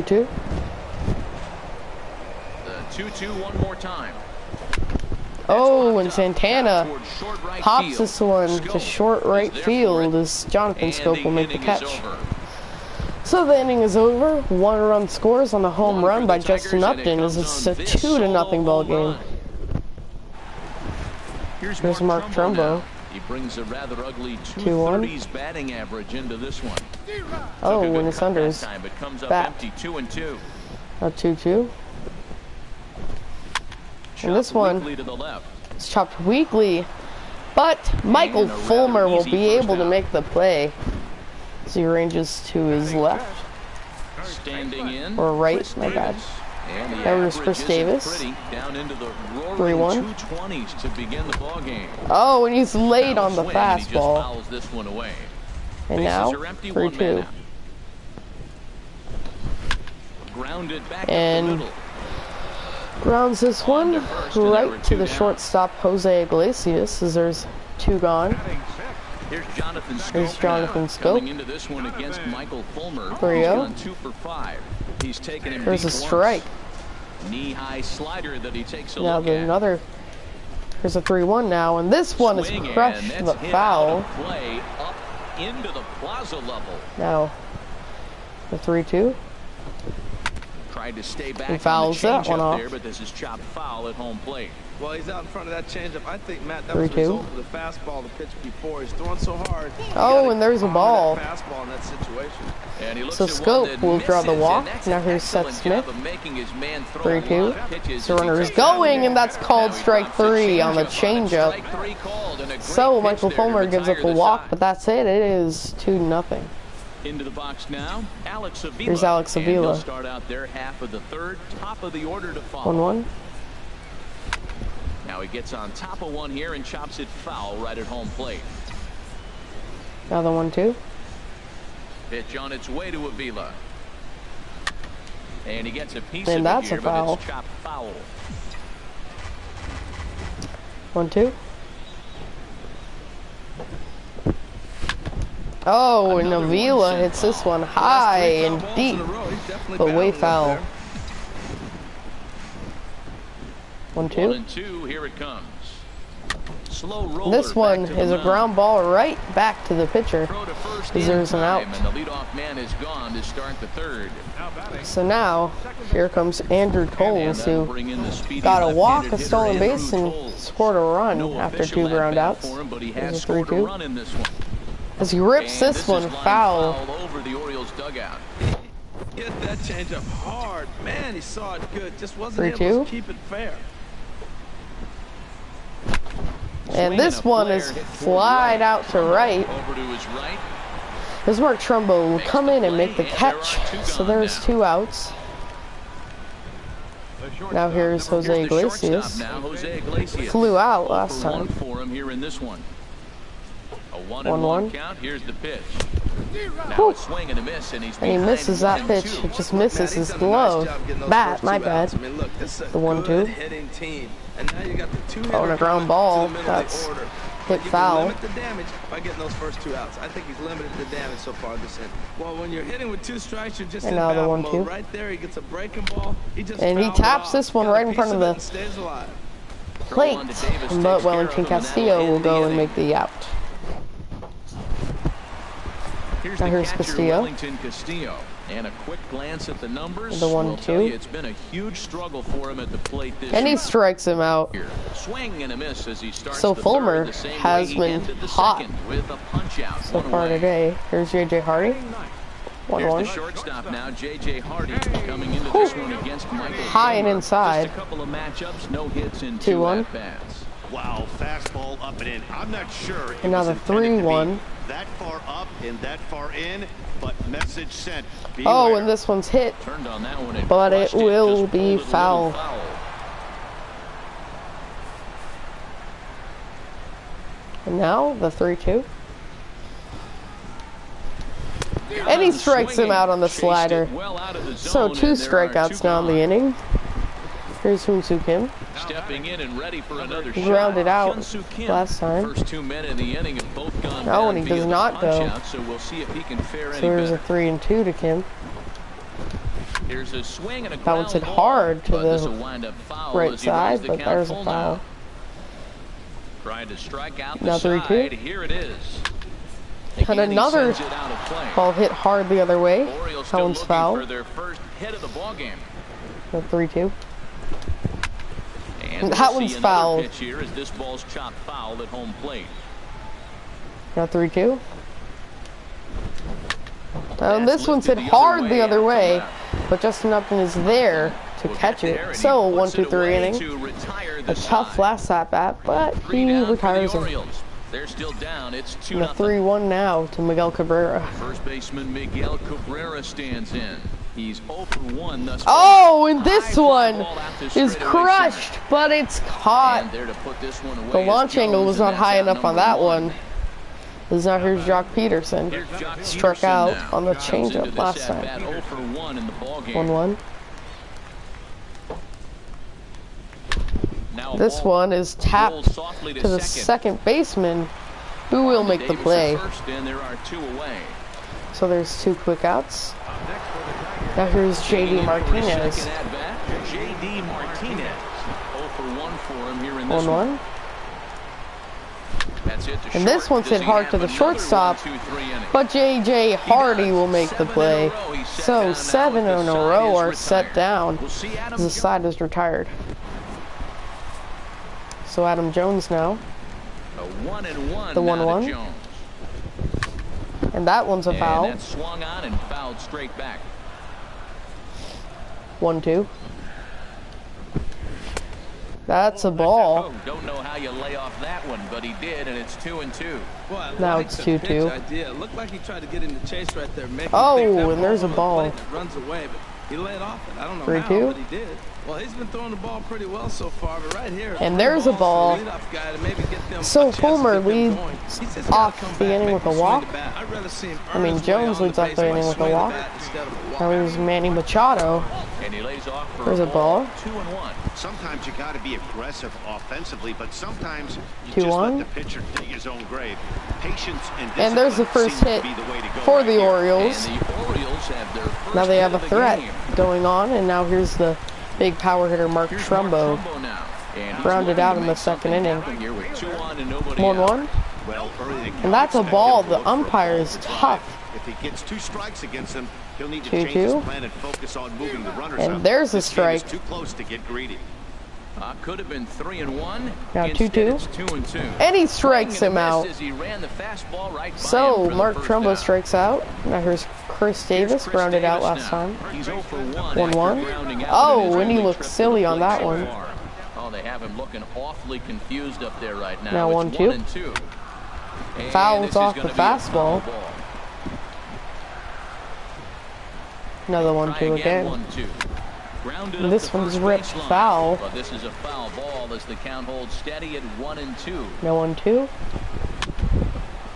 2-2. The 2-2 one more time. Oh, and Santana pops this one to short right field as Jonathan Scope will make the catch. So the inning is over. 1 run scores on a home run by Justin Upton as it's a 2-0 ball game. Here's Mark Trumbo. He brings a rather ugly 2-1. 230s batting average into this one. Oh, and it's under his time, but comes up bat. empty 2-2. A 2-2. And this one To the left. is chopped weakly, but Michael Fulmer will be able to make the play as he ranges to his left. Standing in. Or right, my bad. And the That was average Chris isn't Davis. pretty. Down into the 3-1. 220s to begin the ball game. Oh, and he's late on the Swing, and he just fastball. fouls this one away. And Bases now, are empty, 1 man 3-2. out. Grounded back And up the middle. grounds this one to first, and there were right to 2 the down. shortstop Jose Iglesias as there's 2 gone. Here's Jonathan Scope. Here's Jonathan now. Scope. Coming into this one against Michael Fulmer. 3-0. He's gone 2 for 5. He's taken him There's a deep strike. once. Knee-high slider that he takes a Now look at. another. Here's a 3-1 now, and this one is Swing, crushed and the that's hit foul. out of play up into the plaza level. Now the 3-2. Tried to stay back He on fouls the that one changeup off. there, but this is chopped foul at home plate. Well, he's out in front of that changeup. I think, Matt, that was 3-2. the result of the fastball the pitch before. He's throwing so hard. You Oh, gotta and there's a honor ball. that fastball in that situation. And he looks So at one Scope that will draw the misses, walk. and that's Now an here's Seth excellent job Smith. of making his man throw 3-2. a lot of pitches So as he runner is takes out going, the and that's called Now he strike drops the 3 on the changeup. changeup. Strike 3 called, and a great So pitch Michael there to Fulmer gives up retire a the walk, side. but that's it. It is 2-0. Into the box now, Alex Avila. Here's Alex And he'll Avila. start out there half of the third, top of the order to follow. 1-1. Now he gets on top of one here and chops it foul right at home plate. Now the 1-2. Pitch on its way to Avila. And he gets a piece And of that's it here, a foul. but it's chopped foul. 1-2. Oh, and Another Avila one sent hits this foul. one high Last 3 and foul balls deep, in a row. He's definitely but way battling up foul. there. 1-2. 1-2, here it comes. Slow roller. This one back to the is a mound. ground ball right back to the pitcher. Throw to first Because in there's an time, out. and the leadoff man is gone to start the third. So now, here comes Andrew And Toles, that'll who bring in the speedy got a walk, left-handed a hitter, stolen Andrew base, and Toles. scored a run No after official 2 ground at-bat outs. for him, but he There's has a scored a 3-2. run in this one. As he rips And this one is line foul. over the Orioles dugout. Hit that changeup hard. Man, he saw it good. Just wasn't 3-2. able to keep it fair. And this one is flied out to right. Over to his right. As Mark Trumbo will come in and make the And there are catch. 2 So gone there's now. 2 outs. Now here's Jose Here's the Iglesias. shortstop now, Jose Iglesias. Flew out 0 last for 1 time. for him here in this one. A 1-1 1-1. count. Here's the pitch. Now Whew. a swing and a miss, and he's And he behind misses that 1-2. pitch. It just Matt, misses he's his done a nice glove. job getting those Bat, first my 2 bad. outs. I mean, look, this is a The 1-2. good hitting team. And now you got the 2 Oh, and a ground ball. To the middle That's of the order. hit You foul. can limit the damage by getting those first 2 outs. I think he's limited the damage so far this inning. Well, when you're hitting with 2 strikes, you're just And in now the battle 1-2. mode. Right there, he gets a breaking ball. He just And he fouled it taps off. this one Got a right in piece front of it the and stays alive. plate. Davis takes But care Wellington of him, and Castillo that'll will end the go and inning. make the out. Here's Now the here's catcher, Castillo. Wellington Castillo. And a quick glance at the numbers The will 1-2. tell you it's been a huge struggle for him at the plate this And he year. strikes him out. Swing and a miss as he starts So the Fulmer third, the same has way he been ended the hot second with a punch out. So one far away. today. Here's J.J. Hardy. Here's the 1-1. shortstop now, J.J. Hardy, coming into this one against Michael High and Fulmer. inside. Just a couple of matchups, no hits in 2-1. 2 at-bats. Wow, fastball up and in. I'm not sure it And now was the intended to be 3-1. that far up and that far in, but message sent. Oh, Beware. and this one's hit. Turned on that one and But it crushed will just be pulled it a little foul. And now the 3-2. And he strikes him out on the Chased it slider. well out of the So zone, 2 and there are strikeouts 2 now in the gone. inning. Here's Hoon-Soo Kim. Stepping in and ready for another He shot. grounded out Hyun-Soo Kim. last time. First 2 men in the inning have both gone No, down and he via does the not punch go. out, so we'll see if he can fare So any there's a better. 3-2 to Kim. Here's a swing and a That one's hit ground ball, hard to but the this'll wind up foul right as he runs side, the but count there's a full foul. now. Trying to strike out Now the 3-2. side. Here it is. And Again, he another sends it out of play. ball hit hard the other way. Orioles That still one's looking foul. for their first hit of the ball game. So 3-2. And That we'll one's see another fouled. pitch here as this ball's chopped foul at home plate. Now 3-2. That's This one's hit lifted the hard other the way other out way, to but Justin Upton is there to Will catch get there, it. and So he 1, puts 2, it 3 away inning. to retire A the tough side. last at bat, but 3 he down for the retires him. Orioles. They're still down. It's 2-0. And a 3-1 now to Miguel Cabrera. First baseman Miguel Cabrera stands in. He's 0 for 1 thus far. Oh, and this High fly one ball out to is straightaway crushed, center. but it's caught. And there to put this one away The is launch angle Jones, was and not that's high out enough on number that 1. one. This now here's Jock Peterson. Here's Jock Struck Peterson out now. on the Comes into changeup this last at-bat time. 0 for 1 in the ball game. 1-1. Now a This ball one is tapped rolls softly to the second baseman, who will make the Davis at play. first, and there are 2 away. So there's 2 quick outs. Now here's JD Martinez. Second at bat, JD Martinez. 0 for 1 for him here in this 1-1. That's it to And short. this one's Does hit he hard have to the another shortstop, 1-2-3 inning? but JJ Hardy will make the 7 play. in a row. He's set So down 7 now. in The a side row is are set retired. down. We'll see Adam The Jones. side is retired. So Adam Jones now. A 1-1 The now to 1-1. Jones. And that one's a And foul. that swung on and fouled straight back. 1-2. That's a ball. Oh, don't know how you lay off that one, but he did, and it's 2-2. Well, I Now like it's the 2-2. pitch idea. It looked like he tried to get in the chase right there. Make Oh, him think that and there's a over the ball. plate that runs away, but he laid off it. I don't know 3-2. how, but he did. Well, he's been throwing the ball pretty well so far, but right here. And there's a ball. For the leadoff guy to maybe get them So a chance to Fulmer get them leads going. He's just gotta off come the back, inning make with him a swing walk. the bat. I'd rather see him I mean, earn his way Jones on leads the off the base by inning with a swinging the walk. bat instead of a walk. Now here's Manny Machado. And he lays off for There's a ball. 2-1. Sometimes you got to be aggressive offensively, but sometimes you 2-1. just let the pitcher dig his own grave. Patience and And there's the discipline first seem hit to be the way to go for right the here. Orioles. And the Orioles have their first Now they have a hit of the threat game. going on, and now here's the big power hitter Mark Here's Mark Trumbo. Trumbo now. And he's Grounded looking out to in the make second something inning. happen here with 2 on and nobody 1-1. out. Well, early they And that's a expect ball. him to The look for a umpire is ball to drive. tough. If he gets 2 strikes against him, he'll need to 2-2. change his plan and focus on moving the runners And up. there's a This game is strike. too close to get greedy. Could have been 3-1. Now Instead, 2-2. it's 2-2. And he strikes Swing and him a miss out. as he ran the fastball right by him So for the Mark first Trumbo down. strikes out. Now here's Chris Here's Davis, Chris grounded out Davis last now. time. He's 0 for 1 1-1. after grounding out Oh, in his and he only looked trip to silly the on plate that so one. far. Oh, they have him looking awfully confused up there right now. Now It's 1-2. 1-2. And Fouls this is off gonna the be a fastball. foul ball. Another Try 1-2 again. 1-2. Grounded And up this the one's first ripped baseline. foul. But this is a foul ball as the count holds steady at 1-2. No 1-2.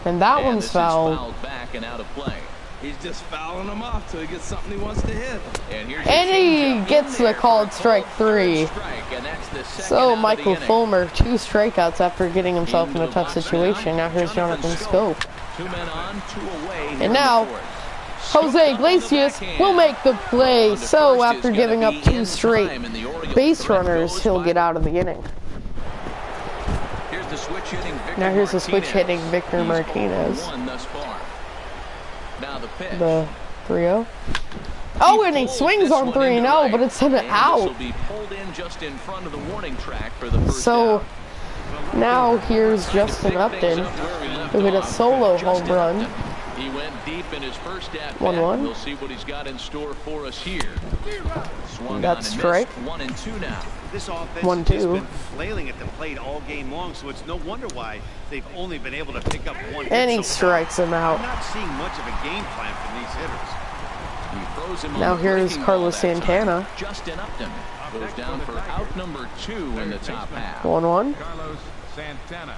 And that And one's this is fouled. fouled back and out of play. He's just fouling them off till he gets something he wants to hit. And, here's And your he changeup gets in the there called for a strike called 3. third strike, and that's the second out So of the Michael inning. Fulmer, 2 strikeouts after getting himself in Into a the tough box situation. Now here's Jonathan Scope. 2 men on, 2 away. here in And the now, fourth. Jose Scooped up on the Iglesias backhand. will make the play. On to So first after is gonna giving up be 2 in straight time, and the Orioles base threat runners, goes he'll by. get out of the inning. Here's the switch hitting Victor Now here's the Martinez. switch hitting Victor He's Martinez. 0 for 1 thus far. Now the pitch. The 3-0. Oh, and he pulls swings this on one 3-0, into right, but it's an and this out. will be pulled in just in front of the warning track for the first So down. now here's Justin Pick Upton, things up where we left who hit a off. solo home Justin run. Upton. He went deep in his first at bat. 1-1. We'll see what he's got in store for us here. Swung That's on and strike. missed. 1-2 now. This offense 1-2. has just been flailing at the plate all game long, so it's no wonder why they've only been able to pick up 1 hit And he so far. strikes him I'm out. not seeing much of a game plan from these hitters. He throws him on Now the here's breaking Carlos ball that time. Santana. Justin Upton goes down for out number 2 in the top half. 1-1. Carlos Santana.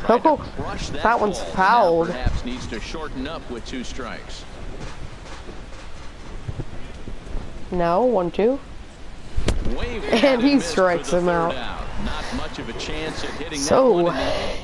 Oh, Crush that one's ball. fouled. Now perhaps needs to shorten up with 2 strikes. No, 1-2. Way And he missed for strikes the him third out. Not much of a chance at hitting that So one in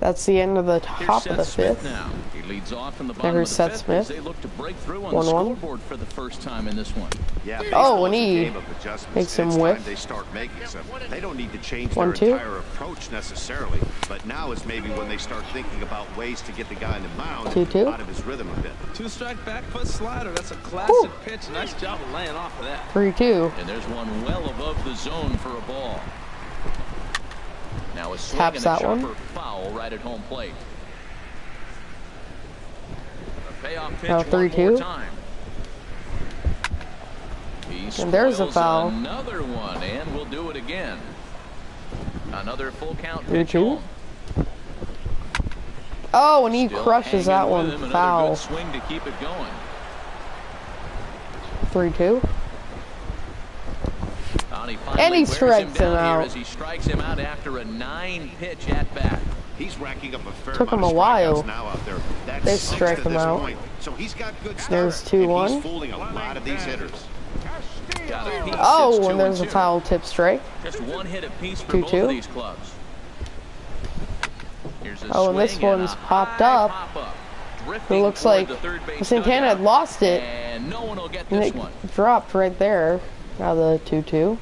the That's the end of the Here's top of the Seth Smith 5th. now. He leads off in the bottom There's of the Seth 5th Smith. as they look to break through on 1-1. the scoreboard for the first time in this one. Yeah, Oh, baseball and is a he game of adjustments. makes him It's whiff. time they start making some. They don't need to change their 1-2. entire approach necessarily, but now is maybe when they start thinking about ways to get the guy in the mound 2-2. out of his rhythm a bit. 2-strike back foot slider. That's a classic pitch. Nice job of laying off of that. 3-2. And there's one well above the zone for a ball. Now a swing Taps and a that sharper one. foul right at home plate. A payoff pitch Now one 3-2. more time. He And there's a spoils foul. Another one, and we'll do it again. Another full count 3-2. pitch home. Oh, and he Still crushes that hanging with one. him. Another Foul. good swing to keep it going. 3-2. And And he he strikes him out. as he strikes him out after a 9-pitch at bat. He's racking up a fair Took him amount a of while. strikeouts now out there. That's They 6 strike to him this out. point. So he's got good There's stuff, and 2-1. he's fooling a lot of these hitters. Got a piece. Oh, It's and there's a 2-2. foul tip strike. Just one hit apiece for 2-2. both of these clubs. Here's a Oh, and this swing one's a popped high up. pop-up. It Drifting looks toward like the third base Santana had dugout. lost it, And no one will get and this it one. dropped right there. Now the 2-2.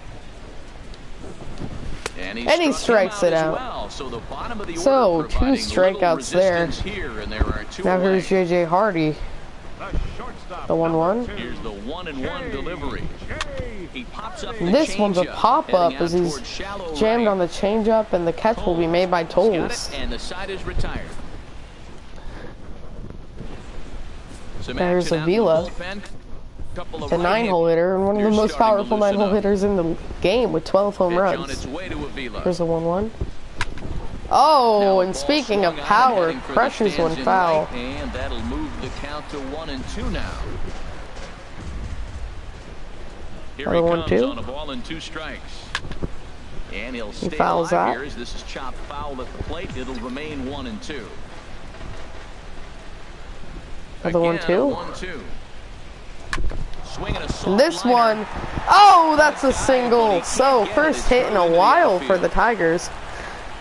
And And he struck him strikes it as out. well. So the bottom of the So, order 2 providing little strikeouts there. resistance here, and there are 2 Now away. here's JJ Hardy. The 1-1. Here's the 1-1 delivery. He pops up the This one's a changeup, pop-up heading as out he's towards shallow jammed right. on the changeup, and the catch will be made by Got Tolles. it, and the side is retired. Some There's action out in the Avila, bullpen. Couple of the right-handed 9-hole hitter, and one of the hitters most starting to powerful loosen 9-hole up. hitters in the game with 12 home Pitch on runs. its way to Avila. Here's a 1-1. Now Oh, a and ball speaking of swung out, power, heading for the crushes one stands in foul. right, and that'll move the count to 1-2 now. Here he Another comes 1-2. on a ball and 2 strikes. And he'll stay fouls alive that. here as this is chopped foul at the plate. It'll remain 1-2. Another Again, 1-2. 1-2. Swinging a soft And this liner. one, oh, that's a single. So, first hit in a while for the Tigers.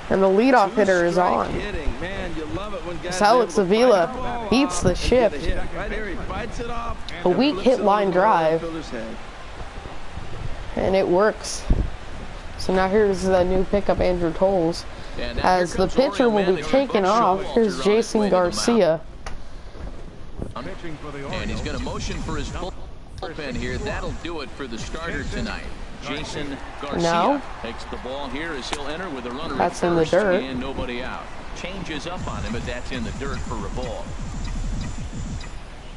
And the leadoff hitter is Two-strike on. hitting. Man, you love it when guys So Alex are able to Avila fight the ball beats off the and get a shift. hit. Right there, he fights it off. A weak Flips hit it line over the drive. fielder's head. And it works. So now here's the new pickup, Andrew Tolles. And now As here the comes pitcher Rory will be Manning. taken Buck off, Showalter here's on his Jason way to the mound. Garcia. Pitching for the And Orioles. he's going to motion for his bullpen here. That'll do it for the starter tonight. Jason Garcia Now? takes the ball here as he'll enter with a runner That's at in the first dirt. and nobody out. Changes up on him, but that's in the dirt for a ball.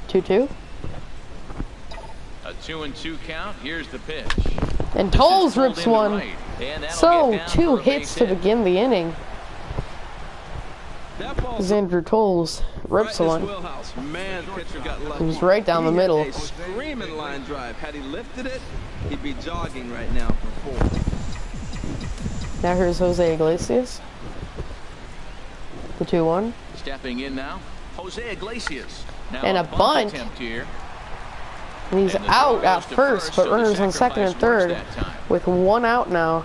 2-2. A 2-2 count. Here's the pitch. And This is Tolles pulled rips into one. right, and that'll So, get down 2 for a hits base to hit. begin the inning. That ball's As Andrew Tolles rips right in his one. wheelhouse. Man, pitcher got lucky. It was right down the He hit middle. A screaming line drive. Had he lifted it, he'd be jogging right now for 4. Now here's Jose Iglesias. The 2-1. Stepping in now, Jose Iglesias. Now And a bunt. attempt here. And he's And the out throw at goes to first, first, but so the runners on second and sacrifice third works that time. with 1 out now.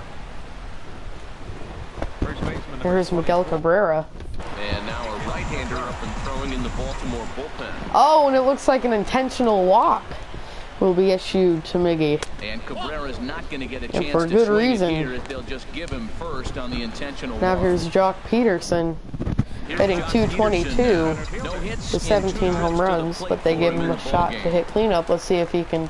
First baseman number Here's Miguel Cabrera. And now a right-hander up and throwing in the Baltimore bullpen. Oh, and it looks like an intentional walk will be issued to Miggy. And Cabrera's not going to get a And chance for to good swing reason. it here if they'll just give him first on the intentional Now walk. here's Jock Peterson Here's hitting Jock 222 Peterson. No hits with in 17 2 home trips to the runs, plate but they for give him him in a the shot ballgame. to hit cleanup. Let's see if he can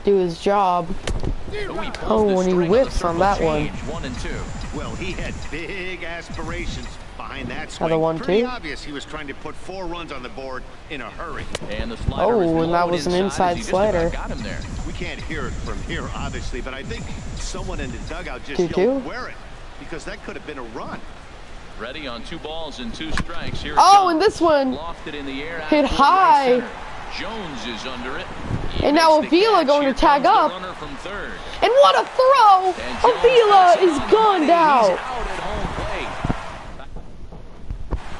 do his job. Ooh, he pulls Oh, the and he string whiffs the on that triple one. change, 1 and 2. Well, he had big aspirations behind that swing. Another 1-2. Pretty obvious he was trying to put 4 runs on the board in a hurry. And the slider Oh, is and that low was an as inside he just about slider. got him there. We can't hear it from here, obviously, but I think someone in the dugout just 2-2. yelled, "Wear it," because that could have been a run. Ready on 2 balls and 2 strikes. Here it Oh, comes. and this one Lofted in the air, out hit toward high. right center. Jones is under it. He And now makes the Avila catch. going Here to tag comes the up. runner from third. And what a throw! And Jones Avila puts it is on the gone money. down. He's out at home plate.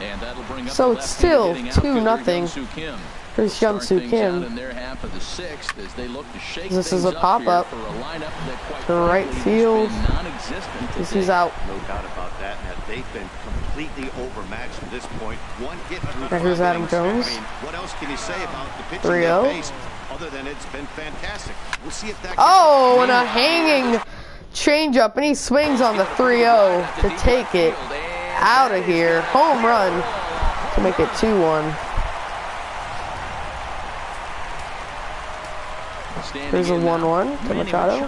And that'll bring up So the it's left-handed still hitting 2-0. outfielder, Young-Soo Kim. Here's Start Hyun-Soo things Kim. out in their half of the sixth as they look to shake This things is a up pop-up here for a lineup that quite to right frankly has field. been non-existent This today. is out. No doubt about that. Now, they've been completely overmatched to this point. One hit through Now here's 5 Adam innings. Jones. I mean, what else can you say about the pitching 3-0. they faced other than it's been fantastic? We'll see if that Oh, and a hanging changeup, and he swings on the 3-0 to take it out of here. Home run to make it 2-1. Here's a 1-1 to Machado.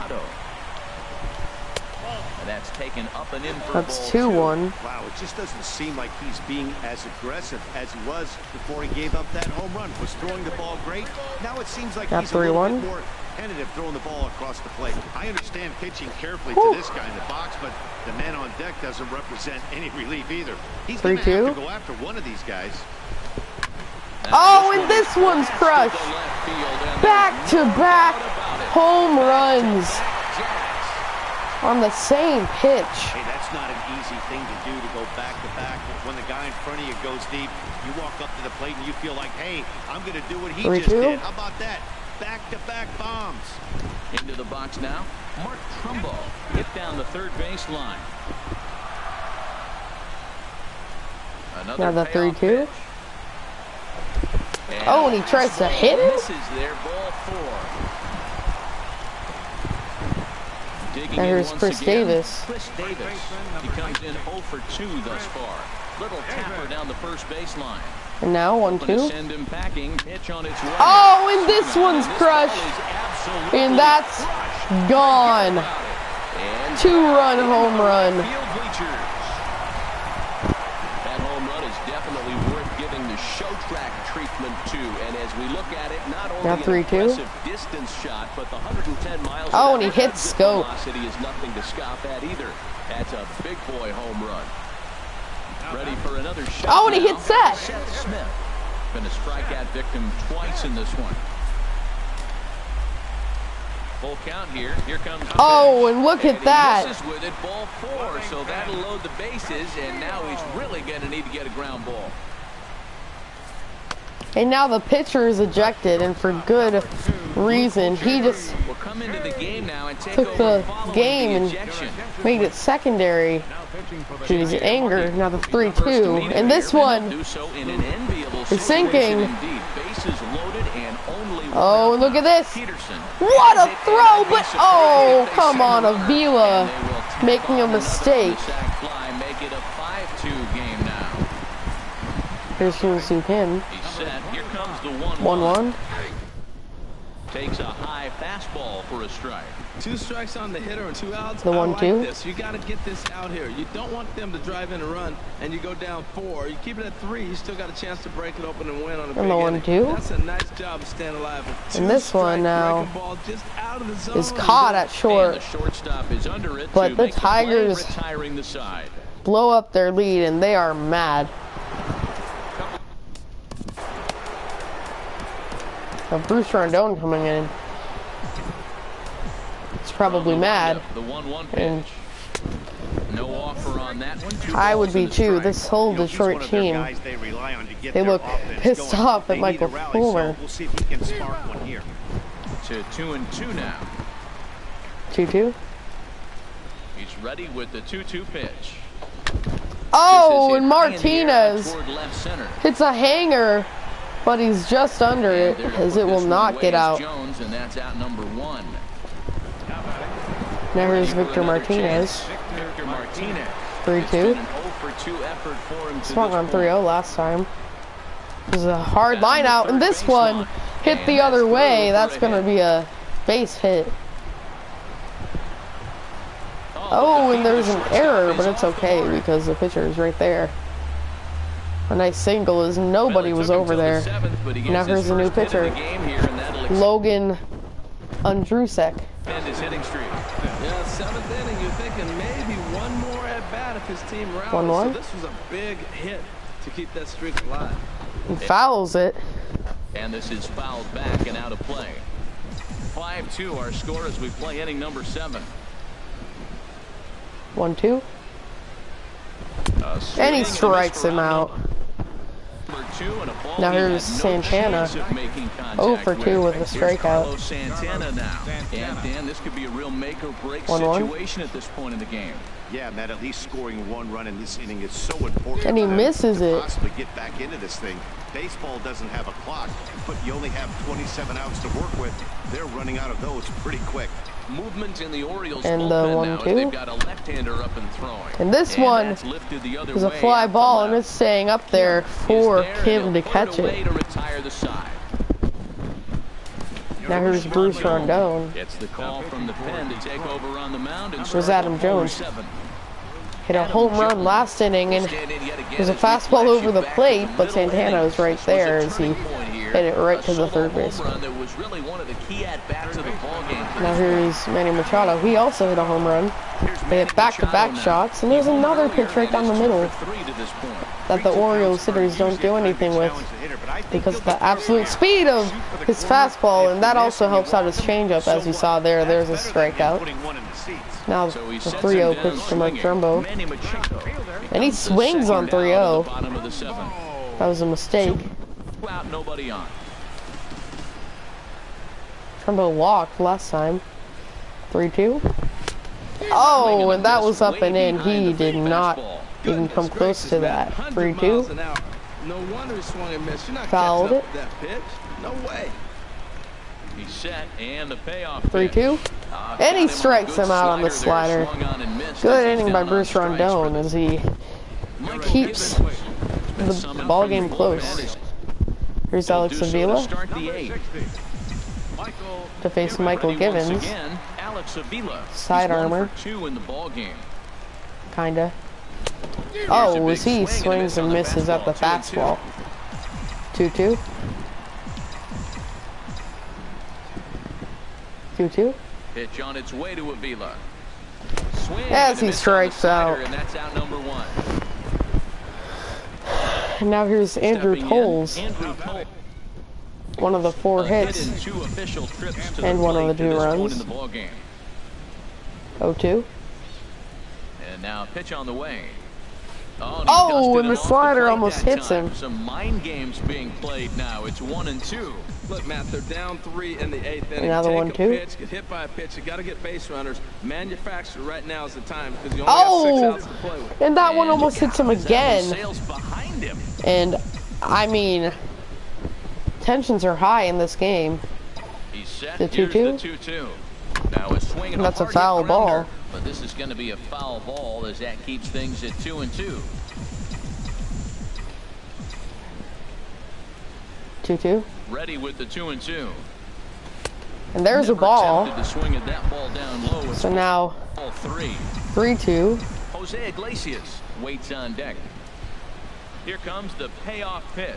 That's taken up and in for That's ball 2-1. Wow, it just doesn't seem like he's being as aggressive as he was before he gave up that home run. Was throwing the ball great. Now it seems like Got he's a little 3-1. bit more tentative throwing the ball across the plate. I understand pitching carefully to this guy in the box, but the man on deck doesn't represent any relief either. He's going to have 3-2. to go after one of these guys. Oh, and this one's crushed. Back-to-back home runs on the same pitch. Hey, that's not an easy thing to do, to go back-to-back. When the guy in front of you goes deep, you walk up to the plate and you feel like, hey, I'm going to do what he 3-2. just did. How about that? Back-to-back bombs. Into the box now. Mark Trumbo hit down the third baseline. Now the payoff 3-2. pitch. Oh, and he tries to hit it? Misses there, ball 4. Digging Now in here's once Chris again. Davis. Chris Davis. He comes in 0 for 2 thus far. Little tapper down the first baseline. And now Hoping to 1-2. send him packing. Pitch on its way. Oh, and this one's crushed. And that's gone. 2-run home run. Field bleachers. That home run is definitely worth giving the show track treatment to. And as we look at it, not only Now an 3-2. impressive distance shot, but the 110 miles. Oh, and he hits exit scope. Velocity is nothing to scoff at either. That's a big boy home run. Ready for another shot. Oh, and he now. hits that. Seth Smith. Been a strikeout victim twice in this one. Full count here. Here comes the Oh, pitch. and look at he that. misses with it, ball 4, so that'll load the bases, and now he's really going to need to get a ground ball. And now the pitcher is ejected, and for good reason. He just Will come into the game now and take took over the following game the and ejection. made it secondary to his anger. Now the 3-2. And this one Do so in an enviable is sinking. situation indeed. Bases loaded and only one Oh, and out. look at this. Peterson. What a Hit throw, and but he's oh, surprised if they come on, send a runner, Avila and they will tack making on a another mistake. sac fly, make it a 5-2 game now. Here's Hyun-Soo Kim. He's set. Here comes the 1-1. 1-1. Takes a high fastball for a strike. 2 strikes on the hitter and 2 outs. The I 1-2. like this. You got to get this out here. You don't want them to drive in a run and you go down 4. You keep it at 3. You still got a chance to break it open and win on a big the inning. 1-2. That's a nice job of staying alive. And this one now just out of the zone. is caught at And short. the shortstop is under it But to the make the play, Tigers retiring the side. blow up their lead, and they are mad. Now Bruce Rondon coming in. He's probably mad. The 1-1 And pitch. No offer on that one. 2 I would balls be and a too. strike. This whole You know, he's Detroit one of their team, guys they rely on to get they their look offense pissed going. off They at need Michael a rally, Fulmer. So we'll see if he can spark one here. To 2-2 now. 2-2. He's ready with the 2-2 pitch. Oh, This is and hit high in the air Martinez toward left center. hits a hanger, but he's just under And it, there to as put it will this one not away get is out. Jones, and that's out number 1. Now here's For Victor another Martinez. chance. Victor Martinez. 3-2. It's been an 0 for 2 effort for him to Swung this on point. 3-0 last time. It was a hard line Down out, the and third this one baseline. hit And the other that's way. through That's for a going to hit. be a base hit. Oh, Oh, the and there's an shortstop error, is but it's off the okay mark. because the pitcher is right there. A nice single as nobody Well, it was took him over till the there. 7th, but he gets Now his here's a new first hit of pitcher. the game here, and that'll Logan Andrusek. extend his hitting streak. Yeah, 7th inning. You're thinking maybe one more at bat if his team rallies. One more? So this was a big hit to keep that streak alive. He fouls it. And this is fouled back and out of play. 5-2 our score as we play inning number 7. 1-2. And he strikes him out. Now here's Santana. 0 for 2 with a strikeout. Santana now. And Dan, this could be a real make or break 1-1. situation at this point in the game. Yeah, Matt, at least scoring 1 run in this inning is so important. And he for them misses to it. possibly get back into this thing. Baseball doesn't have a clock, but you only have 27 outs to work with. They're running out of those pretty quick. Movement in the Orioles And the bullpen 1-2. now as they've got a left-hander up and throwing. And this one that's lifted the other is a way fly out ball, the and left. it's staying up there for Is there, Kim and to he'll catch put away it. to retire the side. Now here's Bruce Rondon. Gets the call from the pen to take over on the mound. And Here's Adam Jones. Hit a home run last inning, and there's a fastball over the plate, but Santana was right there as he hit it right to the third base. Now here's Manny Machado. He also hit a home run. They hit back-to-back shots, and there's another pitch right down the middle that the Orioles hitters don't do anything with because of the absolute speed of his fastball, and that also helps out his changeup, as you saw there. There's a strikeout. Now the 3-0 pitch to Mike Trumbo, and he swings on 3-0. That was a mistake. Trumbo walked last time. 3-2. Oh, and that was up and in. He did not even come close to that. 3-2. No wonder he swung and missed. You're not Fouled catching up it. with that pitch. No way. He's set, and the payoff 3-2. And he strikes him out on the slider. Good inning by Bruce Rondon as he keeps the ball game close. Here's Alex Avila to face Michael Givens. Side armor. Kinda. Oh, as he swings and misses at the fastball. 2-2. 2-2. Pitch on its way to Avila. As he strikes out. And that's out number 1. And now here's Andrew Tolles. Andrew Tolles. One of the 4 hits and one of the 2 runs. 0-2. And now pitch on the way. Oh, and the slider almost hits him. Some mind games being played now. It's 1-2. Look, Matt, they're down 3 in the 8th inning. Another Take 1-2. a pitch, get hit by a pitch. You got to get base runners. Manufacture right now is the time because you only have 6 outs to play with. And that one almost hits him again. Behind him. And I mean, tensions are high in this game. He's set. The Here's 2-2. the 2-2. Now a swing and That's a hard foul hit ball. grounder, but this is going to be a foul ball as that keeps things at 2-2. 2-2. Ready with the 2-2. And there's a ball. To swing at that ball down low. So now Ball 3. 3-2. Jose Iglesias waits on deck. Here comes the payoff pitch.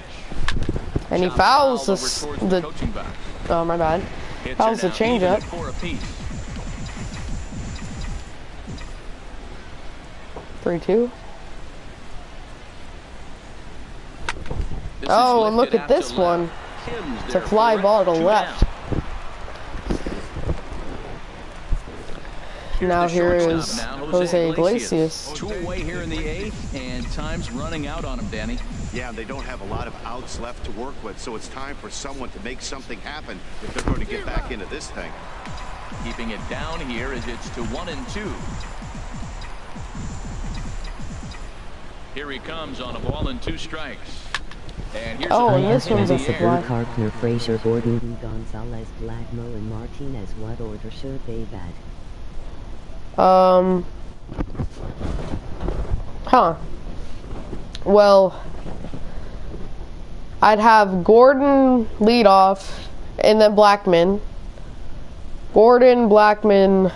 And he Chop fouls foul the, over towards the coaching box. oh my bad. Hits Fouls the are now even changeup. at 4 apiece. 3-2. This Oh, is and look lifted at out this to one. left. Kim's It's a there fly for it. ball to 2 left. down. Now the here shortstop is now, Jose Iglesias. 2 away here in the 8th, and time's running out on him, Danny. Yeah, they don't have a lot of outs left to work with, so it's time for someone to make something happen if they're going to get back into this thing. Keeping it down here as it's to 1-2. Here he comes on a ball and 2 strikes. And here's Oh, a and this ball one's in a the supply. air. Carpenter, Frazier, Gordon, Gonzalez, Blackmo, and Martinez. What order should they bat? Well, I'd have Gordon lead off, and then Blackman. Gordon, Blackman,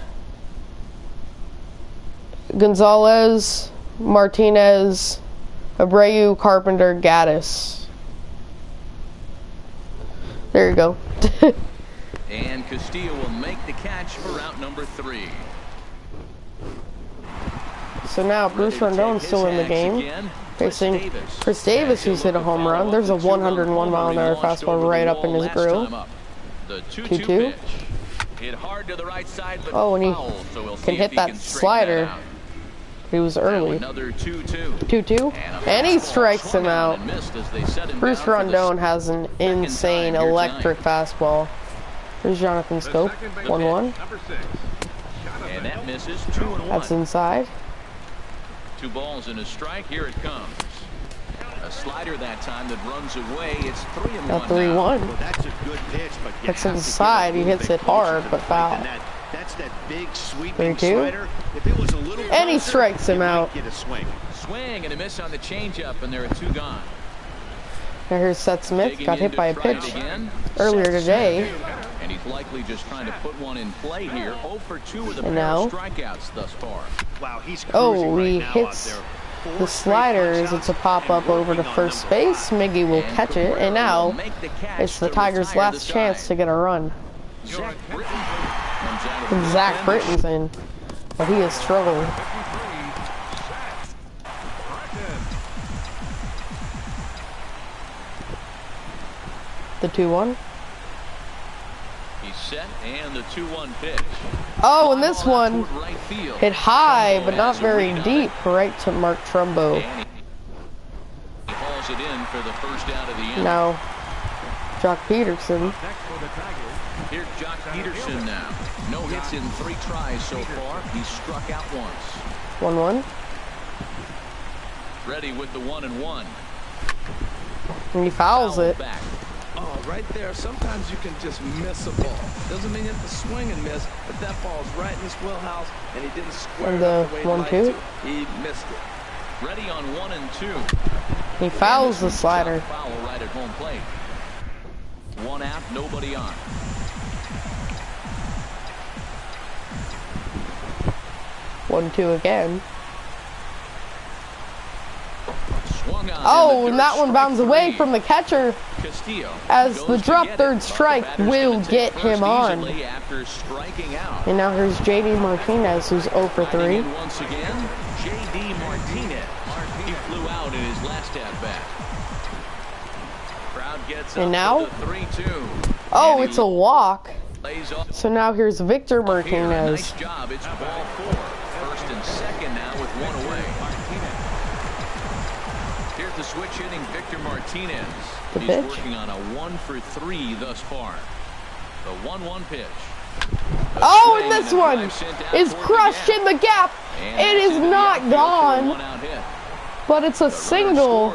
Gonzalez, Martinez, Abreu, Carpenter, Gaddis. There you go. And Castillo will make the catch for out number 3. So now Bruce Rondon's still in the game, facing Chris Davis, who's hit a home run. There's a 101 mile an hour fastball right up in his grill. The 2-2. 2-2 pitch. Hit hard to the right side, but Oh, and he foul, so we'll see can if hit he that can straighten slider. that out. He was Now early. another 2-2. 2-2. And he fastball strikes swung him on out. and missed as they set him Bruce down for the Rondon has an insane time here electric fastball. Here's Jonathan Scope. 1-1. Number 6. And that misses. 2-1. That's inside. 2 balls and a strike. Here it comes. A slider that time that runs away. It's 3-1. Now now. 3-1. Well, that's a good pitch, but you That's have to inside. get a He little hits bit it hard, closer to but the plate foul. than that. That's that big sweeping 3-2. slider. If it was a little And he closer, strikes him you might out. Get a swing. Swing and a miss on the changeup, and there are 2 gone. Now here's Seth Smith. Digging Got in hit to by a try it pitch again. earlier Seth today. Smith. And he's likely just trying to put one in play here. 0 for 2 with a And pair now- of strikeouts thus far. Wow, he's cruising Oh, right he now out hits there. 4 the straight sliders. punch-outs It's a pop up and over to working on first number base. 5. Miggy will And catch it. Cabrera And now will make the catch it's the to Tigers' retire last the chance side. to get a run. Zach Britton comes out of the And Zach bullpen. Britton's in. But he has struggled. 53. Zach Britton. The 2-1. He's set, and the 2-1 pitch. Oh, and this Ball out one toward right field. hit high, but Trumbo not has a very read on deep, it. right to Mark Trumbo. And he hauls it in for the first out of the inning. Now, Jock Peterson. Next for the Tigers. Here's Jock Peterson now. No hits in 3 tries so far. He's struck out once. 1-1. Ready with the 1-1. And he fouls it. Back. Oh, right there. Sometimes you can just miss a ball. Doesn't mean you have to swing and miss, but that ball's right in his wheelhouse, and he didn't square And it up the the way he'd like 1-2. to. He missed it. Ready on 1 and 2. He fouls the slider. Foul right at home plate. 1 out, nobody on. 1-2 again. Swung on Oh, in and the that dirt, one strike bounds away 3. from the catcher. Castillo as goes the to drop get it, third but the strike batter's will gonna take get first him on. easily after striking out. And now here's JD Martinez, who's 0 for 3. Riding in once again, J.D. Martinez. He flew out in his last at-bat. Crowd gets And up now? to the 3-2. Oh, And he it's a walk. lays off So now here's Victor here. Martinez. Nice job. It's ball 4. First and second now with 1 away. Here's the switch hitting Victor Martinez. The He's pitch. working on a 1 for 3 thus far. The 1-1 pitch. Oh, and this one is crushed in the gap. It is not gone, but it's a single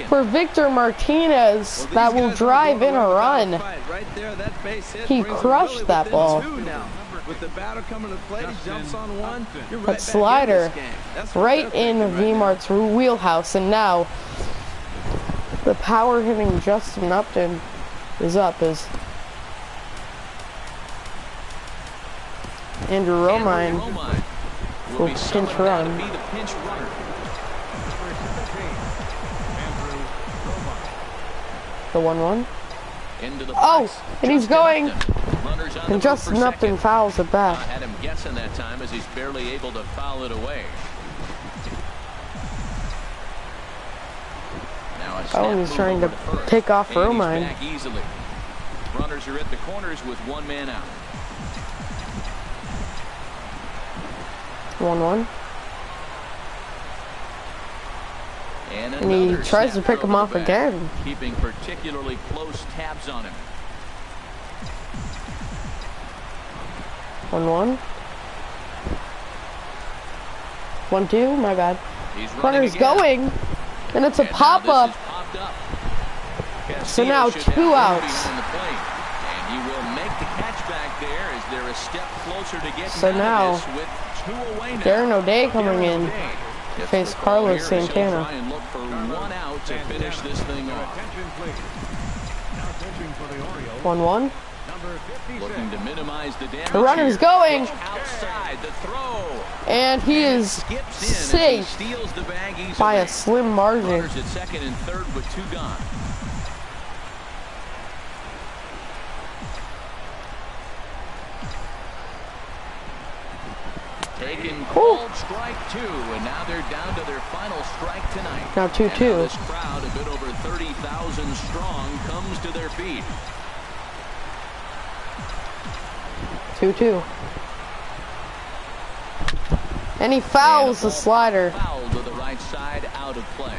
for Victor Martinez that will drive in a run. Right there, that base hit He brings him crushed really that within ball. 2 now. With the batter coming to the plate, he jumps on 1. You're right That back slider in this game. That's what right they're in thinking right now. V-Mart's wheelhouse. And now the power hitting Justin Upton is up as Andrew Romine will pinch run. Be the pinch runner. The 1-1. Into the Oh, box. and he's Justin going. Upton. Runners on the And move Justin for Upton second. fouls it back. Had him guessing that time as he's barely able to foul it away. Now a snap Oh, and he's move trying to over first. pick off And he's Romine. back easily. Runners are at the corners with 1 man out. 1-1. And And he another tries to snap pick him throw off back, again. keeping particularly close tabs on him. 1-1. 1-2, my bad. He's running Runner's again. going. And it's a And now pop this up. is popped up. So now Castillo should 2 have room outs. behind the plate. And he will make the catch back there as they're a step closer to getting So out now, of this with 2 away now. Darren O'Day coming in. O'Day gets face the call Carlos here as he'll Santana. try and look for 1 out to finish this thing off. Attention, please. Now pitching for the Orioles. 1-1. Number 56. Looking to minimize the damage. The runner's here. going. Outside the throw. And he is Skips in as safe he steals the bag easily. by a slim margin. Runners at second and third with 2 gone. Taken called strike 2, and now they're down to their final strike tonight. Now And 2-2. this crowd, a bit over 30,000 strong, comes to their feet. 2-2. And he fouls the slider. Foul to the right side, out of play.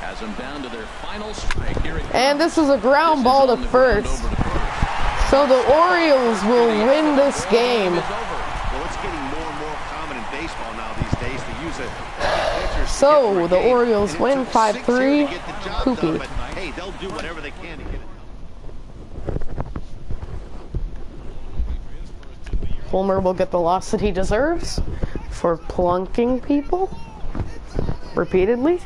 Has them down to their final strike. Here it comes. And this is a ground ball to first. So the Orioles will win this game. Well, it's getting more and more common in baseball now these days to use a pitcher. So the Orioles win 5-3. Poopy. But hey, they'll do whatever they can to get it. Fulmer will get the loss that he deserves for plunking people repeatedly.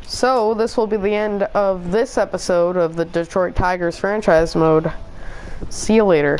So this will be the end of this episode of the Detroit Tigers franchise mode. See you later.